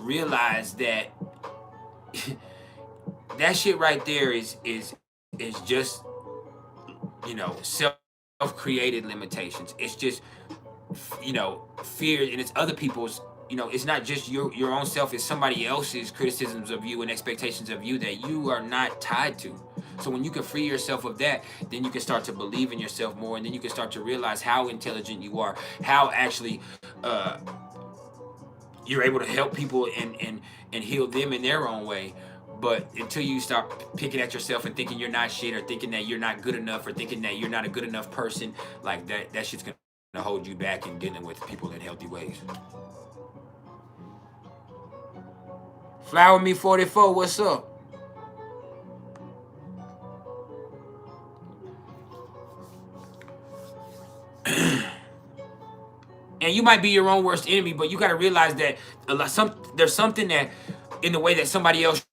realize that that shit right there is just, self-created limitations. It's just, fear, and it's other people's, it's not just your own self, it's somebody else's criticisms of you and expectations of you that you are not tied to. So when you can free yourself of that, then you can start to believe in yourself more, and then you can start to realize how intelligent you are, how actually you're able to help people and heal them in their own way. But until you start picking at yourself and thinking you're not shit, or thinking that you're not good enough, or thinking that you're not a good enough person, like that shit's gonna hold you back in dealing with people in healthy ways. Flower Me 44, what's up? And you might be your own worst enemy, but you got to realize that there's something that in the way that somebody else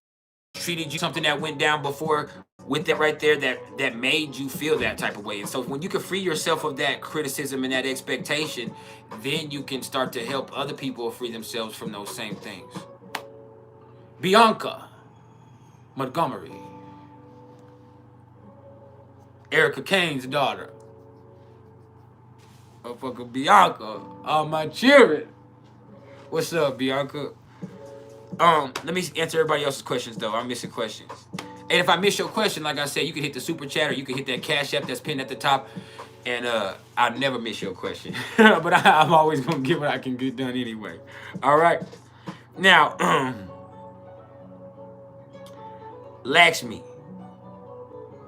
treated you, something that went down before with that right there that made you feel that type of way. And so when you can free yourself of that criticism and that expectation, then you can start to help other people free themselves from those same things. Bianca Montgomery, Erica Kane's daughter. Motherfucker Bianca, all my children. What's up, Bianca? Let me answer everybody else's questions though. I'm missing questions. And if I miss your question, like I said, you can hit the super chat or you can hit that cash app that's pinned at the top. And I'll never miss your question. But I'm always gonna get what I can get done anyway. All right. Now, Lakshmi.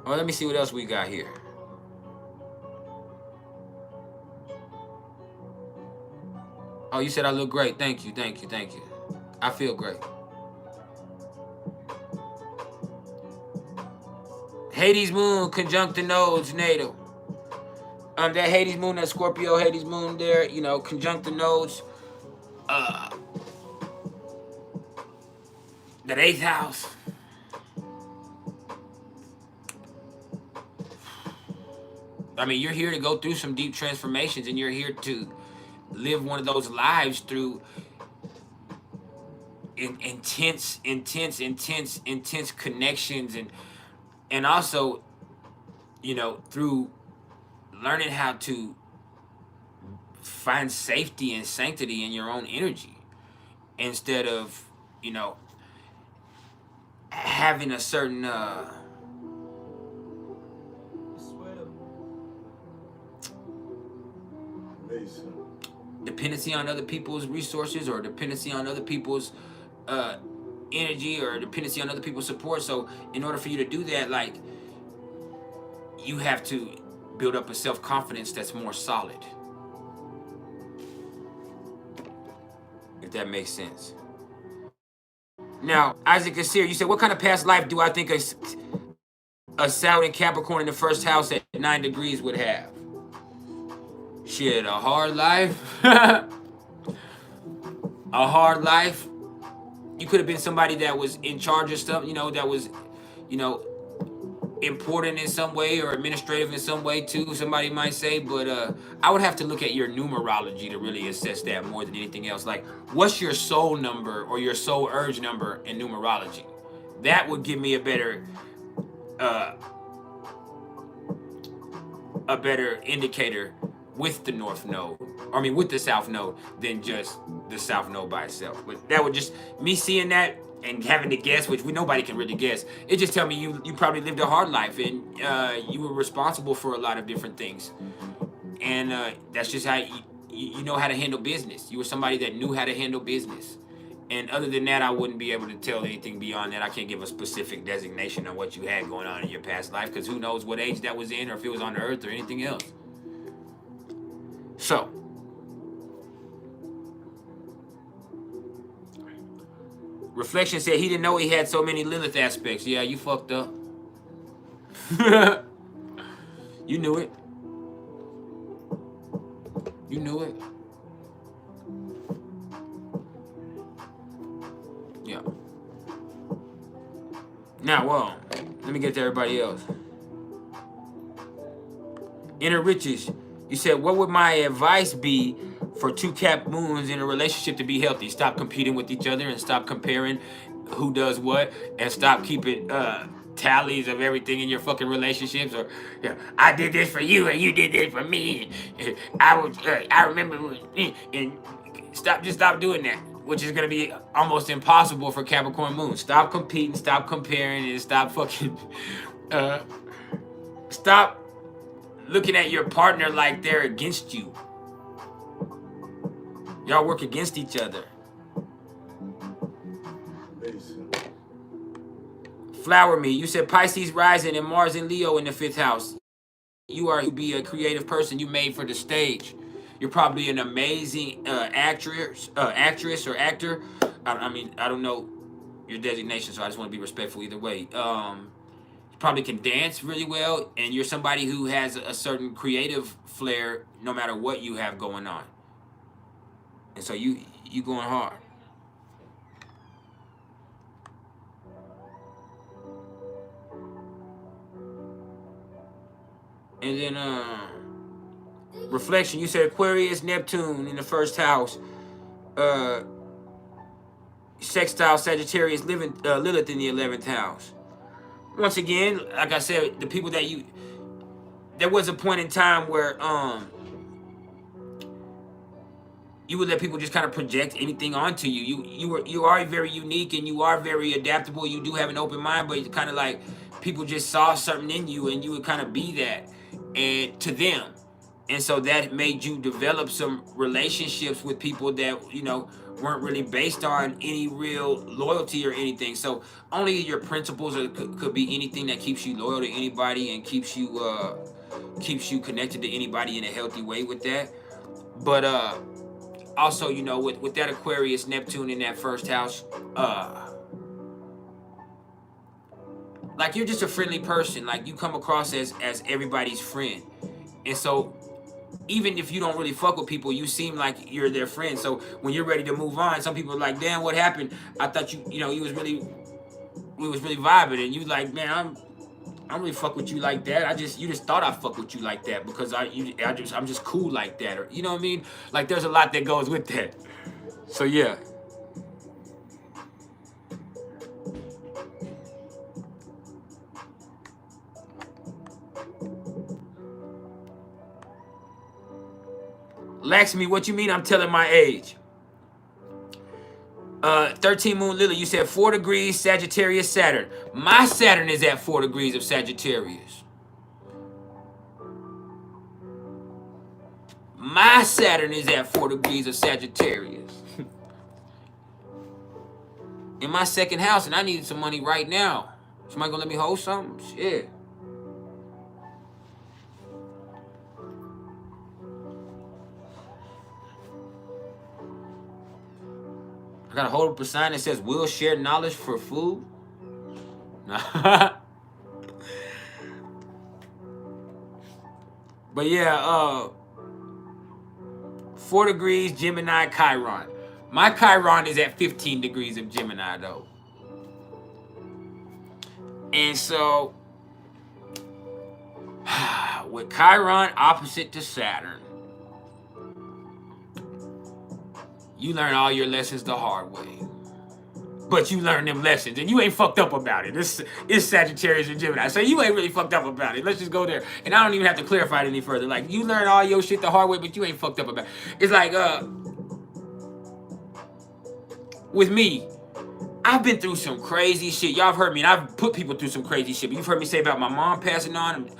Well, let me see what else we got here. Oh, you said I look great. Thank you, thank you, thank you. I feel great. Hades moon conjunct the nodes natal. That Hades moon, that Scorpio Hades moon there, you know, conjunct the nodes. That 8th house. I mean, you're here to go through some deep transformations, and you're here to live one of those lives through intense connections, and also, you know, through learning how to find safety and sanctity in your own energy, instead of, you know, having a certain dependency on other people's resources, or dependency on other people's energy, or dependency on other people's support. So in order for you to do that, like, you have to build up a self-confidence that's more solid, if that makes sense. Now, Isaac Asir, you said, what kind of past life do I think a Saturn Capricorn in the first house at 9 degrees would have? Shit, a hard life. A hard life. You could have been somebody that was in charge of stuff, you know, that was, you know, important in some way, or administrative in some way too, somebody might say. But I would have to look at your numerology to really assess that more than anything else. Like, what's your soul number or your soul urge number in numerology? That would give me a better indicator with the north node, I mean with the south node, than just the south node by itself. But that would just, me seeing that and having to guess, which nobody can really guess, it just tell me you probably lived a hard life, and you were responsible for a lot of different things, and that's just how you know how to handle business. You were somebody that knew how to handle business. And other than that, I wouldn't be able to tell anything beyond that. I can't give a specific designation on what you had going on in your past life, because who knows what age that was in, or if it was on Earth or anything else. So, Reflection said he didn't know he had so many Lilith aspects. Yeah, you fucked up. You knew it. You knew it. Yeah. Now, well, let me get to everybody else. Inner Riches, you said, what would my advice be for 2 Cap moons in a relationship to be healthy? Stop competing with each other, and stop comparing who does what, and stop keeping tallies of everything in your fucking relationships. Or, yeah, I did this for you and you did this for me. And I remember, and stop doing that, which is gonna be almost impossible for Capricorn moon. Stop competing, stop comparing, and stop fucking stop looking at your partner like they're against you. Y'all work against each other. Flower Me, you said Pisces rising and Mars and Leo in the 5th house. You be a creative person. You made for the stage. You're probably an amazing actress or actor. I mean, I don't know your designation, so I just want to be respectful either way. You probably can dance really well, and you're somebody who has a certain creative flair no matter what you have going on. And so you going hard. And then reflection, you said Aquarius, Neptune in the first house. Sextile Sagittarius, Lilith in the 11th house. Once again, like I said, the people that you... There was a point in time where you would let people just kind of project anything onto you. You are very unique and you are very adaptable. You do have an open mind, but it's kind of like people just saw something in you and you would kind of be that and to them. And so that made you develop some relationships with people that, you know, weren't really based on any real loyalty or anything. So only your principles could be anything that keeps you loyal to anybody and keeps you connected to anybody in a healthy way with that. But also, you know, with that Aquarius, Neptune in that first house, like you're just a friendly person. Like you come across as everybody's friend. And so even if you don't really fuck with people, you seem like you're their friend. So when you're ready to move on, some people are like, damn, what happened? I thought we was really vibing. And you like, man, I don't really fuck with you like that. You just thought I fuck with you like that because I'm just cool like that. Or, you know what I mean? Like there's a lot that goes with that. So yeah. Lakshmi, what you mean I'm telling my age? 13 moon Lilith, you said 4 degrees Sagittarius Saturn. My Saturn is at 4 degrees of Sagittarius. My Saturn is at 4 degrees of Sagittarius. In my second house, and I needed some money right now. Somebody gonna let me hold something? Shit. I gotta hold up a sign that says, "We'll share knowledge for food." But yeah, 4 degrees Gemini Chiron. My Chiron is at 15 degrees of Gemini though. And so, with Chiron opposite to Saturn, you learn all your lessons the hard way. But you learn them lessons, and you ain't fucked up about it. It's Sagittarius and Gemini, so you ain't really fucked up about it. Let's just go there. And I don't even have to clarify it any further. Like, you learn all your shit the hard way, but you ain't fucked up about it. It's like, with me, I've been through some crazy shit. Y'all have heard me, and I've put people through some crazy shit. But you've heard me say about my mom passing on,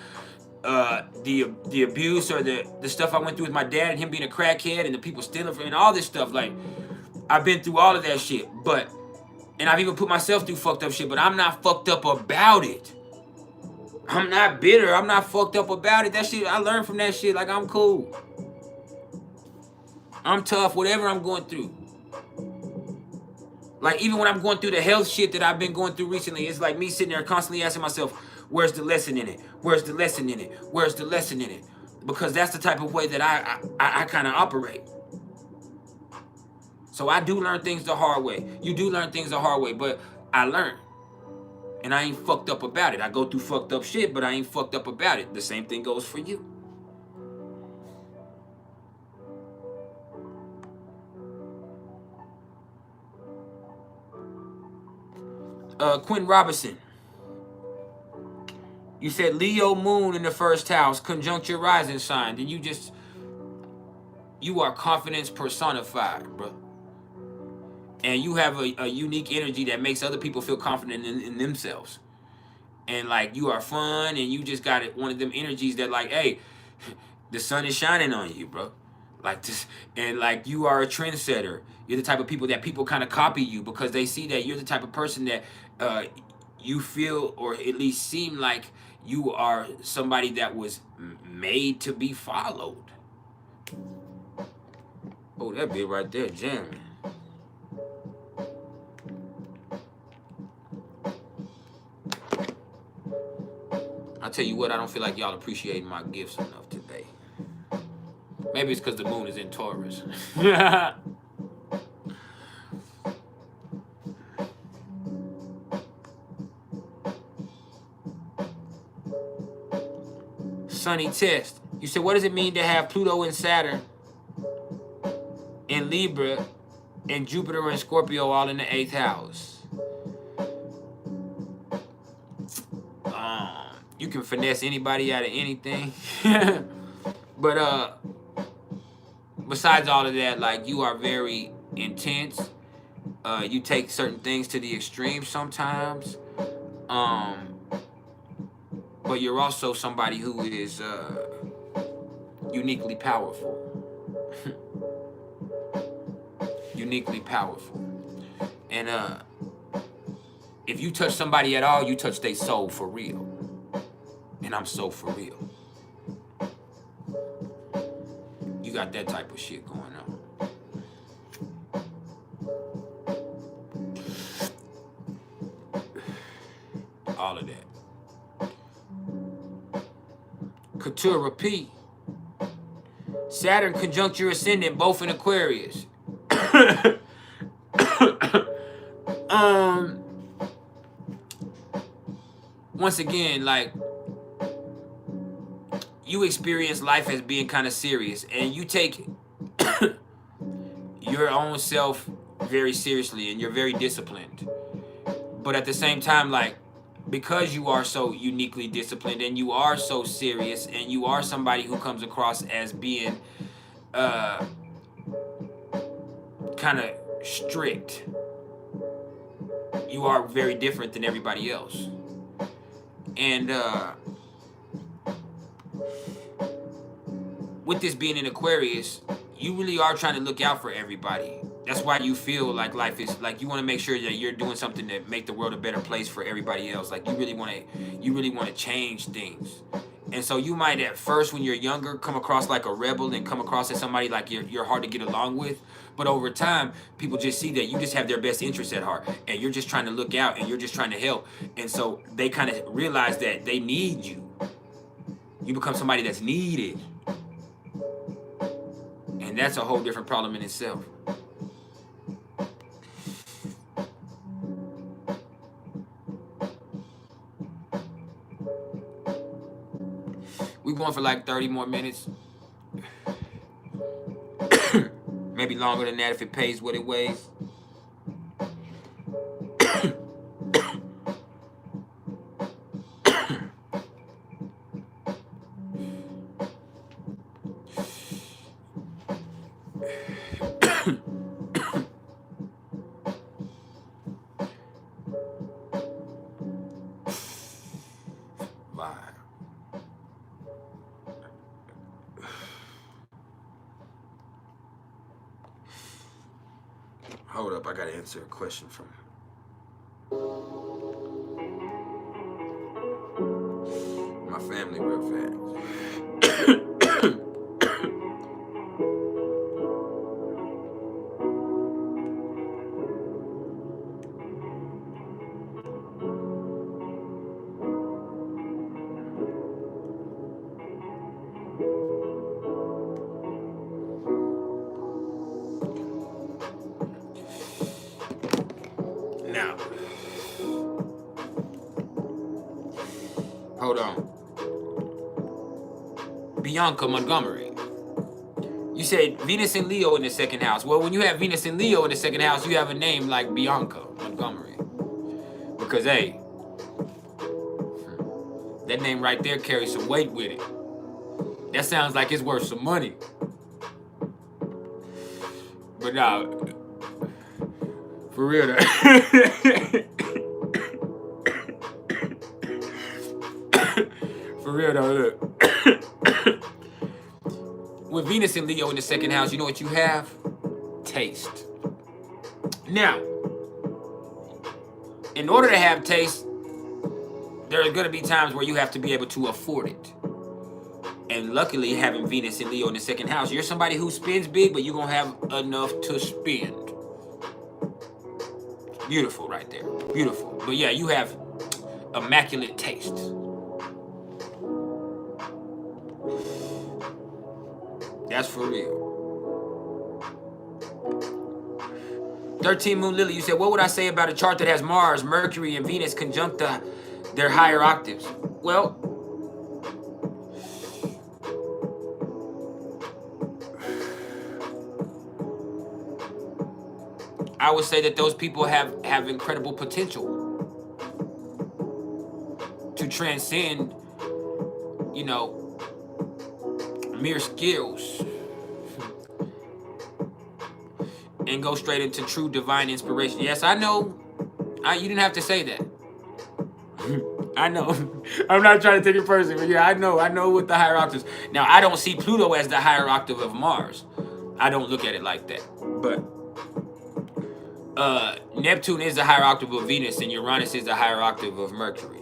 the abuse or the stuff I went through with my dad and him being a crackhead and the people stealing from and all this stuff. Like, I've been through all of that shit, and I've even put myself through fucked up shit, but I'm not fucked up about it. I'm not bitter. I'm not fucked up about it. That shit, I learned from that shit. Like, I'm cool. I'm tough, whatever I'm going through. Like, even when I'm going through the health shit that I've been going through recently, it's like me sitting there constantly asking myself, where's the lesson in it? Where's the lesson in it? Where's the lesson in it? Because that's the type of way that I kind of operate. So I do learn things the hard way. You do learn things the hard way, but I learn. And I ain't fucked up about it. I go through fucked up shit, but I ain't fucked up about it. The same thing goes for you. Quinn Robinson. You said Leo moon in the first house, conjunct your rising sign. Then you are confidence personified, bro. And you have a unique energy that makes other people feel confident in themselves. And like, you are fun, and you just got one of them energies that like, hey, the sun is shining on you, bro. Like this, and like, you are a trendsetter. You're the type of people that people kind of copy you because they see that you're the type of person that you feel, or at least seem like you are somebody that was made to be followed. Oh, that bit right there, jamming. I'll tell you what, I don't feel like y'all appreciating my gifts enough today. Maybe it's because the moon is in Taurus. Sunny Test. You said, what does it mean to have Pluto and Saturn in Libra and Jupiter and Scorpio all in the 8th house? You can finesse anybody out of anything. But besides all of that, like, you are very intense. You take certain things to the extreme sometimes. But you're also somebody who is uniquely powerful. Uniquely powerful. And if you touch somebody at all, you touch their soul for real. And I'm so for real. You got that type of shit going on. All of that. ThERApy. Saturn conjunct your ascendant, both in Aquarius. Once again, like, you experience life as being kind of serious, and you take your own self very seriously, and you're very disciplined. But at the same time, like, because you are so uniquely disciplined and you are so serious and you are somebody who comes across as being kind of strict, you are very different than everybody else. And with this being in Aquarius, you really are trying to look out for everybody. That's why you feel like life is like, you want to make sure that you're doing something that make the world a better place for everybody else. Like, you really want to change things. And so you might at first, when you're younger, come across like a rebel and come across as somebody like you're hard to get along with. But over time, people just see that you just have their best interests at heart, and you're just trying to look out, and you're just trying to help. And so they kind of realize that they need you. You become somebody that's needed. And that's a whole different problem in itself. We're going for like 30 more minutes. Maybe longer than that if it pays what it weighs. Hold up, I gotta answer a question from my family real fast. Now, hold on. Bianca Montgomery. You said Venus and Leo in the 2nd house. Well, when you have Venus and Leo in the 2nd house, you have a name like Bianca Montgomery. Because, hey, that name right there carries some weight with it. That sounds like it's worth some money. But now, for real though. For real though, look. With Venus and Leo in the 2nd house, you know what you have? Taste. Now, in order to have taste, there are going to be times where you have to be able to afford it. And luckily, having Venus and Leo in the 2nd house, you're somebody who spends big, but you're going to have enough to spend. Beautiful right there. Beautiful. But yeah, you have immaculate taste. That's for real. 13 Moon Lily, you said, what would I say about a chart that has Mars, Mercury, and Venus conjunct their higher octaves? Well, I would say that those people have incredible potential to transcend, you know, mere skills and go straight into true divine inspiration. Yes, I know. You didn't have to say that. I know. I'm not trying to take it personally, but yeah, I know what the higher octaves. Now, I don't see Pluto as the higher octave of Mars. I don't look at it like that. But Neptune is the higher octave of Venus, and Uranus is the higher octave of Mercury.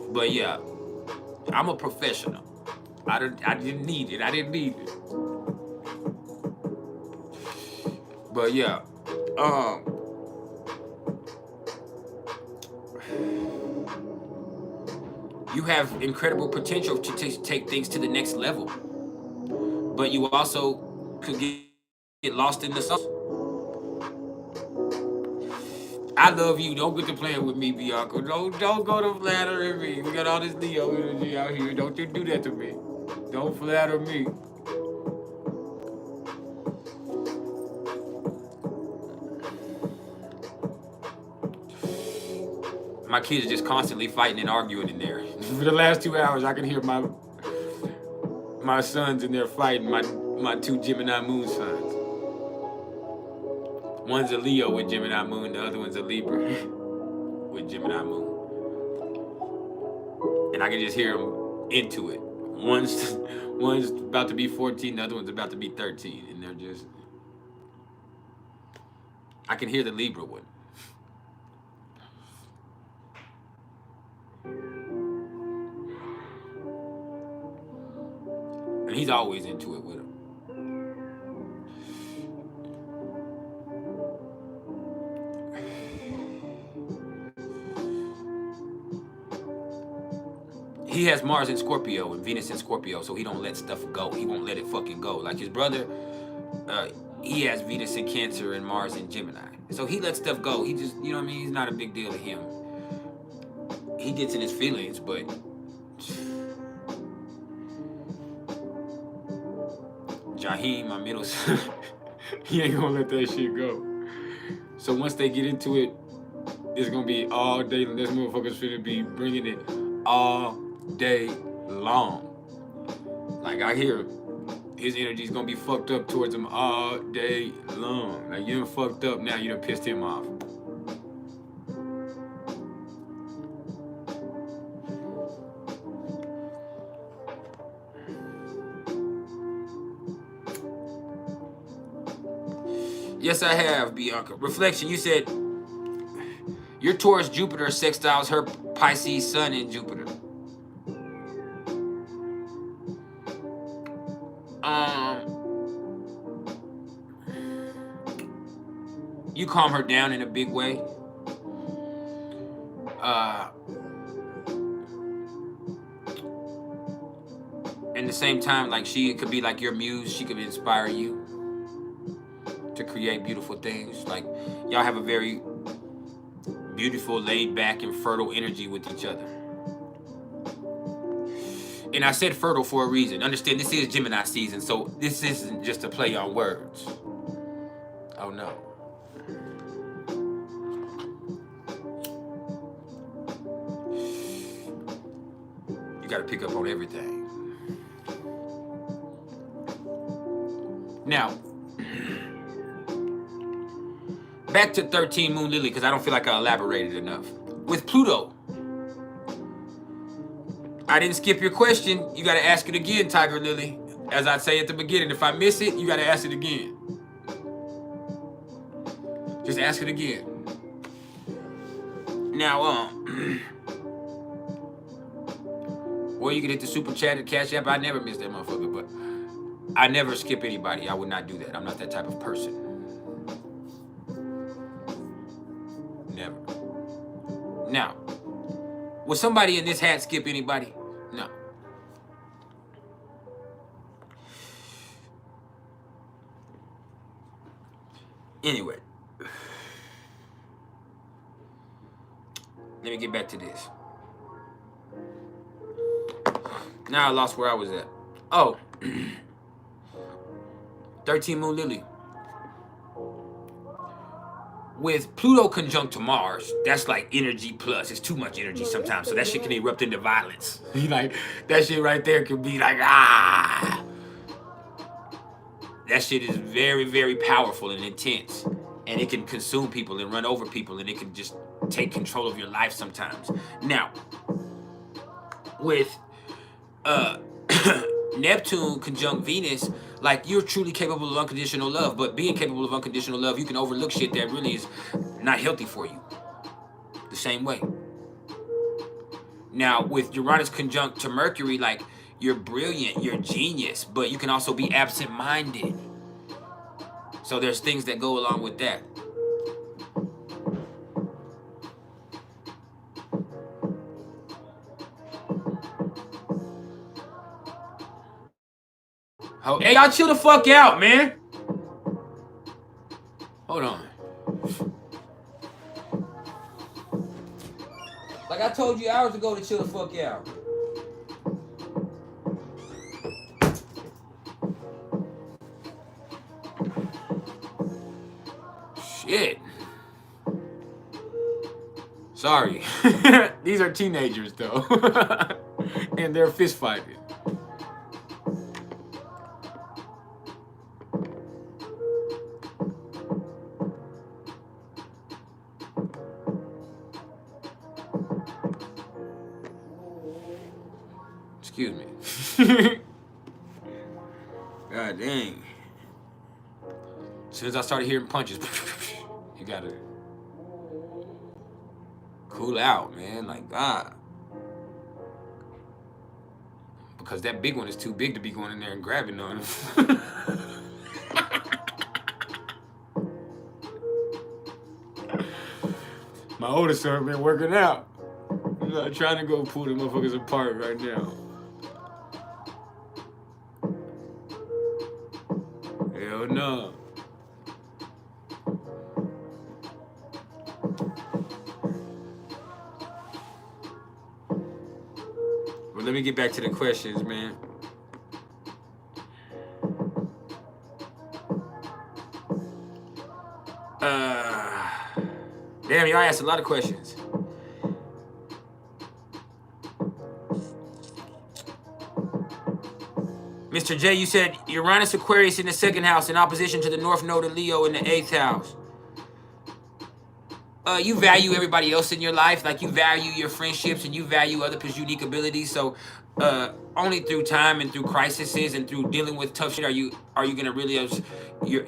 But yeah, I'm a professional. I didn't need it. I didn't need it. But yeah, you have incredible potential to take things to the next level. But you also could get lost in the sauce. I love you. Don't get to playing with me, Bianca. Don't go to flattering me. We got all this Leo energy out here. Don't you do that to me. Don't flatter me. My kids are just constantly fighting and arguing in there. For the last 2 hours, I can hear my sons in there fighting, my two Gemini moon sons. One's a Leo with Gemini moon, the other one's a Libra with Gemini moon. And I can just hear them into it. One's about to be 14, the other one's about to be 13. And they're just... I can hear the Libra one. And he's always into it with him. He has Mars in Scorpio and Venus in Scorpio, so he don't let stuff go. He won't let it fucking go. Like his brother, he has Venus in Cancer and Mars in Gemini. So he lets stuff go. He just, you know what I mean? He's not a big deal to him. He gets in his feelings, but... Jaheim, my middle son, he ain't gonna let that shit go. So once they get into it, it's gonna be all day. This motherfucker's finna be bringing it all day long. Like I hear his energy's gonna be fucked up towards him all day long. Like you done fucked up now, you done pissed him off. Yes, I have, Bianca. Reflection, you said your Taurus Jupiter sextiles her Pisces Sun in Jupiter. You calm her down in a big way. At the same time, like she could be like your muse. She could inspire you to create beautiful things. Like y'all have a very beautiful, laid back, and fertile energy with each other. And I said fertile for a reason. Understand, this is Gemini season, so this isn't just a play on words. Oh no. You gotta pick up on everything. Now, back to 13 Moon Lily, because I don't feel like I elaborated enough. With Pluto, I didn't skip your question. You got to ask it again, Tiger Lily. As I say at the beginning, if I miss it, you got to ask it again. Just ask it again. Now, well, you can hit the super chat at CashApp. I never miss that motherfucker, but I never skip anybody. I would not do that. I'm not that type of person. Never. Now, would somebody in this hat skip anybody? No. Anyway, let me get back to this. Now I lost where I was at. Oh, 13 Moon Lily. with Pluto conjunct to Mars, that's like energy plus. It's too much energy sometimes, so that shit can erupt into violence. Like, that shit right there could be like, ah. That shit is very, very powerful and intense. And it can consume people and run over people, and it can just take control of your life sometimes. Now, with Neptune conjunct Venus, like, you're truly capable of unconditional love, but being capable of unconditional love, you can overlook shit that really is not healthy for you. The same way. Now, with Uranus conjunct to Mercury, like, you're brilliant, you're genius, but you can also be absent-minded. So there's things that go along with that. Oh, hey, y'all chill the fuck out, man. Hold on. Like I told you hours ago to chill the fuck out. Shit. Sorry. These are teenagers, though. And they're fist fighting. Excuse me. God dang. As soon as I started hearing punches, you gotta cool out, man. Like, God. Because that big one is too big to be going in there and grabbing on him. My oldest son been working out. I'm trying to go pull the motherfuckers apart right now. Hell no. But let me get back to the questions, man. Damn, y'all asked a lot of questions. Mr. J, you said Uranus Aquarius in the 2nd house in opposition to the North Node of Leo in the 8th house. You value everybody else in your life, like you value your friendships and you value other people's unique abilities. So only through time and through crises and through dealing with tough shit are you gonna realize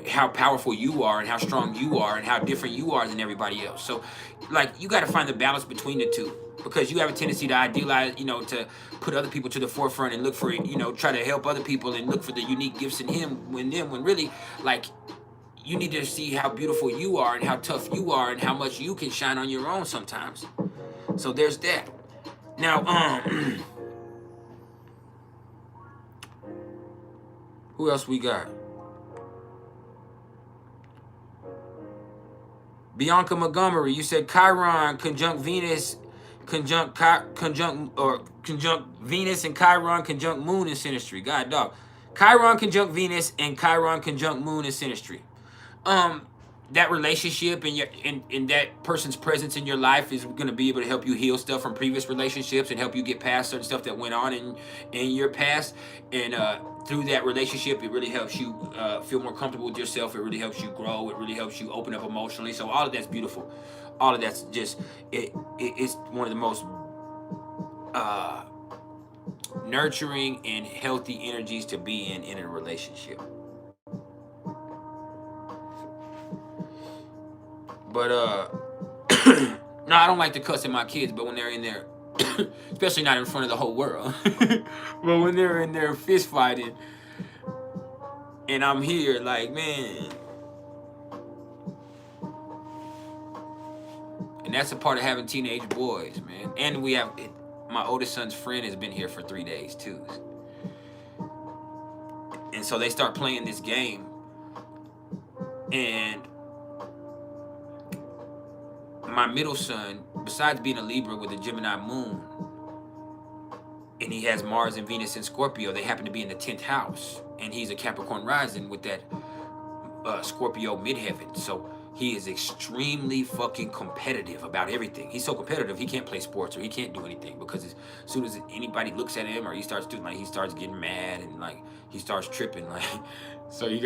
how powerful you are and how strong you are and how different you are than everybody else. So like you gotta find the balance between the two, because you have a tendency to idealize, to put other people to the forefront and look for, try to help other people and look for the unique gifts in when really, like, you need to see how beautiful you are and how tough you are and how much you can shine on your own sometimes. So there's that. Now, who else we got? Bianca Montgomery, you said Chiron conjunct Venus, conjunct Venus and Chiron conjunct Moon in Synastry. God dog. Chiron conjunct Venus and Chiron conjunct Moon in Synastry. That relationship and that person's presence in your life is going to be able to help you heal stuff from previous relationships and help you get past certain stuff that went on in your past. And through that relationship, it really helps you feel more comfortable with yourself. It really helps you grow. It really helps you open up emotionally. So all of that's beautiful. All of that's just, it's one of the most nurturing and healthy energies to be in a relationship. But no, I don't like to cuss at my kids, but when they're in there, especially not in front of the whole world, but when they're in there fist fighting and I'm here, like, man. And that's a part of having teenage boys, man. And we have, my oldest son's friend has been here for 3 days too. And so they start playing this game, and my middle son, besides being a Libra with a Gemini moon, and he has Mars and Venus in Scorpio, they happen to be in the 10th house. And he's a Capricorn rising with that Scorpio midheaven. So He is extremely fucking competitive about everything. He's so competitive he can't play sports or he can't do anything, because as soon as anybody looks at him or he starts doing, like, he starts getting mad and like he starts tripping, like. So you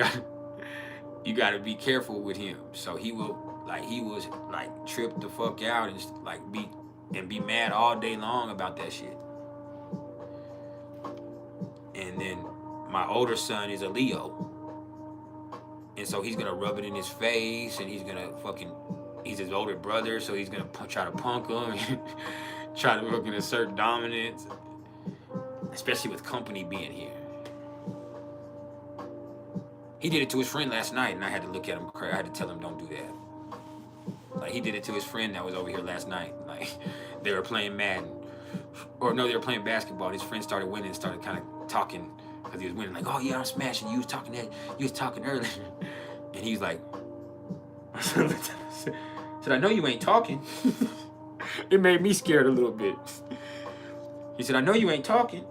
gotta be careful with him. So he was like trip the fuck out and just like be mad all day long about that shit. And then my older son is a Leo. And so he's gonna rub it in his face, and he's gonna he's his older brother, so he's gonna try to punk him, try to fucking assert dominance, especially with company being here. He did it to his friend last night, and I had to look at him crazy. I had to tell him, don't do that. Like, he did it to his friend that was over here last night. Like, they were playing Madden. Or no, they were playing basketball. His friend started winning and started kind of talking because he was winning. Like, oh yeah, I'm smashing. You was talking earlier. And he's like, said, I know you ain't talking. It made me scared a little bit. He said, I know you ain't talking.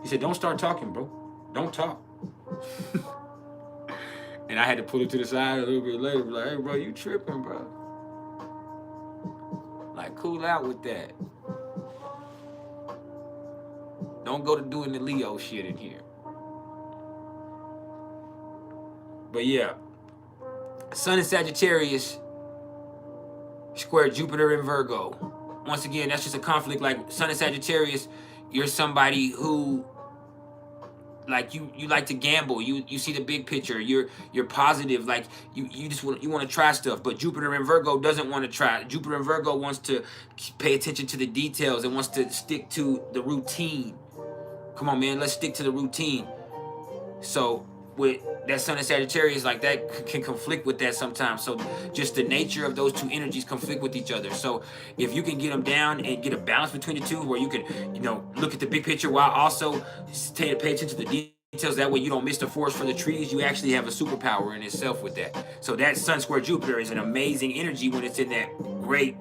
He said, don't start talking, bro. Don't talk. And I had to pull him to the side a little bit later. Like, hey, bro, you tripping, bro. Like, cool out with that. Don't go to doing the Leo shit in here. But yeah, Sun in Sagittarius, square Jupiter in Virgo. Once again, that's just a conflict. Like, Sun in Sagittarius, you're somebody who, like, you like to gamble. You see the big picture. You're positive. Like, you just want to try stuff. But Jupiter in Virgo doesn't want to try. Jupiter in Virgo wants to pay attention to the details and wants to stick to the routine. Come on, man, let's stick to the routine. So with that Sun in Sagittarius, like, that can conflict with that sometimes. So just the nature of those two energies conflict with each other. So if you can get them down and get a balance between the two, where you can, look at the big picture while also pay attention to the details, that way you don't miss the forest for the trees, you actually have a superpower in itself with that. So that Sun square Jupiter is an amazing energy when it's in that great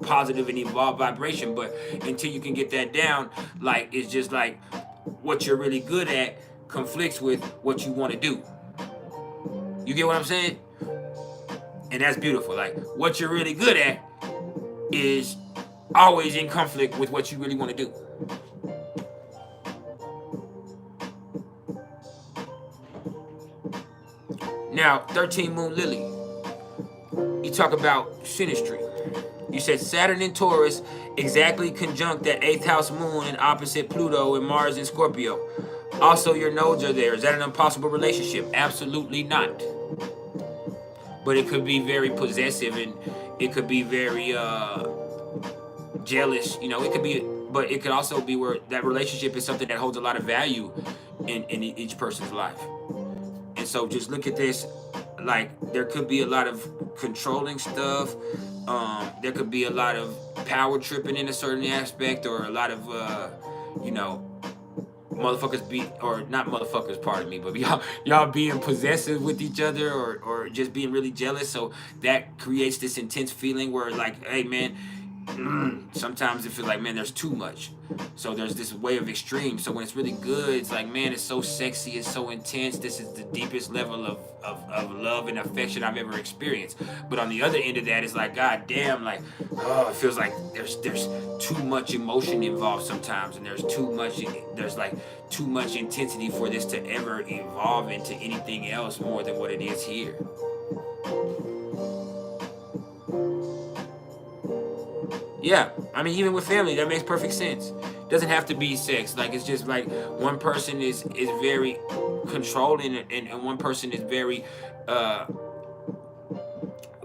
positive and evolved vibration. But until you can get that down, like, it's just like what you're really good at conflicts with what you want to do. You get what I'm saying? And that's beautiful. Like, what you're really good at is always in conflict with what you really want to do. Now, 13 Moon Lily, you talk about synastry. You said Saturn in Taurus exactly conjunct that 8th house moon and opposite Pluto and Mars in Scorpio. Also, your nodes are there. Is that an impossible relationship? Absolutely not. But it could be very possessive, and it could be very jealous. It could be, but it could also be where that relationship is something that holds a lot of value in each person's life. And so just look at this, like, there could be a lot of controlling stuff. There could be a lot of power tripping in a certain aspect, or a lot of, motherfuckers or not motherfuckers, pardon me, but y'all being possessive with each other, or just being really jealous. So that creates this intense feeling where, like, hey, man, sometimes it feels like, man, there's too much. So there's this way of extreme. So when it's really good, it's like, man, it's so sexy, it's so intense. This is the deepest level of love and affection I've ever experienced. But on the other end of that, it's like, god damn, like, oh, it feels like there's too much emotion involved sometimes, and there's like too much intensity for this to ever evolve into anything else more than what it is here. Yeah, I mean, even with family, that makes perfect sense. It doesn't have to be sex. Like, it's just like one person is very controlling, and one person is very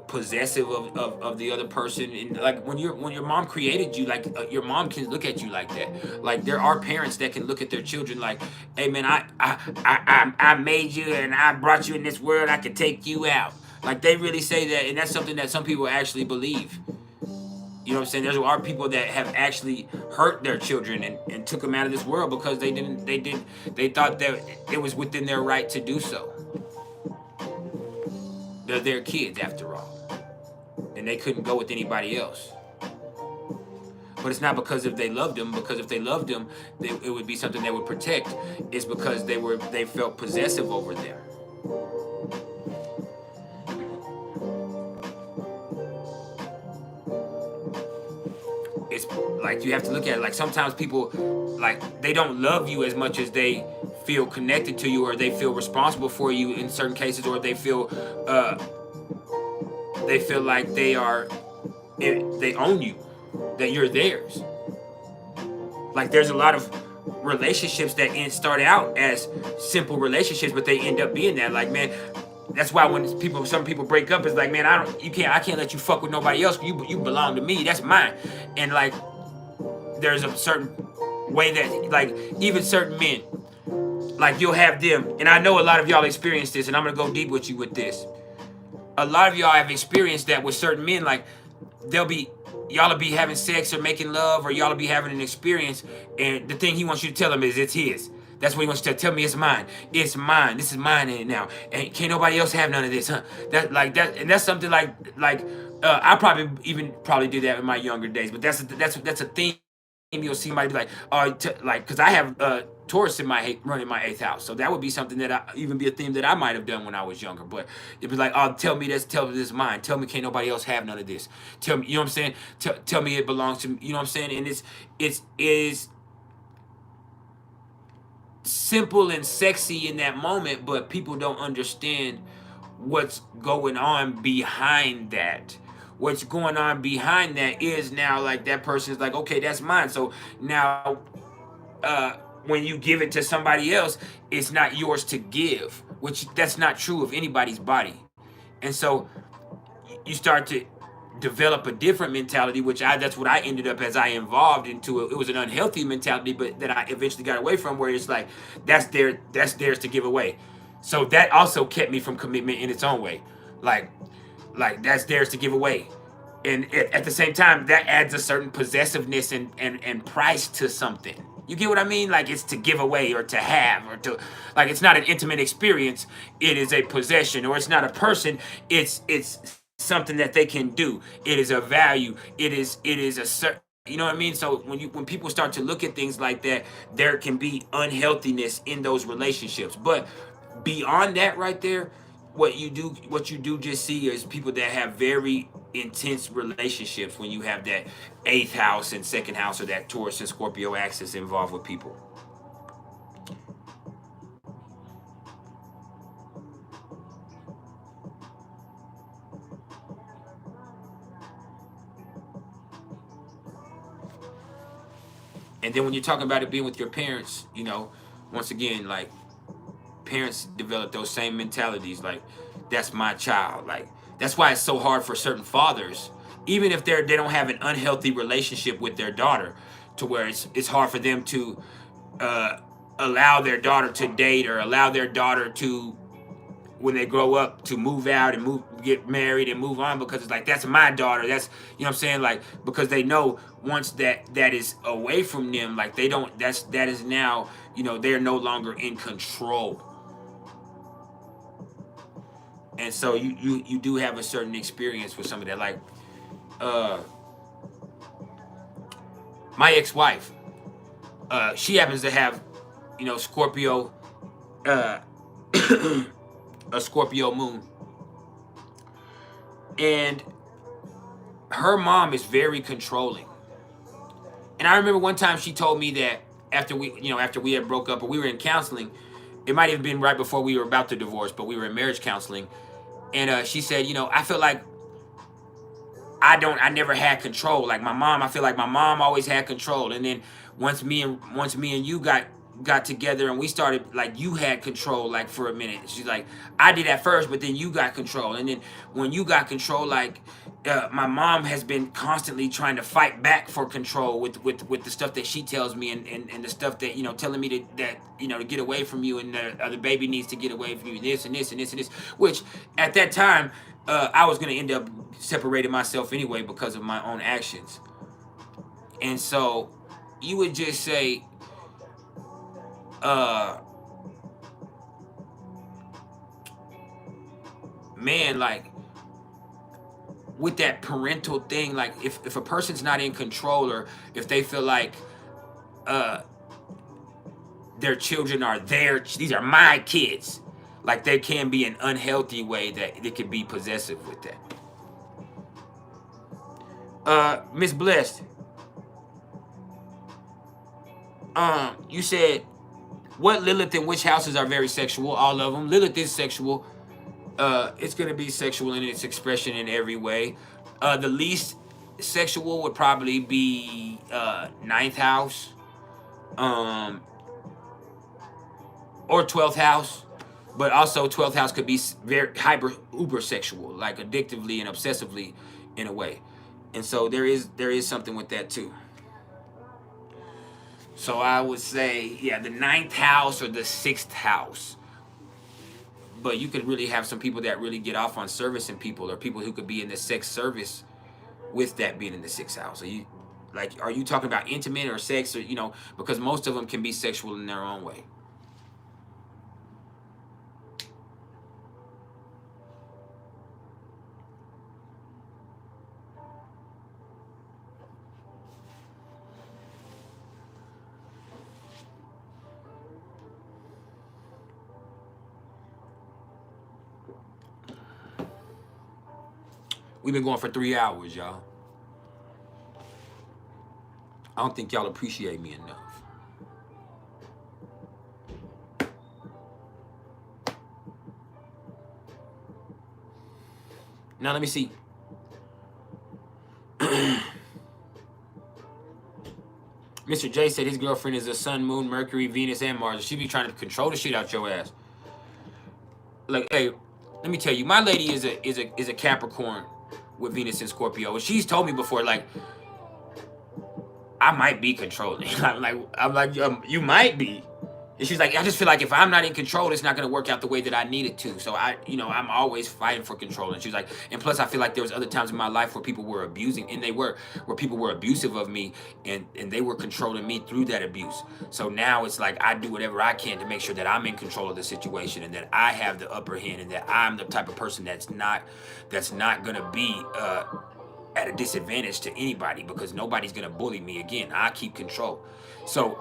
possessive of the other person. And like, when your mom created you, like, your mom can look at you like that. Like, there are parents that can look at their children like, hey man, I made you and I brought you in this world, I can take you out. Like, they really say that, and that's something that some people actually believe. You know what I'm saying? There are people that have actually hurt their children and took them out of this world because they thought that it was within their right to do so. They're their kids, after all. And they couldn't go with anybody else. But it's not because if they loved them, because if they loved them, it would be something they would protect. It's because they felt possessive over them. like you have to look at it like sometimes people like they don't love you as much as they feel connected to you, or they feel responsible for you in certain cases, or they feel like they own you, that you're theirs. Like there's a lot of relationships that start out as simple relationships, but they end up being that. Like, man, that's why when some people break up, it's like, man, I can't let you fuck with nobody else. You belong to me. That's mine. And like, there's a certain way that, like, even certain men, like you'll have them, and I know a lot of y'all experience this, and I'm gonna go deep with you with this. A lot of y'all have experienced that with certain men. Like, y'all will be having sex or making love, or y'all will be having an experience, and the thing he wants you to tell him is it's his. That's what he wants you to tell me. It's mine. It's mine. This is mine in it now, and can't nobody else have none of this, huh? And that's something like I probably did that in my younger days, but that's a thing. You'll see somebody be like, because I have Taurus running my 8th house, so that would be something that be a theme that I might have done when I was younger. But it'd be like, oh, tell me this is mine. Tell me can't nobody else have none of this. Tell me, you know what I'm saying? Tell me it belongs to me. You know what I'm saying? And it is simple and sexy in that moment, but people don't understand what's going on behind that. What's going on behind that is now, like, that person is like, okay, that's mine. So now when you give it to somebody else, it's not yours to give, which that's not true of anybody's body. And so you start to develop a different mentality, which that's what I ended up as I evolved into. It was an unhealthy mentality, but that I eventually got away from, where it's like, that's theirs to give away. So that also kept me from commitment in its own way. Like that's theirs to give away. And at the same time, that adds a certain possessiveness and price to something. You get what I mean? Like, it's to give away or to have, or to, like, it's not an intimate experience. It is a possession. Or it's not a person. It's something that they can do. It is a value. It is a certain, you know what I mean? So when people start to look at things like that, there can be unhealthiness in those relationships. But beyond that right there, what you do just see is people that have very intense relationships when you have that 8th house and 2nd house, or that Taurus and Scorpio axis involved with people. And then when you're talking about it being with your parents, you know, once again, like, parents develop those same mentalities. Like, that's my child. Like, that's why it's so hard for certain fathers, even if they don't have an unhealthy relationship with their daughter, to where it's hard for them to allow their daughter to date, or allow their daughter to, when they grow up, to move out and get married and move on, because it's like, that's my daughter. That's, you know what I'm saying? Like, because they know once that is away from them, like, that is now, you know, they're no longer in control. And so you do have a certain experience with some of that. Like, my ex-wife, she happens to have, you know, Scorpio, a Scorpio moon. And her mom is very controlling. And I remember one time she told me that after we had broke up, or we were in counseling, it might have been right before we were about to divorce, but we were in marriage counseling. And she said, you know, I feel like I never had control. Like, my mom, I feel like my mom always had control. And then once me and you got together and we started, like, you had control, like, for a minute. She's like, I did at first, but then you got control. And then when you got control, like, my mom has been constantly trying to fight back for control with the stuff that she tells me, and the stuff that, you know, telling me that you know, to get away from you, and the baby needs to get away from you, this and this and this and this, which at that time, I was going to end up separating myself anyway because of my own actions. And so you would just say, man, like, with that parental thing, like, if a person's not in control, or if they feel like their children are these are my kids, like, there can be an unhealthy way that it could be possessive with that. Miss Blessed, You said what Lilith and which houses are very sexual? All of them. Lilith is sexual. It's gonna be sexual in its expression in every way. The least sexual would probably be ninth house, or 12th house. But also 12th house could be very uber sexual, like addictively and obsessively in a way. And so there is something with that too. So I would say, yeah, the ninth house or the 6th house. But you could really have some people that really get off on servicing people, or people who could be in the sex service with that being in the 6th house. Are you talking about intimate or sex, or, you know, because most of them can be sexual in their own way. We've been going for 3 hours, y'all. I don't think y'all appreciate me enough. Now let me see. Mr. J said his girlfriend is the sun, moon, Mercury, Venus, and Mars. She be trying to control the shit out your ass. Like, hey, let me tell you, my lady is a Capricorn with Venus and Scorpio. And she's told me before, like, I might be controlling. I'm like, you might be. And she's like, I just feel like if I'm not in control, it's not going to work out the way that I need it to. So I'm always fighting for control. And she's like, and plus I feel like there was other times in my life where people were abusing, and where people were abusive of me, and they were controlling me through that abuse. So now it's like I do whatever I can to make sure that I'm in control of the situation, and that I have the upper hand, and that I'm the type of person that's not going to be at a disadvantage to anybody, because nobody's going to bully me again. I keep control. So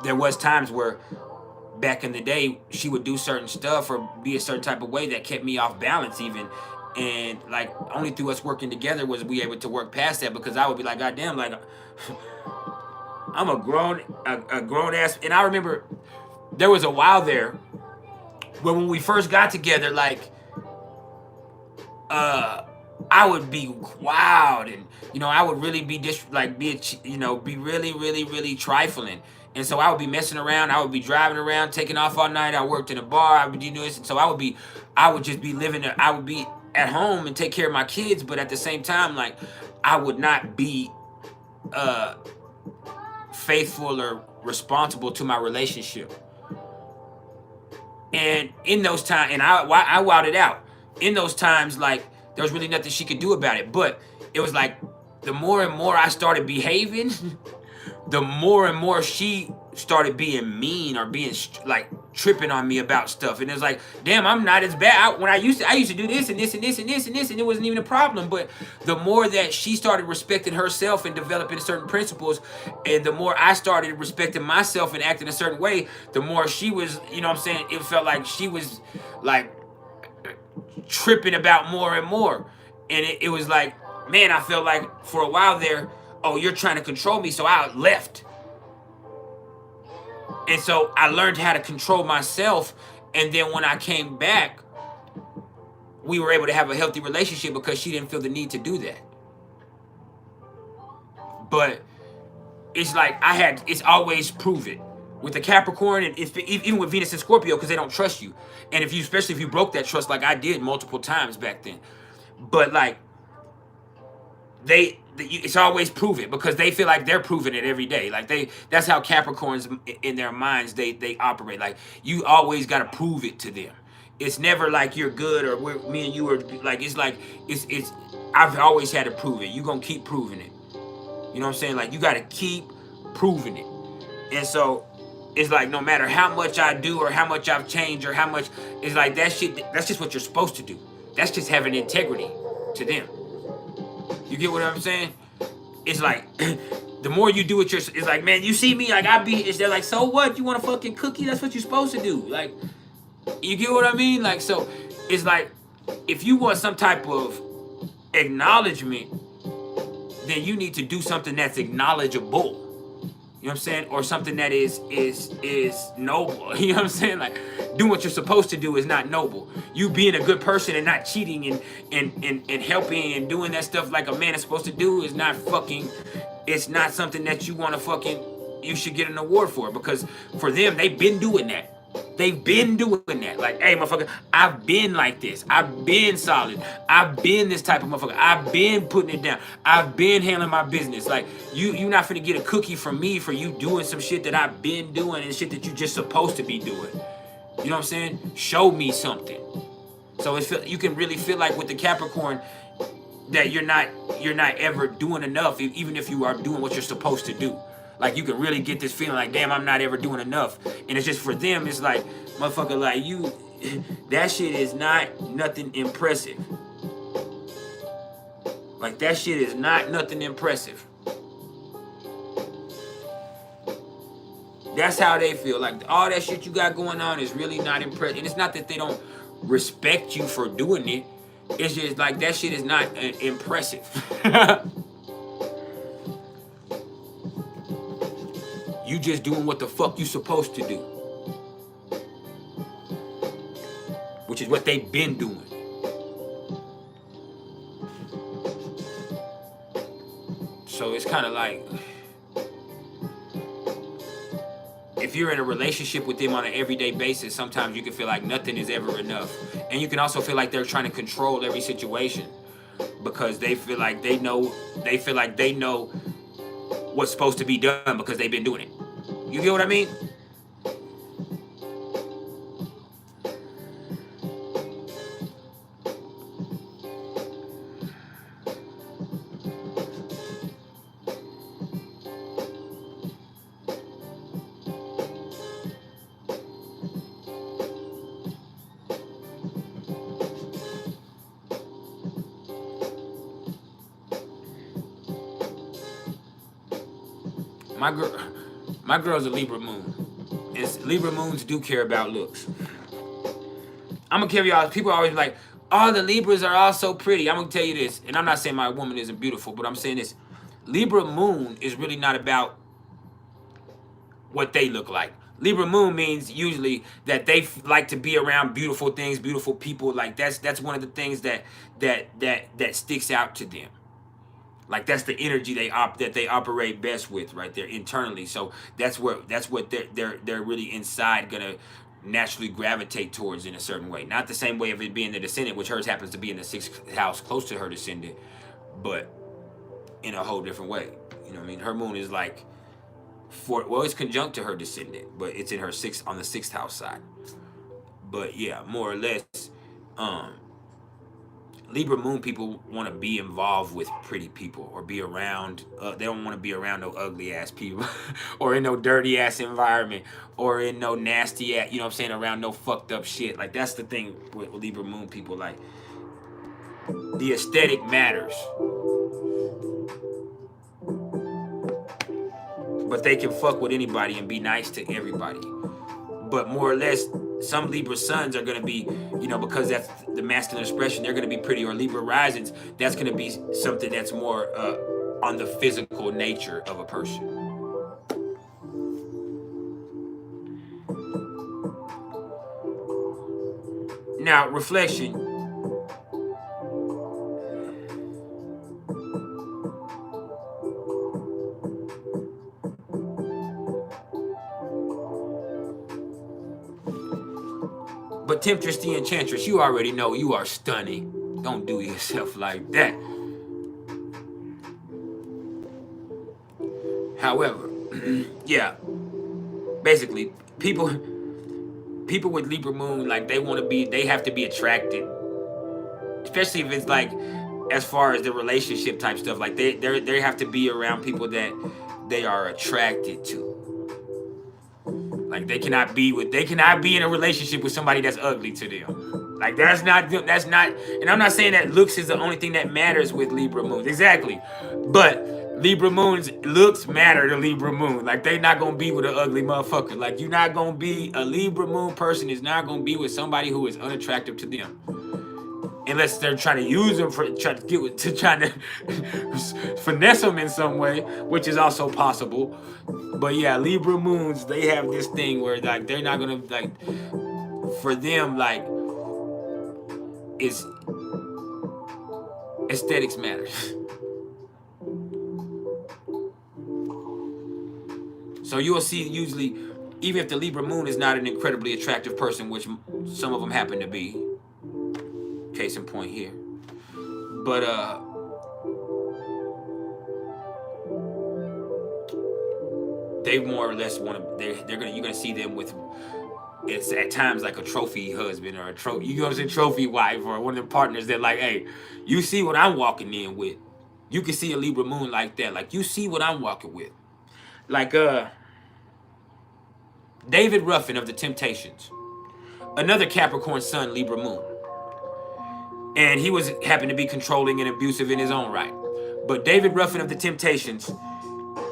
there was times where back in the day, she would do certain stuff or be a certain type of way that kept me off balance even. And like only through us working together was we able to work past that, because I would be like, God damn, like I'm a grown ass. And I remember there was a while there where when we first got together, like I would be wild, and I would really be be really trifling. And so I would be messing around. I would be driving around, taking off all night. I worked in a bar. I would do this. And so I would just be living. I would be at home and take care of my kids. But at the same time, like, I would not be faithful or responsible to my relationship. And in those times, and I wilded out. In those times, like, there was really nothing she could do about it. But it was like, the more and more I started behaving, the more and more she started being mean or being like tripping on me about stuff. And it was like, damn, I'm not as bad. I used to do this and this and this and this and this, and it wasn't even a problem. But the more that she started respecting herself and developing certain principles, and the more I started respecting myself and acting a certain way, the more she was, it felt like she was like tripping about more and more. And it was like, man, I felt like for a while there, oh, you're trying to control me, so I left. And so I learned how to control myself, and then when I came back, we were able to have a healthy relationship because she didn't feel the need to do that. But it's like it's always prove it. With the Capricorn, and even with Venus and Scorpio, because they don't trust you. And especially if you broke that trust like I did multiple times back then. But like, it's always prove it, because they feel like they're proving it every day. Like that's how Capricorns in their minds they operate. Like, you always got to prove it to them. It's never like you're good, or me and you are like, it's like it's I've always had to prove it. You're gonna keep proving it. You know what I'm saying? Like, you got to keep proving it. And so it's like, no matter how much I do or how much I've changed or how much, it's like that shit, that's just what you're supposed to do. That's just having integrity to them. You get what I'm saying? It's like, the more you do it, it's like, man, you see me, like, they're like, so what? You want a fucking cookie? That's what you're supposed to do. Like, you get what I mean? Like, so it's like, if you want some type of acknowledgement, then you need to do something that's acknowledgeable. You You know what I'm saying? Or something that is noble. You know what I'm saying? Like, doing what you're supposed to do is not noble. You being a good person and not cheating and helping and doing that stuff like a man is supposed to do is not fucking, it's not something that you want to fucking, you should get an award for. Because for them, they've been doing that. They've been doing that. Like, hey, motherfucker, I've been like this. I've been solid. I've been this type of motherfucker. I've been putting it down. I've been handling my business. Like, you not finna get a cookie from me for you doing some shit that I've been doing and shit that you just supposed to be doing. You know what I'm saying? Show me something. So you can really feel like with the Capricorn that you're not ever doing enough, even if you are doing what you're supposed to do. Like, you can really get this feeling like, damn, I'm not ever doing enough. And it's just for them, it's like, motherfucker, like, you, that shit is not nothing impressive. Like, that shit is not nothing impressive. That's how they feel. Like, all that shit you got going on is really not impressive. And it's not that they don't respect you for doing it. It's just like, that shit is not impressive. You just doing what the fuck you supposed to do. Which is what they've been doing. So it's kind of like, if you're in a relationship with them on an everyday basis, sometimes you can feel like nothing is ever enough. And you can also feel like they're trying to control every situation. Because they feel like they know what's supposed to be done because they've been doing it. You get what I mean? My girl's a Libra moon. Libra moons do care about looks. I'm gonna carry y'all. People are always like, oh, the Libras are all so pretty. I'm gonna tell you this, and I'm not saying my woman isn't beautiful, but I'm saying this. Libra moon is really not about what they look like. Libra moon means usually that they like to be around beautiful things, beautiful people. Like, that's one of the things that sticks out to them. Like, that's the energy that they operate best with right there internally. So that's what they're really inside gonna naturally gravitate towards in a certain way. Not the same way of it being the descendant, which hers happens to be in the 6th house close to her descendant, but in a whole different way. You know what I mean? Her moon is like it's conjunct to her descendant, but it's in her on the 6th house side. But yeah, more or less, Libra moon people want to be involved with pretty people or be around. They don't want to be around no ugly ass people or in no dirty ass environment or in no nasty ass, you know what I'm saying, around no fucked up shit. Like, that's the thing with Libra moon people. Like, the aesthetic matters. But they can fuck with anybody and be nice to everybody. But more or less, some Libra suns are going to be, you know, because that's the masculine expression, they're going to be pretty. Or Libra risings, that's going to be something that's more on the physical nature of a person. Now, reflection. But Temptress the Enchantress, you already know you are stunning. Don't do yourself like that. However, yeah, basically, people with Libra moon, like, they have to be attracted, especially if it's like, as far as the relationship type stuff, like they have to be around people that they are attracted to. Like, they cannot be in a relationship with somebody that's ugly to them. Like, that's not, and I'm not saying that looks is the only thing that matters with Libra moons. Exactly. But Libra moons, looks matter to Libra moon. Like, they not gonna be with an ugly motherfucker. Like, you're not gonna be, a Libra moon person is not gonna be with somebody who is unattractive to them. unless they're trying to use them for trying to finesse them in some way, which is also possible. But yeah, Libra moons, they have this thing where like they're not gonna like, for them, like, it's aesthetics matter. So you'll see usually, even if the Libra moon is not an incredibly attractive person, which some of them happen to be, case in point here, but they more or less want to, you're gonna see them with, it's at times like a trophy husband or a trophy, you know what I'm saying, trophy wife, or one of the partners that like, hey, you see what I'm walking in with. You can see a Libra moon like that, like you see what I'm walking with. Like David Ruffin of the Temptations, another Capricorn Sun, Libra moon, and he happened to be controlling and abusive in his own right. But David Ruffin of the Temptations,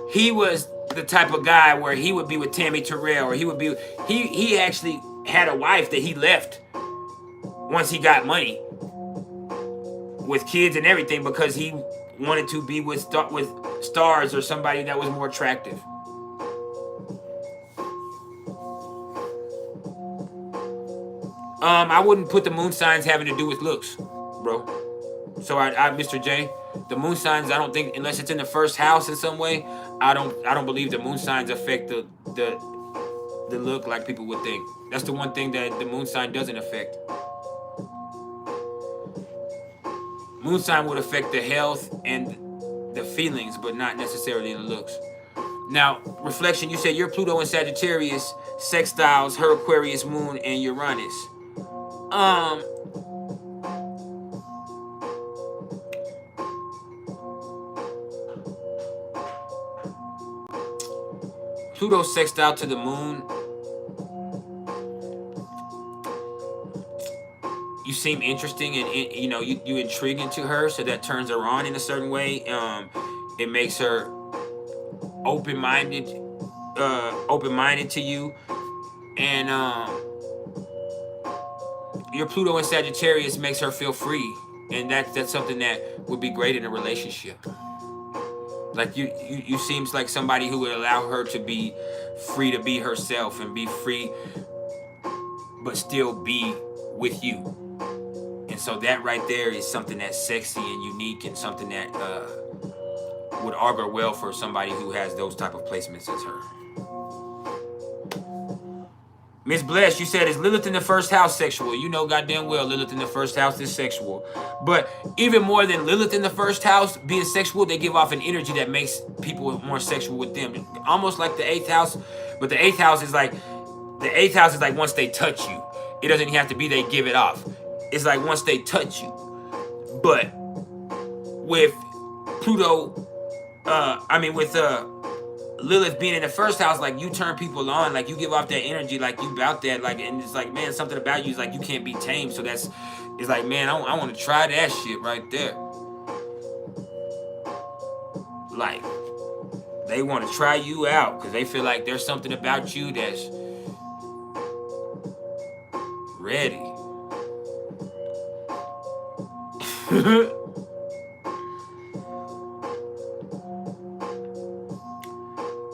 he was the type of guy where he would be with Tammy Terrell, or he actually had a wife that he left once he got money, with kids and everything, because he wanted to be with stars or somebody that was more attractive. I wouldn't put the moon signs having to do with looks, bro. So Mr. J, the moon signs, I don't think, unless it's in the first house in some way, I don't believe the moon signs affect the look like people would think. That's the one thing that the moon sign doesn't affect. Moon sign would affect the health and the feelings, but not necessarily the looks. Now, reflection, you said your Pluto and Sagittarius sextiles her Aquarius moon and Uranus. Pluto sextile to the moon. You seem interesting, and you know, you intriguing to her, so that turns her on in a certain way. It makes her open-minded to you, and your Pluto and Sagittarius makes her feel free, and that's something that would be great in a relationship. Like you seems like somebody who would allow her to be free to be herself and be free, but still be with you. And so that right there is something that's sexy and unique, and something that would augur well for somebody who has those type of placements as her. Miss Bless, you said, is Lilith in the first house sexual? You know goddamn well Lilith in the first house is sexual. But even more than Lilith in the first house being sexual, they give off an energy that makes people more sexual with them. Almost like the 8th house, but the 8th house is like, once they touch you. It doesn't have to be they give it off. It's like once they touch you. But with Pluto, with Lilith being in the first house, like you turn people on, like you give off that energy, like you about that, like, and it's like, man, something about you is like you can't be tamed. So it's like, man, I want to try that shit right there. Like, they want to try you out because they feel like there's something about you that's ready.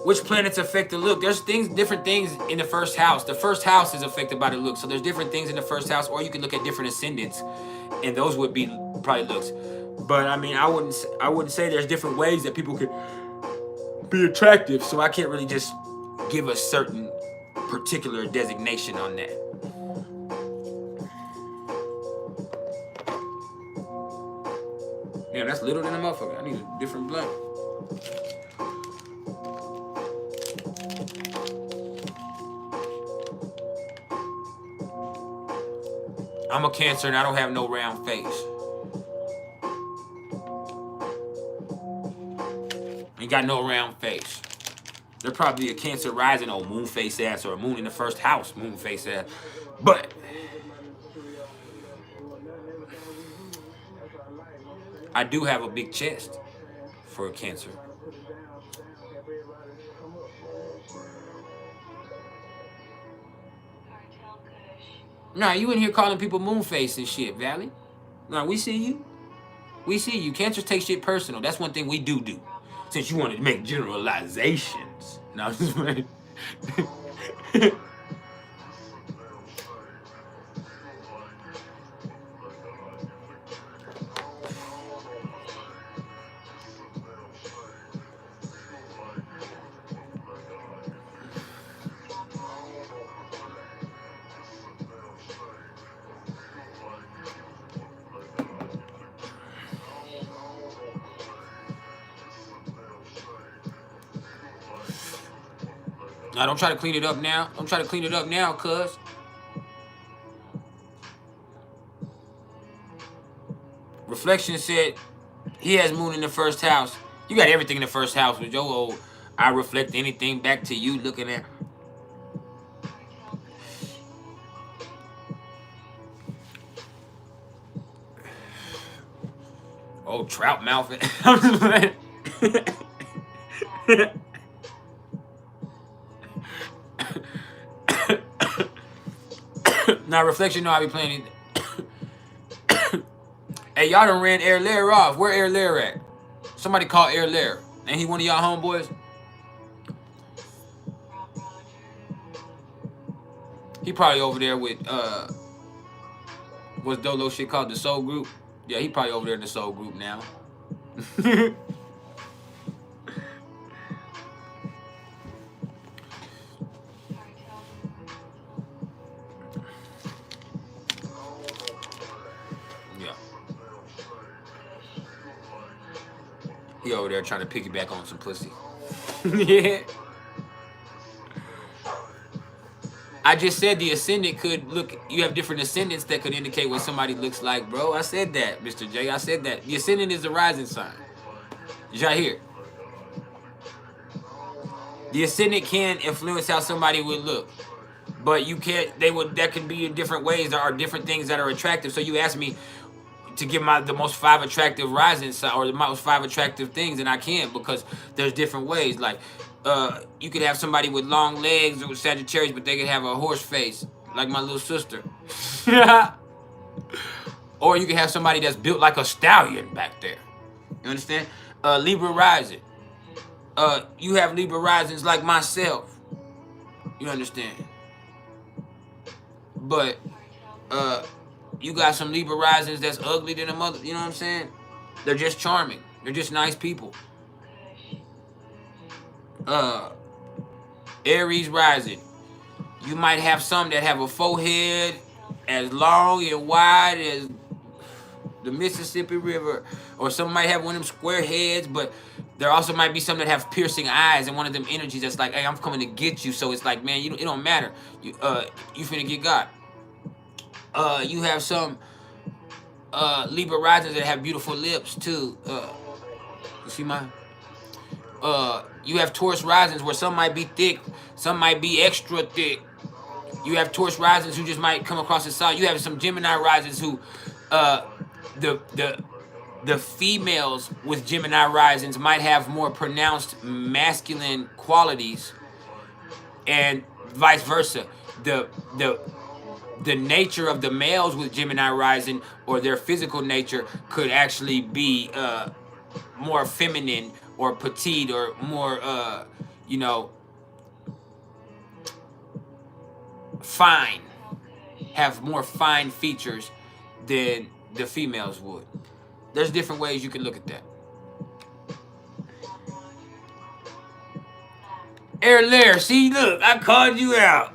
Which planets affect the look? There's different things in the first house. The first house is affected by the look. So there's different things in the first house, or you can look at different ascendants, and those would be probably looks. But I mean, I wouldn't say there's different ways that people could be attractive. So I can't really just give a certain particular designation on that. Damn, that's little than a motherfucker. I need a different blunt. I'm a Cancer and I don't have no round face. Ain't got no round face. They're probably a Cancer rising on moon face ass, or a moon in the first house moon face ass. But I do have a big chest for a Cancer. Nah, you in here calling people moon face and shit, Valley. Now, we see you. We see you. Cancers take shit personal. That's one thing we do. Since you wanted to make generalizations. No, I'm just playing. Now, don't try to clean it up now. Don't try to clean it up now, cuz. Reflection said he has moon in the first house. You got everything in the first house with your old I reflect anything back to you looking at. Oh, trout mouth. Now, reflection, know I be playing it. Hey, y'all done ran Air Lair off. Where Air Lair at? Somebody call Air Lair. Ain't he one of y'all homeboys? He probably over there with, what's Dolo shit called? The Soul Group? Yeah, he probably over there in the Soul Group now. He over there trying to piggyback on some pussy. Yeah. I just said the ascendant could look, you have different ascendants that could indicate what somebody looks like, bro. I said that, Mr. J. I said that. The ascendant is the rising sign. Did y'all hear? The ascendant can influence how somebody would look. But you can't, that can be in different ways. There are different things that are attractive. So you asked me to give the most 5 attractive rising sign or the most 5 attractive things, and I can't because there's different ways. Like you could have somebody with long legs or with Sagittarius, but they could have a horse face, like my little sister. Or you could have somebody that's built like a stallion back there. You understand? Libra rising. You have Libra risings like myself. You understand? But you got some Libra risings that's ugly than a mother. You know what I'm saying? They're just charming. They're just nice people. Aries rising. You might have some that have a forehead as long and wide as the Mississippi River. Or some might have one of them square heads, but there also might be some that have piercing eyes and one of them energies that's like, hey, I'm coming to get you. So it's like, man, it don't matter. You finna get got. You have some Libra risings that have beautiful lips too. You see mine? You have Taurus risings where some might be thick, some might be extra thick. You have Taurus risings who just might come across the side. You have some Gemini risings who, the females with Gemini risings might have more pronounced masculine qualities, and vice versa. The nature of the males with Gemini rising or their physical nature could actually be more feminine or petite or more, fine, have more fine features than the females would. There's different ways you can look at that. Air Lair, see, look, I called you out.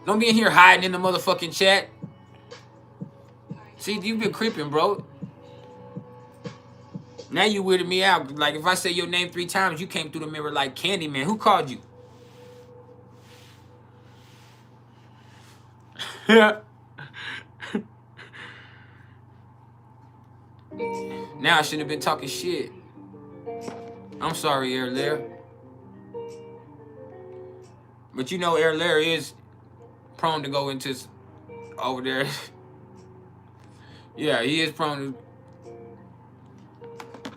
Don't be in here hiding in the motherfucking chat. See, you've been creeping, bro. Now you weirded me out. Like, if I say your name 3 times, you came through the mirror like Candyman. Who called you? Now I shouldn't have been talking shit. I'm sorry, Air Lair. But you know Air Lair is prone to go into over there. Yeah, he is prone to.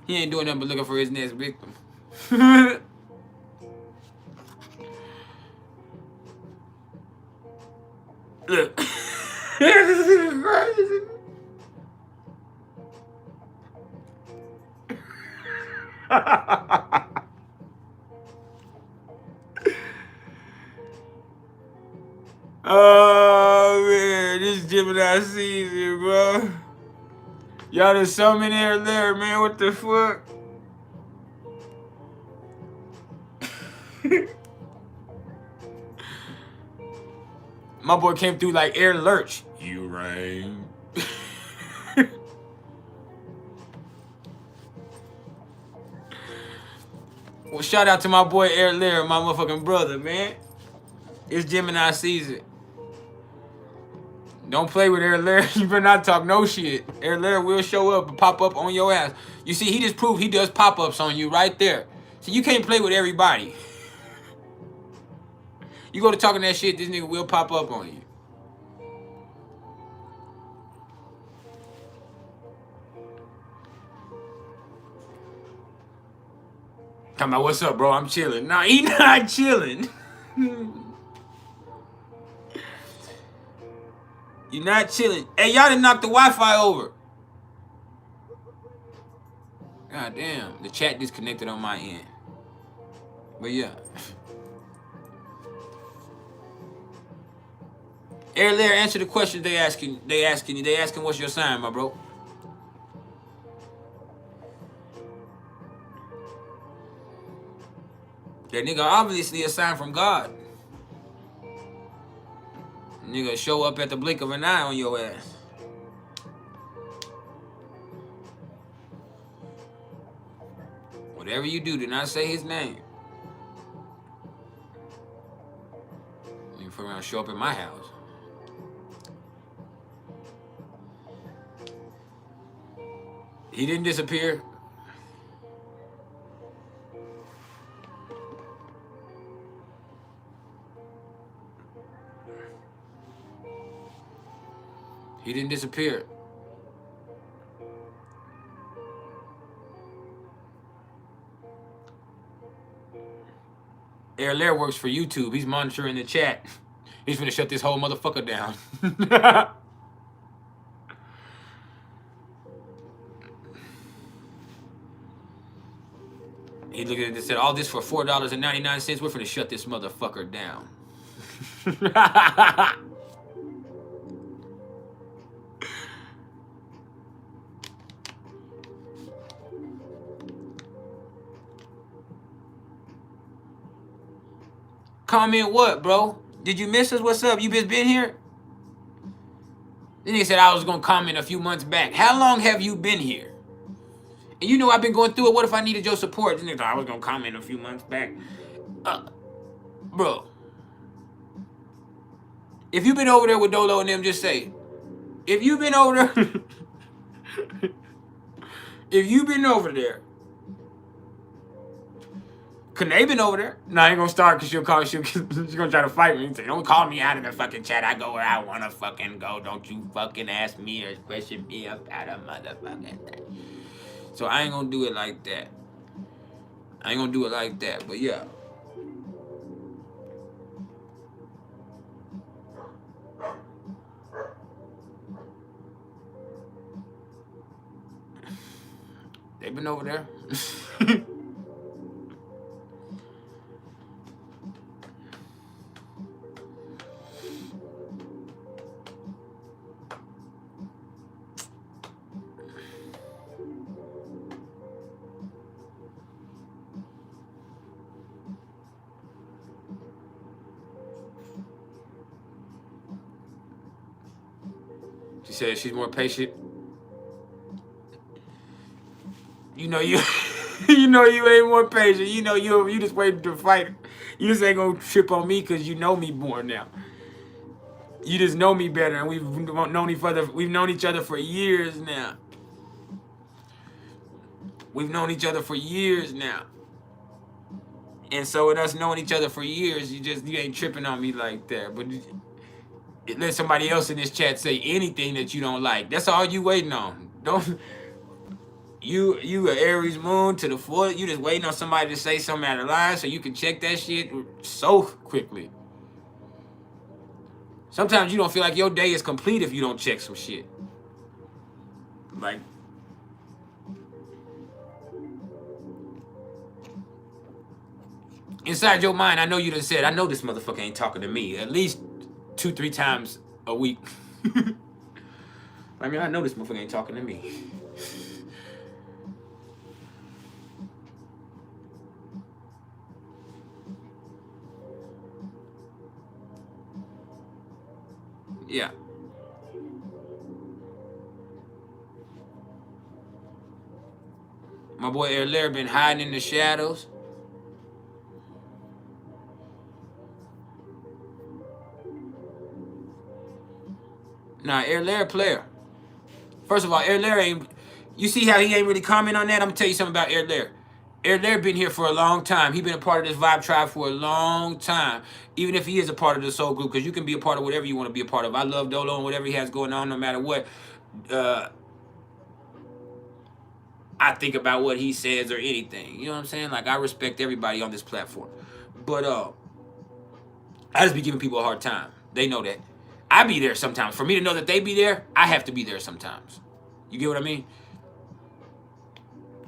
He ain't doing nothing but looking for his next victim. Look. Oh man, this Gemini season, bro. Y'all done so many there, man. What the fuck? My boy came through like air lurch. You rain. Well, shout out to my boy Air Lair, my motherfucking brother, man. It's Gemini season. Don't play with Air Lair. You better not talk no shit. Air Lair will show up and pop up on your ass. You see, he just proved he does pop-ups on you right there. So you can't play with everybody. You go to talking that shit, this nigga will pop up on you. Talking about, what's up, bro? I'm chilling. Nah, he not chilling. You're not chilling. Hey, y'all done knocked the Wi-Fi over. God damn. The chat disconnected on my end. But yeah. Air Lair, answer the questions they asking you. They asking what's your sign, my bro. That nigga obviously a sign from God. Nigga show up at the blink of an eye on your ass. Whatever you do not say his name. You fuck around, show up at my house. He didn't disappear. He didn't disappear. Air Lair works for YouTube. He's monitoring the chat. He's gonna shut this whole motherfucker down. He looked at it and said, all this for $4.99. We're gonna shut this motherfucker down. Comment what, bro? Did you miss us? What's up? You been here? Then he said I was gonna comment a few months back. How long have you been here? And you know I've been going through it. What if I needed your support? Then he said I was gonna comment a few months back. Bro. If you've been over there with Dolo and them, just say. If you've been over there. If you've been over there. Kanae been over there. No, I ain't gonna start because she's gonna try to fight me and say, don't call me out of the fucking chat. I go where I wanna fucking go. Don't you fucking ask me or question me about a motherfucking thing. So I ain't gonna do it like that. I ain't gonna do it like that, but yeah. They've been over there. She said she's more patient. You know you you know you ain't more patient. You know you just waiting to fight. You just ain't gonna trip on me because you know me more now. You just know me better, and we've known each other for years now. We've known each other for years now. And so with us knowing each other for years, you ain't tripping on me like that. But let somebody else in this chat say anything that you don't like. That's all you waiting on. Don't you an Aries moon to the foot. You just waiting on somebody to say something out of line so you can check that shit so quickly. Sometimes you don't feel like your day is complete if you don't check some shit. Like Inside your mind, I know you done said, I know this motherfucker ain't talking to me at least 2-3 times a week. I mean, I know this motherfucker ain't talking to me. Yeah. My boy Erlair been hiding in the shadows. Nah, Erlair player. First of all, Erlair ain't... You see how he ain't really comment on that? I'm gonna tell you something about Erlair. Erlair been here for a long time. He been a part of this Vibe Tribe for a long time. Even if he is a part of the soul group, because you can be a part of whatever you want to be a part of. I love Dolo and whatever he has going on, no matter what. I think about what he says or anything. You know what I'm saying? Like, I respect everybody on this platform. But I just be giving people a hard time. They know that. I be there sometimes. For me to know that they be there, I have to be there sometimes. You get what I mean?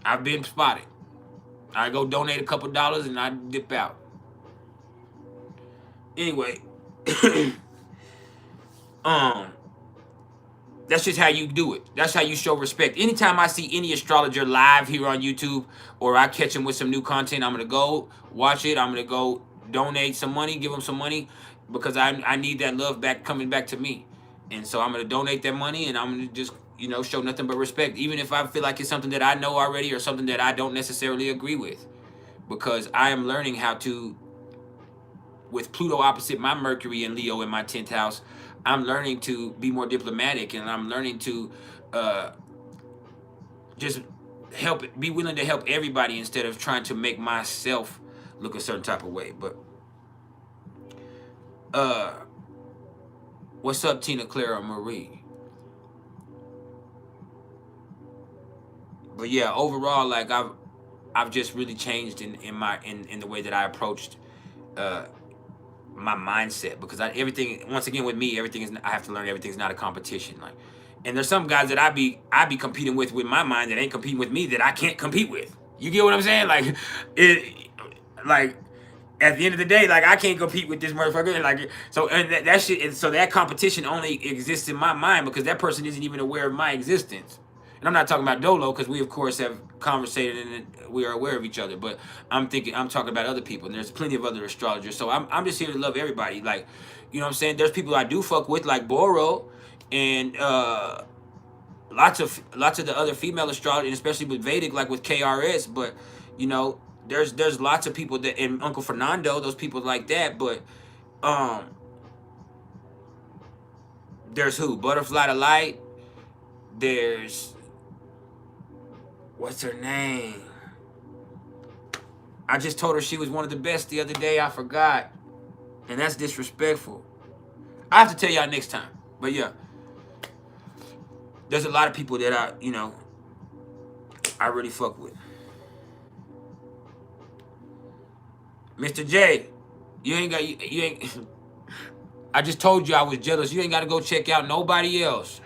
I've been spotted. I go donate a couple dollars and I dip out. Anyway, that's just how you do it. That's how you show respect. Anytime I see any astrologer live here on YouTube or I catch him with some new content, I'm going to go watch it. I'm going to go donate some money, give him some money because I need that love back coming back to me. And so I'm going to donate that money and I'm going to just, you know, show nothing but respect. Even if I feel like it's something that I know already or something that I don't necessarily agree with. Because I am learning how to, with Pluto opposite my Mercury and Leo in my 10th house, I'm learning to be more diplomatic and I'm learning to just be willing to help everybody instead of trying to make myself look a certain type of way. But what's up, Tina Clara Marie? But yeah, overall, like I've just really changed in the way that I approached my mindset, because everything, once again with me, everything is, I have to learn everything's not a competition. Like, and there's some guys that I be competing with my mind that ain't competing with me that I can't compete with. You get what I'm saying? Like like at the end of the day, like I can't compete with this motherfucker. And like so, and that shit. And so that competition only exists in my mind because that person isn't even aware of my existence. And I'm not talking about Dolo because we of course have conversated and we are aware of each other. But I'm talking about other people, and there's plenty of other astrologers. So I'm just here to love everybody. Like, you know what I'm saying? There's people I do fuck with, like Boro, and lots of the other female astrologers, especially with Vedic, like with KRS. But you know, there's lots of people that, and Uncle Fernando, those people like that. But there's who? Butterfly to Light. There's, what's her name? I just told her she was one of the best the other day. I forgot. And that's disrespectful. I have to tell y'all next time. But yeah. There's a lot of people that I really fuck with. Mr. J, you ain't I just told you I was jealous. You ain't got to go check out nobody else.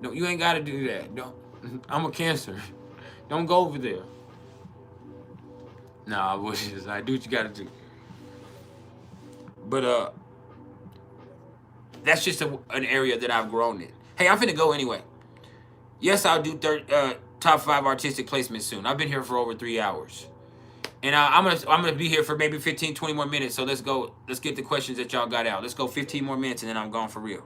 No, you ain't got to do that. Don't. I'm a Cancer. Don't go over there. Nah, I wish I do what you got to do. But that's just an area that I've grown in. Hey, I'm finna go anyway. Yes, I'll do top 5 artistic placements soon. I've been here for over 3 hours. And I'm gonna be here for maybe 15, 20 more minutes. So let's go. Let's get the questions that y'all got out. Let's go 15 more minutes and then I'm gone for real.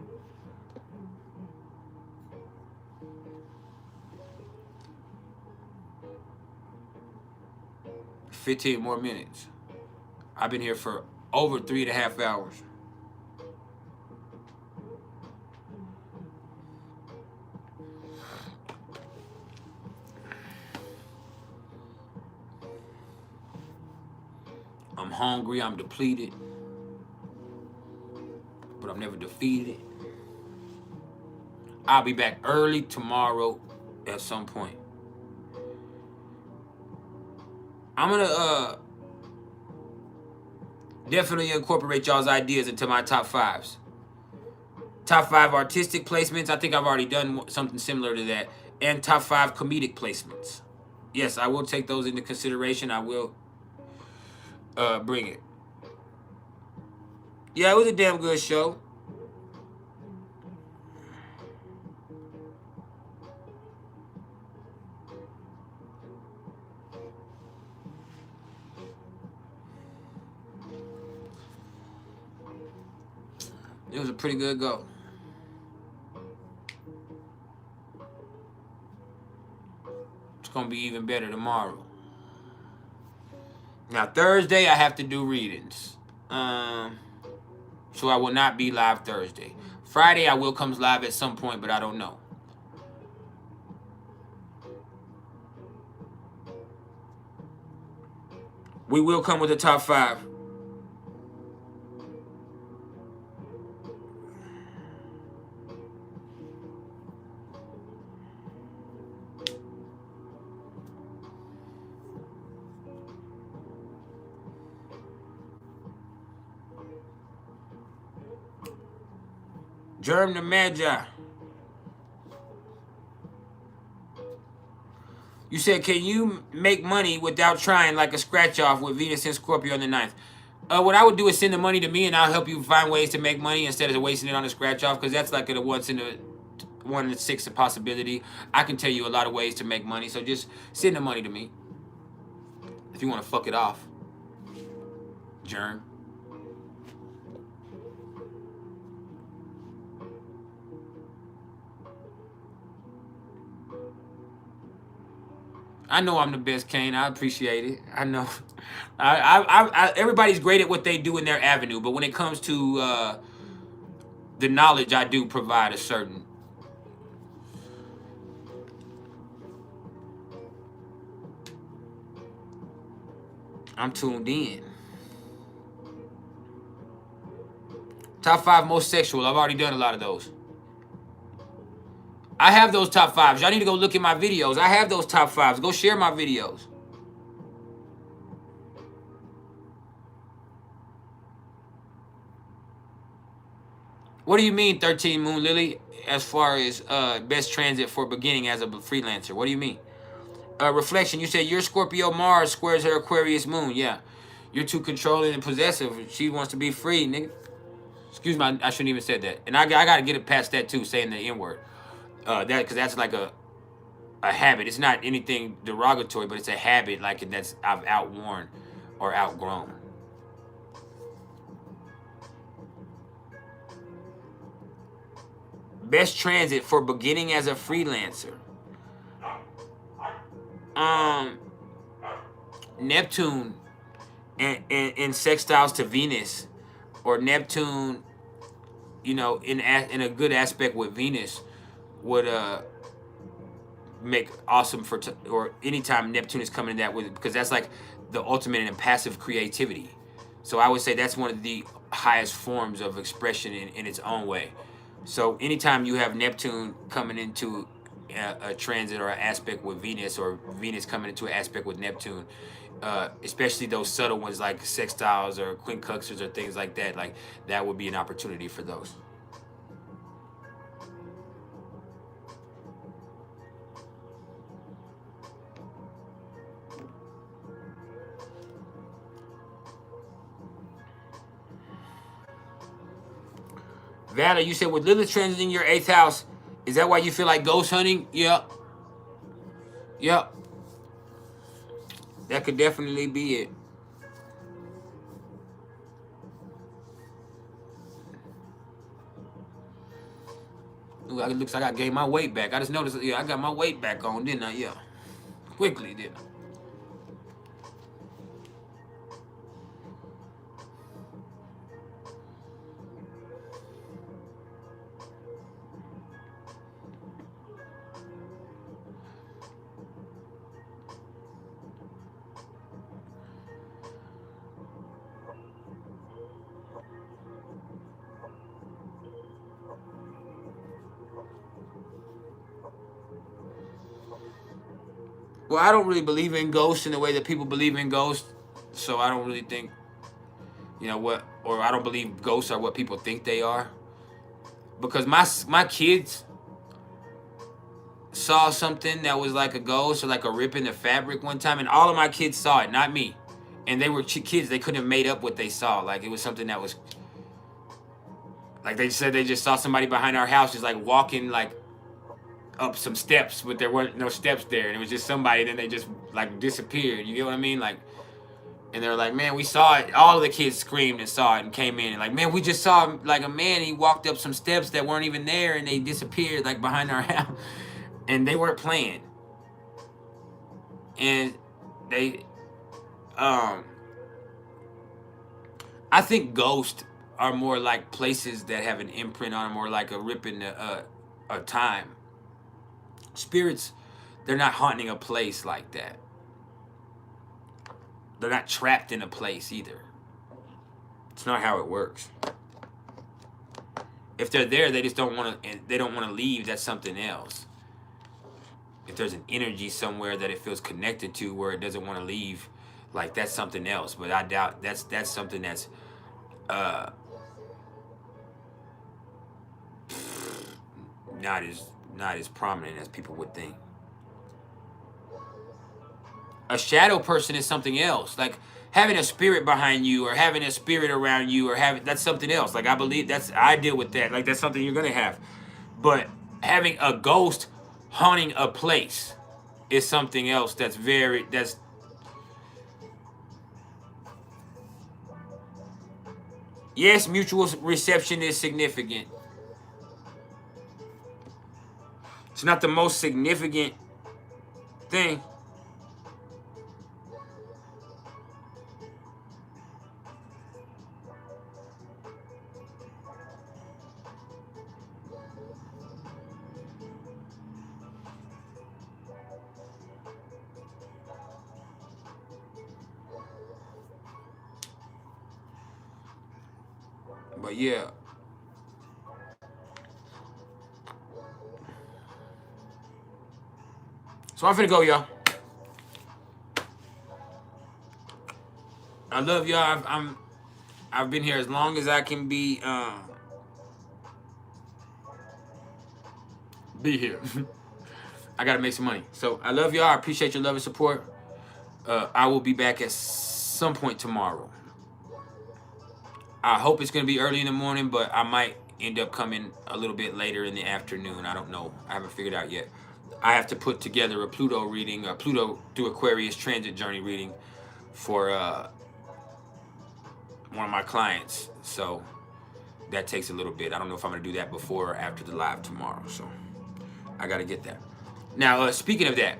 $15 more minutes. I've been here for over 3.5 hours. I'm hungry, I'm depleted, but I'm never defeated. I'll be back early tomorrow at some point. I'm gonna definitely incorporate y'all's ideas into my top 5s. Top 5 artistic placements. I think I've already done something similar to that. And top 5 comedic placements. Yes, I will take those into consideration. I will bring it. Yeah, it was a damn good show. It was a pretty good go. It's gonna be even better tomorrow. Now Thursday I have to do readings. So I will not be live Thursday. Friday I will come live at some point, but I don't know. We will come with the top 5. Germ the Magi. You said, can you make money without trying, like a scratch off with Venus and Scorpio on the 9th? What I would do is send the money to me, and I'll help you find ways to make money instead of wasting it on a scratch off, because that's like a once in a 1 in 6 possibility. I can tell you a lot of ways to make money, so just send the money to me if you want to fuck it off. Germ. I know I'm the best, Kane. I appreciate it. I know. Everybody's great at what they do in their avenue, but when it comes to the knowledge, I do provide a certain. I'm tuned in. Top 5 most sexual. I've already done a lot of those. I have those top 5s. Y'all need to go look at my videos. I have those top 5s. Go share my videos. What do you mean, 13 Moon Lily, as far as best transit for beginning as a freelancer? What do you mean? Reflection, you said your Scorpio Mars squares her Aquarius Moon. Yeah. You're too controlling and possessive. She wants to be free, nigga. Excuse me, I shouldn't even said that. And I got to get it past that, too, saying the N-word. Because that's like a habit. It's not anything derogatory, but it's a habit like that's I've outworn or outgrown. Best transit for beginning as a freelancer. Neptune and sextiles to Venus, or Neptune, you know, in a good aspect with Venus would make awesome for or anytime Neptune is coming in that way, because that's like the ultimate in passive creativity. So I would say that's one of the highest forms of expression in its own way. So anytime you have Neptune coming into a transit or an aspect with Venus, or Venus coming into an aspect with Neptune, especially those subtle ones like sextiles or quincunxes or things like that would be an opportunity for those. Valor, you said with Lilith transiting your 8th house, is that why you feel like ghost hunting? Yep. Yep. That could definitely be it. Ooh, it looks like I gained my weight back. I just noticed, yeah, I got my weight back on, didn't I? Yeah. Quickly, didn't I? Well, I don't really believe in ghosts in the way that people believe in ghosts, so I don't really think, you know what, or I don't believe ghosts are what people think they are. Because my kids saw something that was like a ghost or like a rip in the fabric one time, and all of my kids saw it, not me. And they were kids, they couldn't have made up what they saw. Like it was something that was, like they said they just saw somebody behind our house just like walking like up some steps, but there weren't no steps there, and it was just somebody, and then they just like disappeared. You get what I mean? Like, and they were like, man, we saw it. All of the kids screamed and saw it and came in and like, man, we just saw like a man, he walked up some steps that weren't even there, and they disappeared like behind our house. And they weren't playing. And they I think ghosts are more like places that have an imprint on them, or like a rip in the time. Spirits, they're not haunting a place like that. They're not trapped in a place either. It's not how it works. If they're there, they just don't want to, they don't want to leave. That's something else. If there's an energy somewhere that it feels connected to where it doesn't want to leave, like that's something else. But I doubt that's something that's not as prominent as people would think. A shadow person is something else. Like having a spirit behind you, or having a spirit around you, or having, that's something else. Like I believe I deal with that. Like that's something you're gonna have. But having a ghost haunting a place is something else that's yes, mutual reception is significant. It's not the most significant thing. But yeah. So I'm finna go, y'all. I love y'all. I've been here as long as I can be here. I gotta make some money. So I love y'all. I appreciate your love and support. I will be back at some point tomorrow. I hope it's gonna be early in the morning, but I might end up coming a little bit later in the afternoon. I don't know. I haven't figured out yet. I have to put together a Pluto reading, a Pluto through Aquarius transit journey reading for one of my clients. So that takes a little bit. I don't know if I'm gonna do that before or after the live tomorrow. So I gotta get that. Now, speaking of that,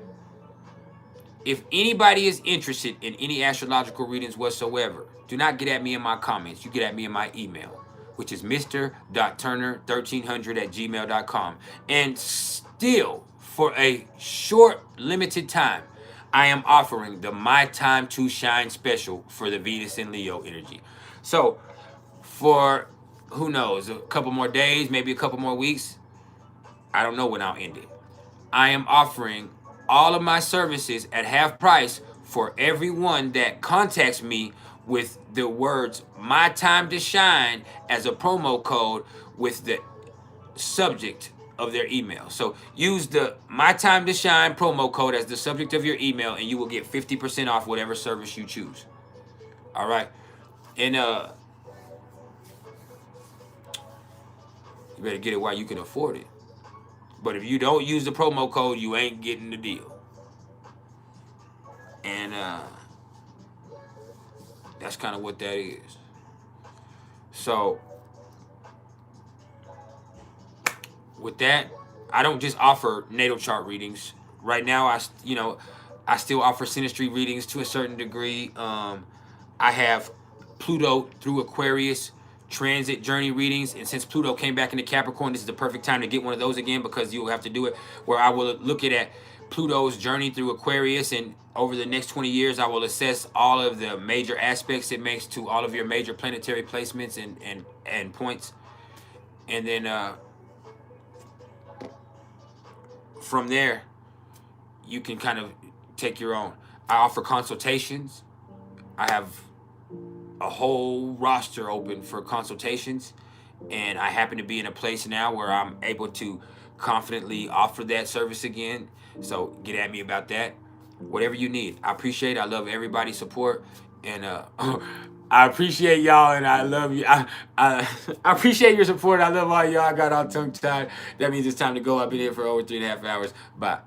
if anybody is interested in any astrological readings whatsoever, do not get at me in my comments. You get at me in my email, which is mr.turner1300@gmail.com. And still, for a short, limited time, I am offering the My Time to Shine special for the Venus and Leo energy. So, for, who knows, a couple more days, maybe a couple more weeks, I don't know when I'll end it. I am offering all of my services at half price for everyone that contacts me with the words My Time to Shine as a promo code with the subject of their email. So use the My Time to Shine promo code as the subject of your email, and you will get 50% off whatever service you choose. All right. And you better get it while you can afford it. But if you don't use the promo code, you ain't getting the deal. And that's kind of what that is. So with that, I don't just offer natal chart readings. Right now, I still offer Synastry readings to a certain degree. I have Pluto through Aquarius transit journey readings, and since Pluto came back into Capricorn, this is the perfect time to get one of those again, because you'll have to do it where I will look at Pluto's journey through Aquarius, and over the next 20 years I will assess all of the major aspects it makes to all of your major planetary placements and points, and then from there you can kind of take your own. I offer consultations. I have a whole roster open for consultations, and I happen to be in a place now where I'm able to confidently offer that service again. So get at me about that. Whatever you need. I appreciate it. I love everybody's support. And I appreciate y'all and I love you. I appreciate your support. I love all y'all. I got all tongue tied. That means it's time to go. I've been here for over 3.5 hours. Bye.